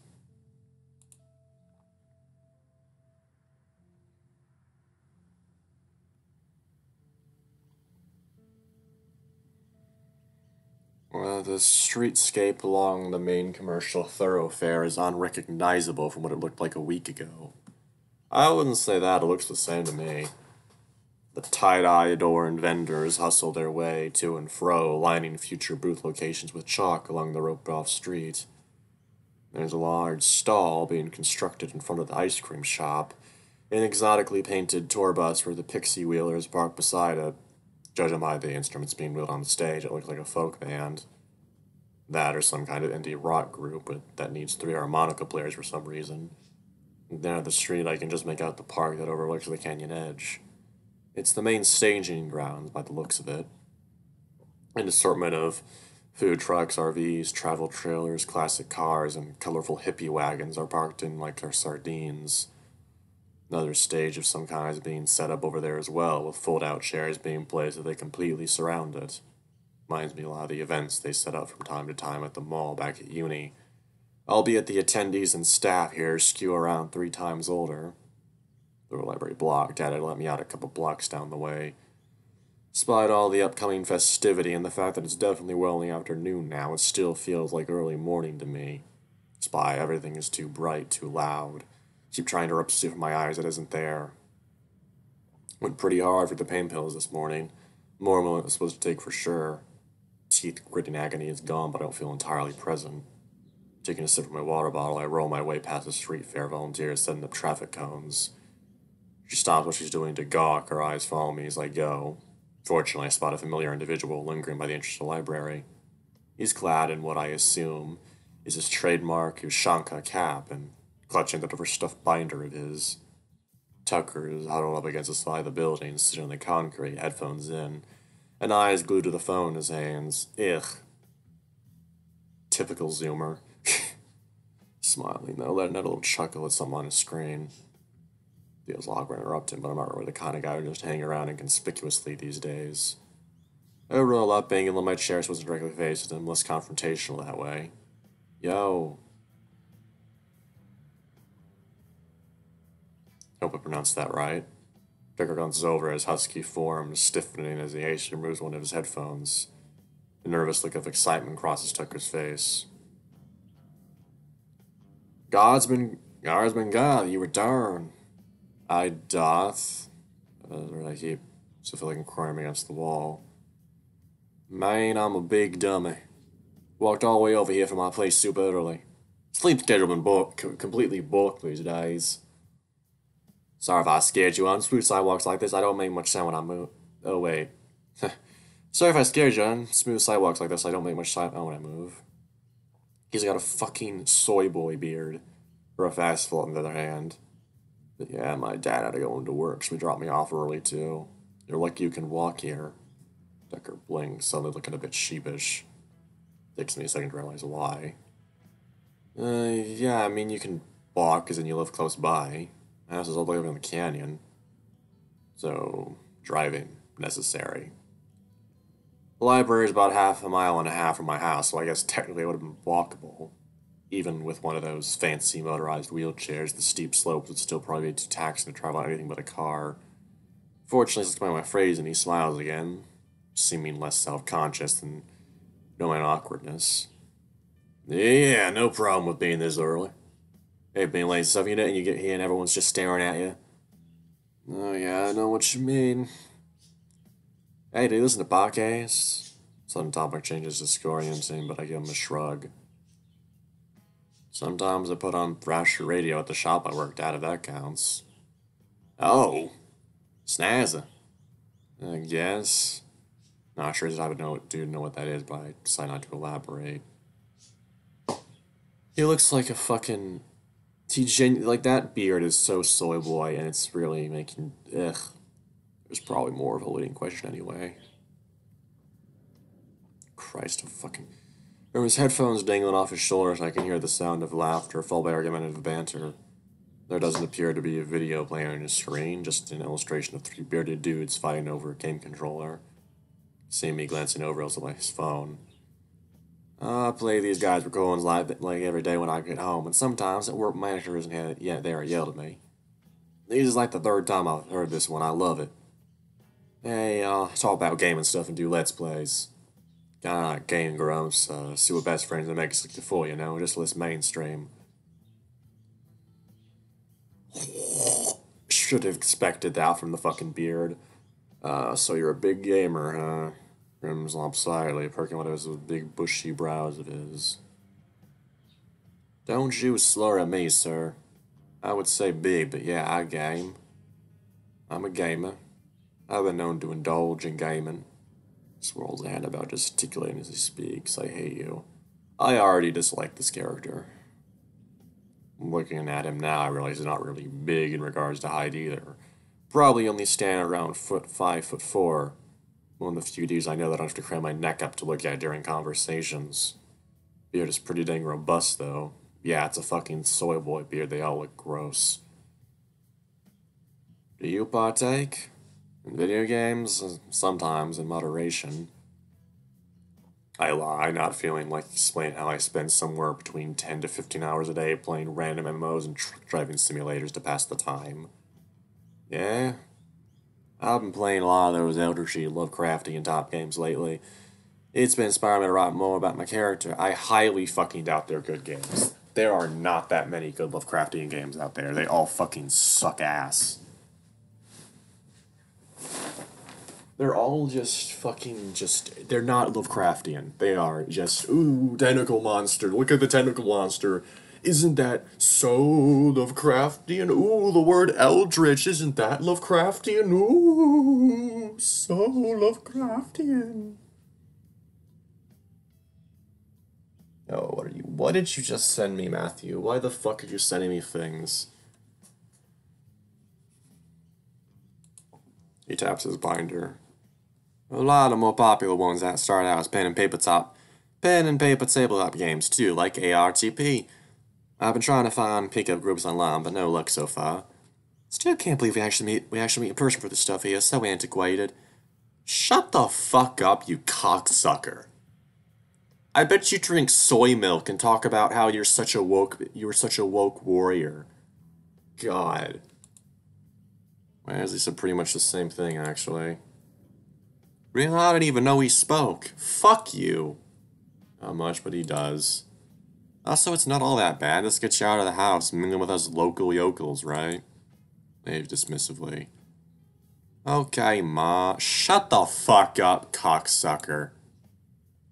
Well, the streetscape along the main commercial thoroughfare is unrecognizable from what it looked like a week ago. I wouldn't say that, it looks the same to me. The tie-dye-adorned vendors hustle their way to and fro, lining future booth locations with chalk along the roped-off street. There's a large stall being constructed in front of the ice cream shop, an exotically painted tour bus where the Pixie Wheelers parked beside it. Judging by the instruments being wheeled on the stage, it looks like a folk band. That or some kind of indie rock group, but that needs 3 harmonica players for some reason. Down at the street, I can just make out the park that overlooks the canyon edge. It's the main staging grounds by the looks of it. An assortment of food trucks, RVs, travel trailers, classic cars, and colorful hippie wagons are parked in like they're sardines. Another stage of some kind is being set up over there as well, with fold-out chairs being placed so they completely surround it. Reminds me a lot of the events they set up from time to time at the mall back at uni. Albeit the attendees and staff here skew around 3 times older. The library block, Dad had let me out a couple blocks down the way. Despite all the upcoming festivity and the fact that it's definitely well in the afternoon now, it still feels like early morning to me. Despite everything is too bright, too loud. Keep trying to rip stuff from my eyes that isn't there. Went pretty hard for the pain pills this morning. More than I was supposed to take for sure. Teeth gritting agony is gone, but I don't feel entirely present. Taking a sip from my water bottle, I roll my way past the street fair volunteers setting up traffic cones. She stops what she's doing to gawk, her eyes follow me as I go. Fortunately, I spot a familiar individual lingering by the entrance to the library. He's clad in what I assume is his trademark Ushanka cap and clutching that overstuffed binder of his. Tucker is huddled up against the side of the building, sitting on the concrete, headphones in, and eyes glued to the phone in his hands. Ugh. Typical Zoomer. Smiling, though, letting out a little chuckle at something on his screen. Feels awkward to interrupt him, but I'm not really the kind of guy who just hang around inconspicuously these days. I roll up, banging on my chair so I wasn't directly faced with him, less confrontational that way. Yo. Hope I pronounced that right. Tucker glances over, his husky form stiffening as he hastily removes one of his headphones. A nervous look of excitement crosses Tucker's face. God's been God, you return. I doth. I keep so feel like I'm crying against the wall. Man, I'm a big dummy. Walked all the way over here from my place super early. Sleep schedule been completely booked these days. Sorry if I scared you on smooth sidewalks like this. I don't make much sound when I move. Oh, wait. Sorry if I scared you on smooth sidewalks like this. I don't make much sound when I move. He's got a fucking soy boy beard. For a fast foot on the other hand. But yeah, my dad had to go into work, so he dropped me off early too. You're lucky you can walk here. Tucker blinks, suddenly looking a bit sheepish. Takes me a second to realize why. Yeah, I mean, you can walk, because then you live close by. My house is all the way up in the canyon. So, driving, necessary. The library is about 1.5 miles from my house, so I guess technically it would have been walkable. Even with one of those fancy motorized wheelchairs, the steep slopes would still probably be too taxing to travel on anything but a car. Fortunately, he's explaining my phrase and he smiles again, seeming less self-conscious than knowing awkwardness. Yeah, no problem with being this early. They've been lazy stuff, you know, and you get here and everyone's just staring at you. Oh yeah, I know what you mean. Hey, do you listen to podcasts? Sudden topic changes disorienting, but I give him a shrug. Sometimes I put on Thrasher Radio at the shop I worked at, if that counts. Oh, snazza. I guess. Not sure I would know what that is, but I decide not to elaborate. He looks like a fucking... like, that beard is so soy boy, and it's really making... Ugh. There's probably more of a leading question anyway. Christ, fucking... From his headphones dangling off his shoulders, I can hear the sound of laughter, followed by argumentative banter. There doesn't appear to be a video player on his screen, just an illustration of three bearded dudes fighting over a game controller. See me glancing over also by his phone. I play these guys recordings like every day when I get home, and sometimes at work manager isn't yet there yelled at me. This is like the third time I've heard this one. I love it. Hey, talk about gaming stuff and do let's plays. Kinda like Game Grumps, see what best friends that make us look for, you know, just less mainstream. Should have expected that from the fucking beard. So you're a big gamer, huh? Grim's lopsidedly, perking one of those big bushy brows of his. Don't you slur at me, sir. I would say big, but yeah, I game. I'm a gamer. I've been known to indulge in gaming. Swirls a hand about gesticulating as he speaks. I hate you. I already dislike this character. Looking at him now, I realize he's not really big in regards to height either. Probably only stand around 5'4". One of the few dudes I know that I have to cram my neck up to look at during conversations. Beard is pretty dang robust, though. Yeah, it's a fucking soy boy beard. They all look gross. Do you partake? In video games? Sometimes, in moderation. I lie, not feeling like explaining how I spend somewhere between 10 to 15 hours a day playing random MMOs and driving simulators to pass the time. Yeah? I've been playing a lot of those Elder Shield, Lovecraftian top games lately. It's been inspiring me to write more about my character. I highly fucking doubt they're good games. There are not that many good Lovecraftian games out there. They all fucking suck ass. They're all they're not Lovecraftian. They are just, ooh, tentacle monster. Look at the tentacle monster. Isn't that so Lovecraftian? Ooh, the word eldritch, isn't that Lovecraftian? Ooh, so Lovecraftian. Oh, what did you just send me, Matthew? Why the fuck are you sending me things? He taps his binder. A lot of more popular ones that start out as pen and paper tabletop games too, like ARTP. I've been trying to find pickup groups online, but no luck so far. Still can't believe we actually meet in person for this stuff here. So antiquated. Shut the fuck up, you cocksucker. I bet you drink soy milk and talk about how you were such a woke warrior. God. Well, he said pretty much the same thing, actually. Really? I didn't even know he spoke. Fuck you. Not much, but he does. Also, it's not all that bad. Let's get you out of the house, mingling with us local yokels, right? Dave dismissively. Okay, Ma. Shut the fuck up, cocksucker.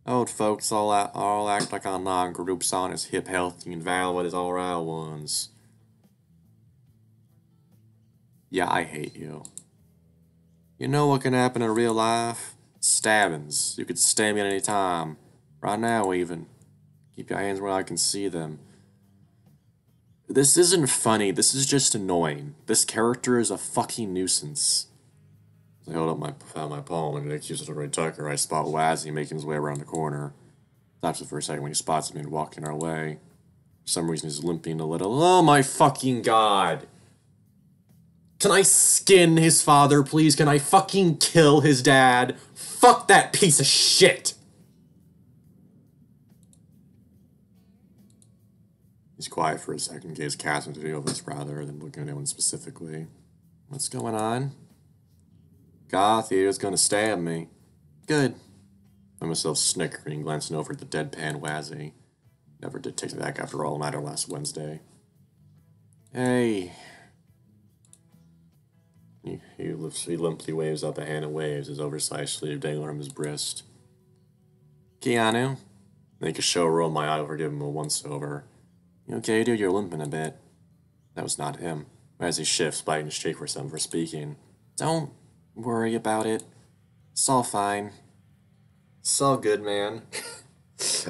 Old folks all act like online groups aren't as hip, healthy, and valid as all right ones. Yeah, I hate you. You know what can happen in real life? Stabbings. You could stab me at any time. Right now, even. Keep your hands where I can see them. This isn't funny. This is just annoying. This character is a fucking nuisance. As I hold up my palm and accusatory Tucker, I spot Wazzy making his way around the corner. Stops it for a second when he spots me and walking our way. For some reason, he's limping a little. Oh my fucking god! Can I skin his father, please? Can I fucking kill his dad? Fuck that piece of shit! He's quiet for a second, gaze cast into the ovals rather than looking at anyone specifically. What's going on? Goth here's gonna stab me. Good. I find myself snickering, glancing over at the deadpan Wazzy. Never did take it back after all nighter last Wednesday. Hey. He limply waves up a hand and waves his oversized sleeve dangling from his wrist. Keanu? Make a show, roll my eye over, give him a once-over. You okay, dude? You're limping a bit. That was not him. As he shifts, biting his cheek for some for speaking. Don't worry about it. It's all fine. It's all good, man.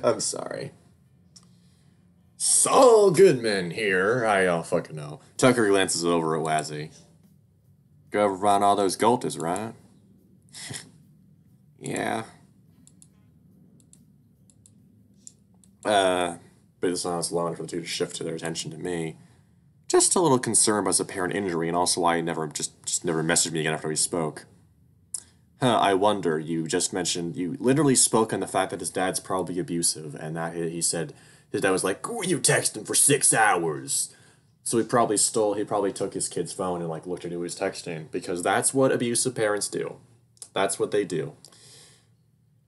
I'm sorry. Saul Goodman here. I don't fucking know. Tucker glances over at Wazzy. Go over find all those Goltas, right? Yeah. But it's not long for the two to shift to their attention to me. Just a little concerned about his apparent injury, and also why he never messaged me again after we spoke. I wonder, you literally spoke on the fact that his dad's probably abusive, and that he said his dad was like, who are you texting for 6 hours? So he probably took his kid's phone and like looked at who he was texting, because that's what abusive parents do. That's what they do.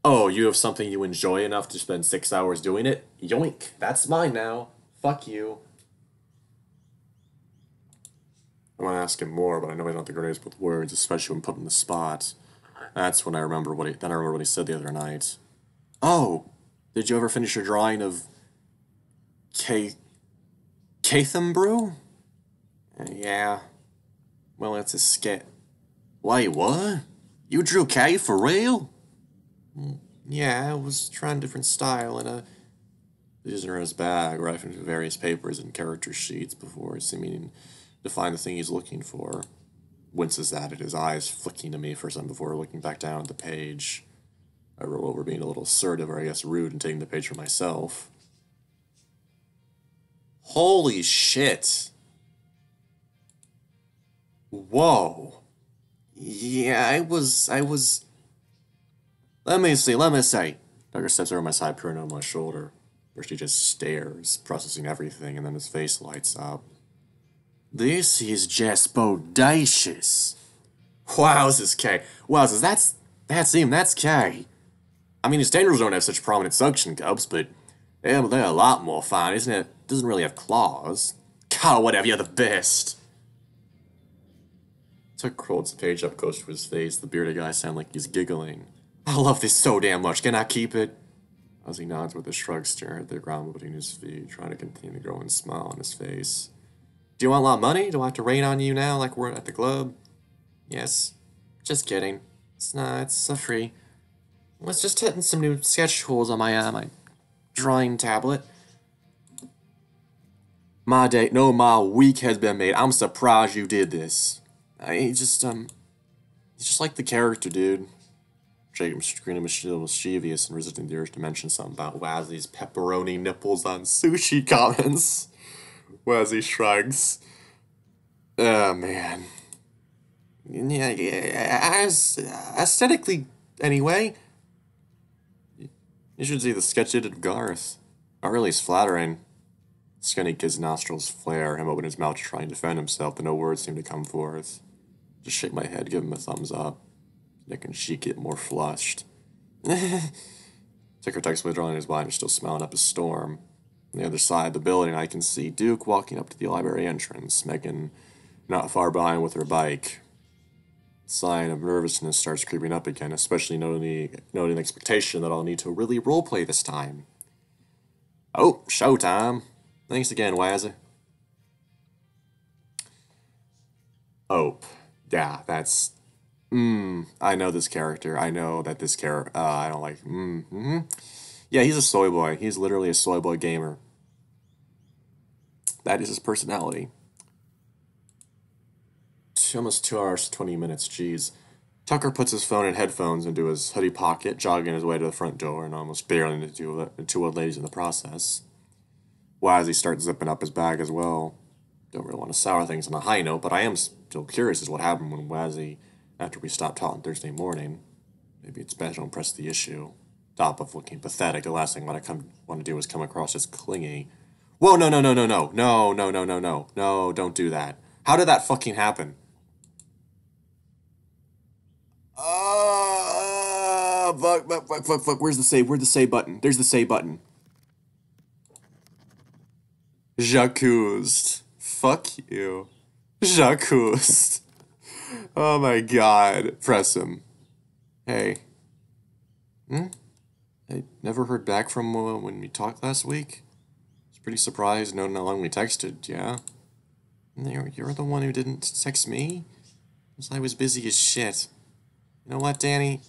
Oh, you have something you enjoy enough to spend 6 hours doing it? Yoink, that's mine now. Fuck you. I want to ask him more, but I know I don't think grenades with words, especially when put in the spot. That's when I remember what he said the other night. Oh, did you ever finish your drawing of Catham Brew? Yeah. Well, it's a skit. Wait, what? You drew K for real? Yeah, I was trying a different style, and he's in his bag, rifling through various papers and character sheets before seeming to find the thing he's looking for. Winces at it, his eyes flicking to me for some before looking back down at the page. I roll over being a little assertive, or I guess rude, and taking the page for myself. Holy shit. Whoa. Yeah, I was... Let me see. Tucker steps over my side, peering over my shoulder. First he just stares, processing everything, and then his face lights up. This is just bodacious. Wowzers, K. Wowzers, that's him, that's K. I mean, his tendrils don't have such prominent suction cups, but they're a lot more fine, isn't it? Doesn't really have claws. God, whatever, you're the best. Tuck holds the page up close to his face. The bearded guy sounds like he's giggling. I love this so damn much. Can I keep it? As he nods with a shrug, staring at the ground between his feet, trying to contain the growing smile on his face. Do you want a lot of money? Do I have to rain on you now like we're at the club? Yes. Just kidding. It's free. Let's just hitting some new sketch tools on my drawing tablet. My week has been made. I'm surprised you did this. He's just like the character, dude. Jacob screaming mischievous and resisting the urge to mention something about Wazzy's pepperoni nipples on sushi comments. Wazzy shrugs. Oh, man. Yeah, aesthetically, anyway. You should see the sketch he did of Garth. Not really flattering. Skinny kid's nostrils flare, him open his mouth to try and defend himself, but no words seem to come forth. Just shake my head, give him a thumbs up. Neck and cheek get more flushed. Tucker tucks withdrawing his blind, still smiling up a storm. On the other side of the building, I can see Duke walking up to the library entrance, Megan not far behind with her bike. The sign of nervousness starts creeping up again, especially noting the expectation that I'll need to really roleplay this time. Oh, showtime. Thanks again, Wazzy. Ope. Yeah, that's... I know this character. I know that this character... I don't like... Yeah, he's a soy boy. He's literally a soy boy gamer. That is his personality. Almost 2 hours, 20 minutes, jeez. Tucker puts his phone and headphones into his hoodie pocket, jogging his way to the front door, and almost barreling into two old ladies in the process. Wazzy starts zipping up his bag as well. Don't really want to sour things on a high note, but I am still curious as what happened when Wazzy, after we stopped talking Thursday morning. Maybe it's better to don't press the issue. Stop of looking pathetic. The last thing I want to do is come across as clingy. Whoa, no, don't do that. How did that fucking happen? Fuck. Where's the save? Where's the save button? There's the save button. J'accused. Fuck you. Jacques. Oh my god. Press him. Hey. I never heard back from when we talked last week. I was pretty surprised knowing how long we texted, yeah? You're the one who didn't text me? Because I was busy as shit. You know what, Danny?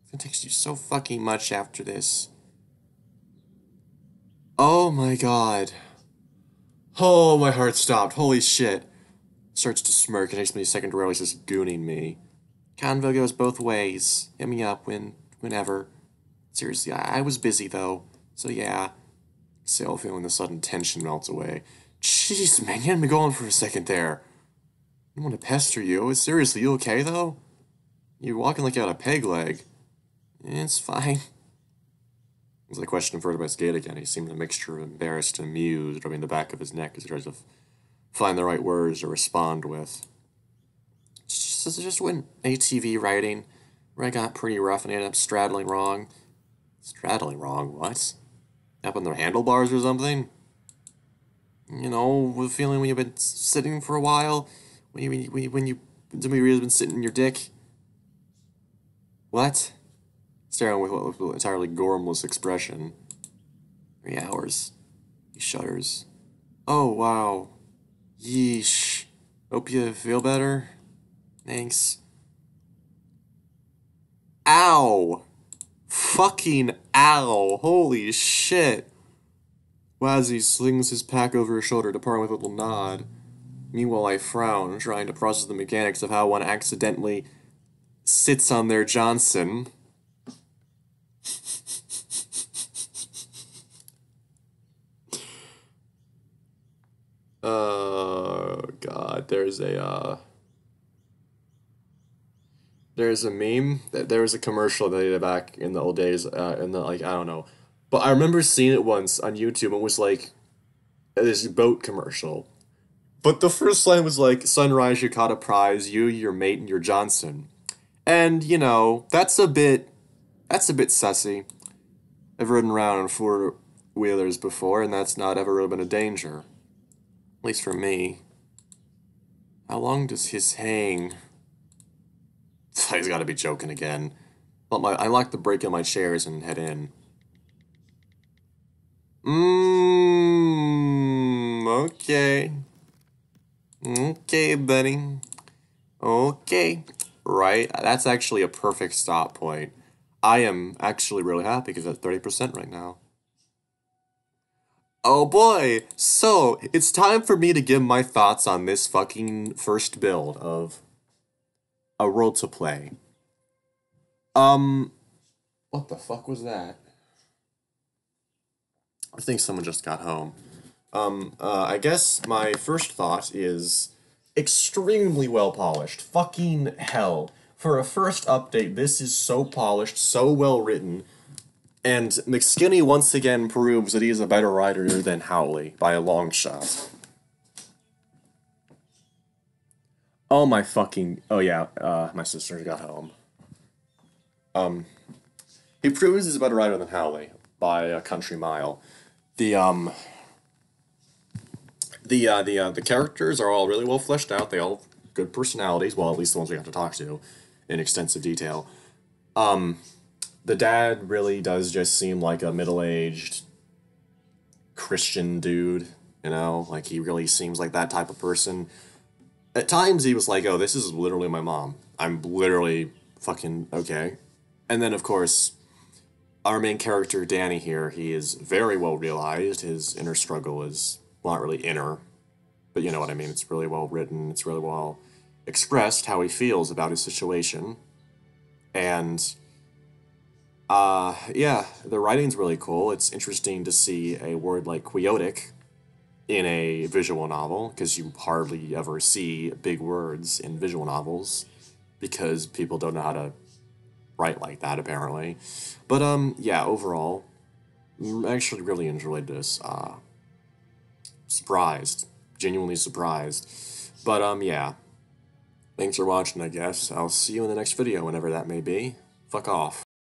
I'm gonna text you so fucking much after this. Oh my god. Oh, my heart stopped. Holy shit. Starts to smirk and takes me a second to realize he's just gooning me. Convo goes both ways. Hit me up whenever. Seriously, I was busy though. So yeah. Exhale, feeling the sudden tension melts away. Jeez, man, you had me going for a second there. I don't want to pester you. Seriously, you okay though? You're walking like you had a peg leg. It's fine. As I questioned further by his gait again, he seemed a mixture of embarrassed and amused, rubbing the back of his neck as he tries to find the right words to respond with. Just went ATV riding, where I got pretty rough and ended up straddling wrong. Straddling wrong? What? Up on their handlebars or something? You know, the feeling when you've been sitting for a while? When somebody really has been sitting in your dick? What? Staring with what looked an entirely gormless expression. 3 hours. He shudders. Oh, wow. Yeesh. Hope you feel better. Thanks. Ow! Fucking ow! Holy shit! Wazzy slings his pack over his shoulder, departing with a little nod. Meanwhile, I frown, trying to process the mechanics of how one accidentally sits on their Johnson. Oh, God, there's a meme, there was a commercial that they did back in the old days, in the, like, I don't know. But I remember seeing it once on YouTube, it was like, this boat commercial. But the first line was like, sunrise, you caught a prize, you, your mate, and your Johnson. And, you know, that's a bit sussy. I've ridden around on four-wheelers before, and that's not ever really been a danger. At least for me. How long does his hang? He's gotta be joking again. I lock the brake on my chairs and head in. Okay. Okay, buddy. Okay. Right, that's actually a perfect stop point. I am actually really happy because that's 30% right now. Oh boy! So, it's time for me to give my thoughts on this fucking first build of A World to Play. What the fuck was that? I think someone just got home. I guess my first thought is extremely well polished. Fucking hell. For a first update, this is so polished, so well written, and McSkinny once again proves that he is a better writer than Howley by a long shot. Oh my fucking... Oh yeah, my sister got home. He proves he's a better writer than Howley by a country mile. The characters are all really well fleshed out. They all have good personalities, well, at least the ones we have to talk to in extensive detail. The dad really does just seem like a middle-aged Christian dude, you know? Like, he really seems like that type of person. At times, he was like, oh, this is literally my mom. I'm literally fucking okay. And then, of course, our main character, Danny here, he is very well realized. His inner struggle is, well, not really inner, but you know what I mean. It's really well written. It's really well expressed how he feels about his situation. And, yeah, the writing's really cool. It's interesting to see a word like quixotic in a visual novel, because you hardly ever see big words in visual novels, because people don't know how to write like that, apparently. But, yeah, overall, I actually really enjoyed this. Surprised. Genuinely surprised. But, yeah. Thanks for watching, I guess. I'll see you in the next video, whenever that may be. Fuck off.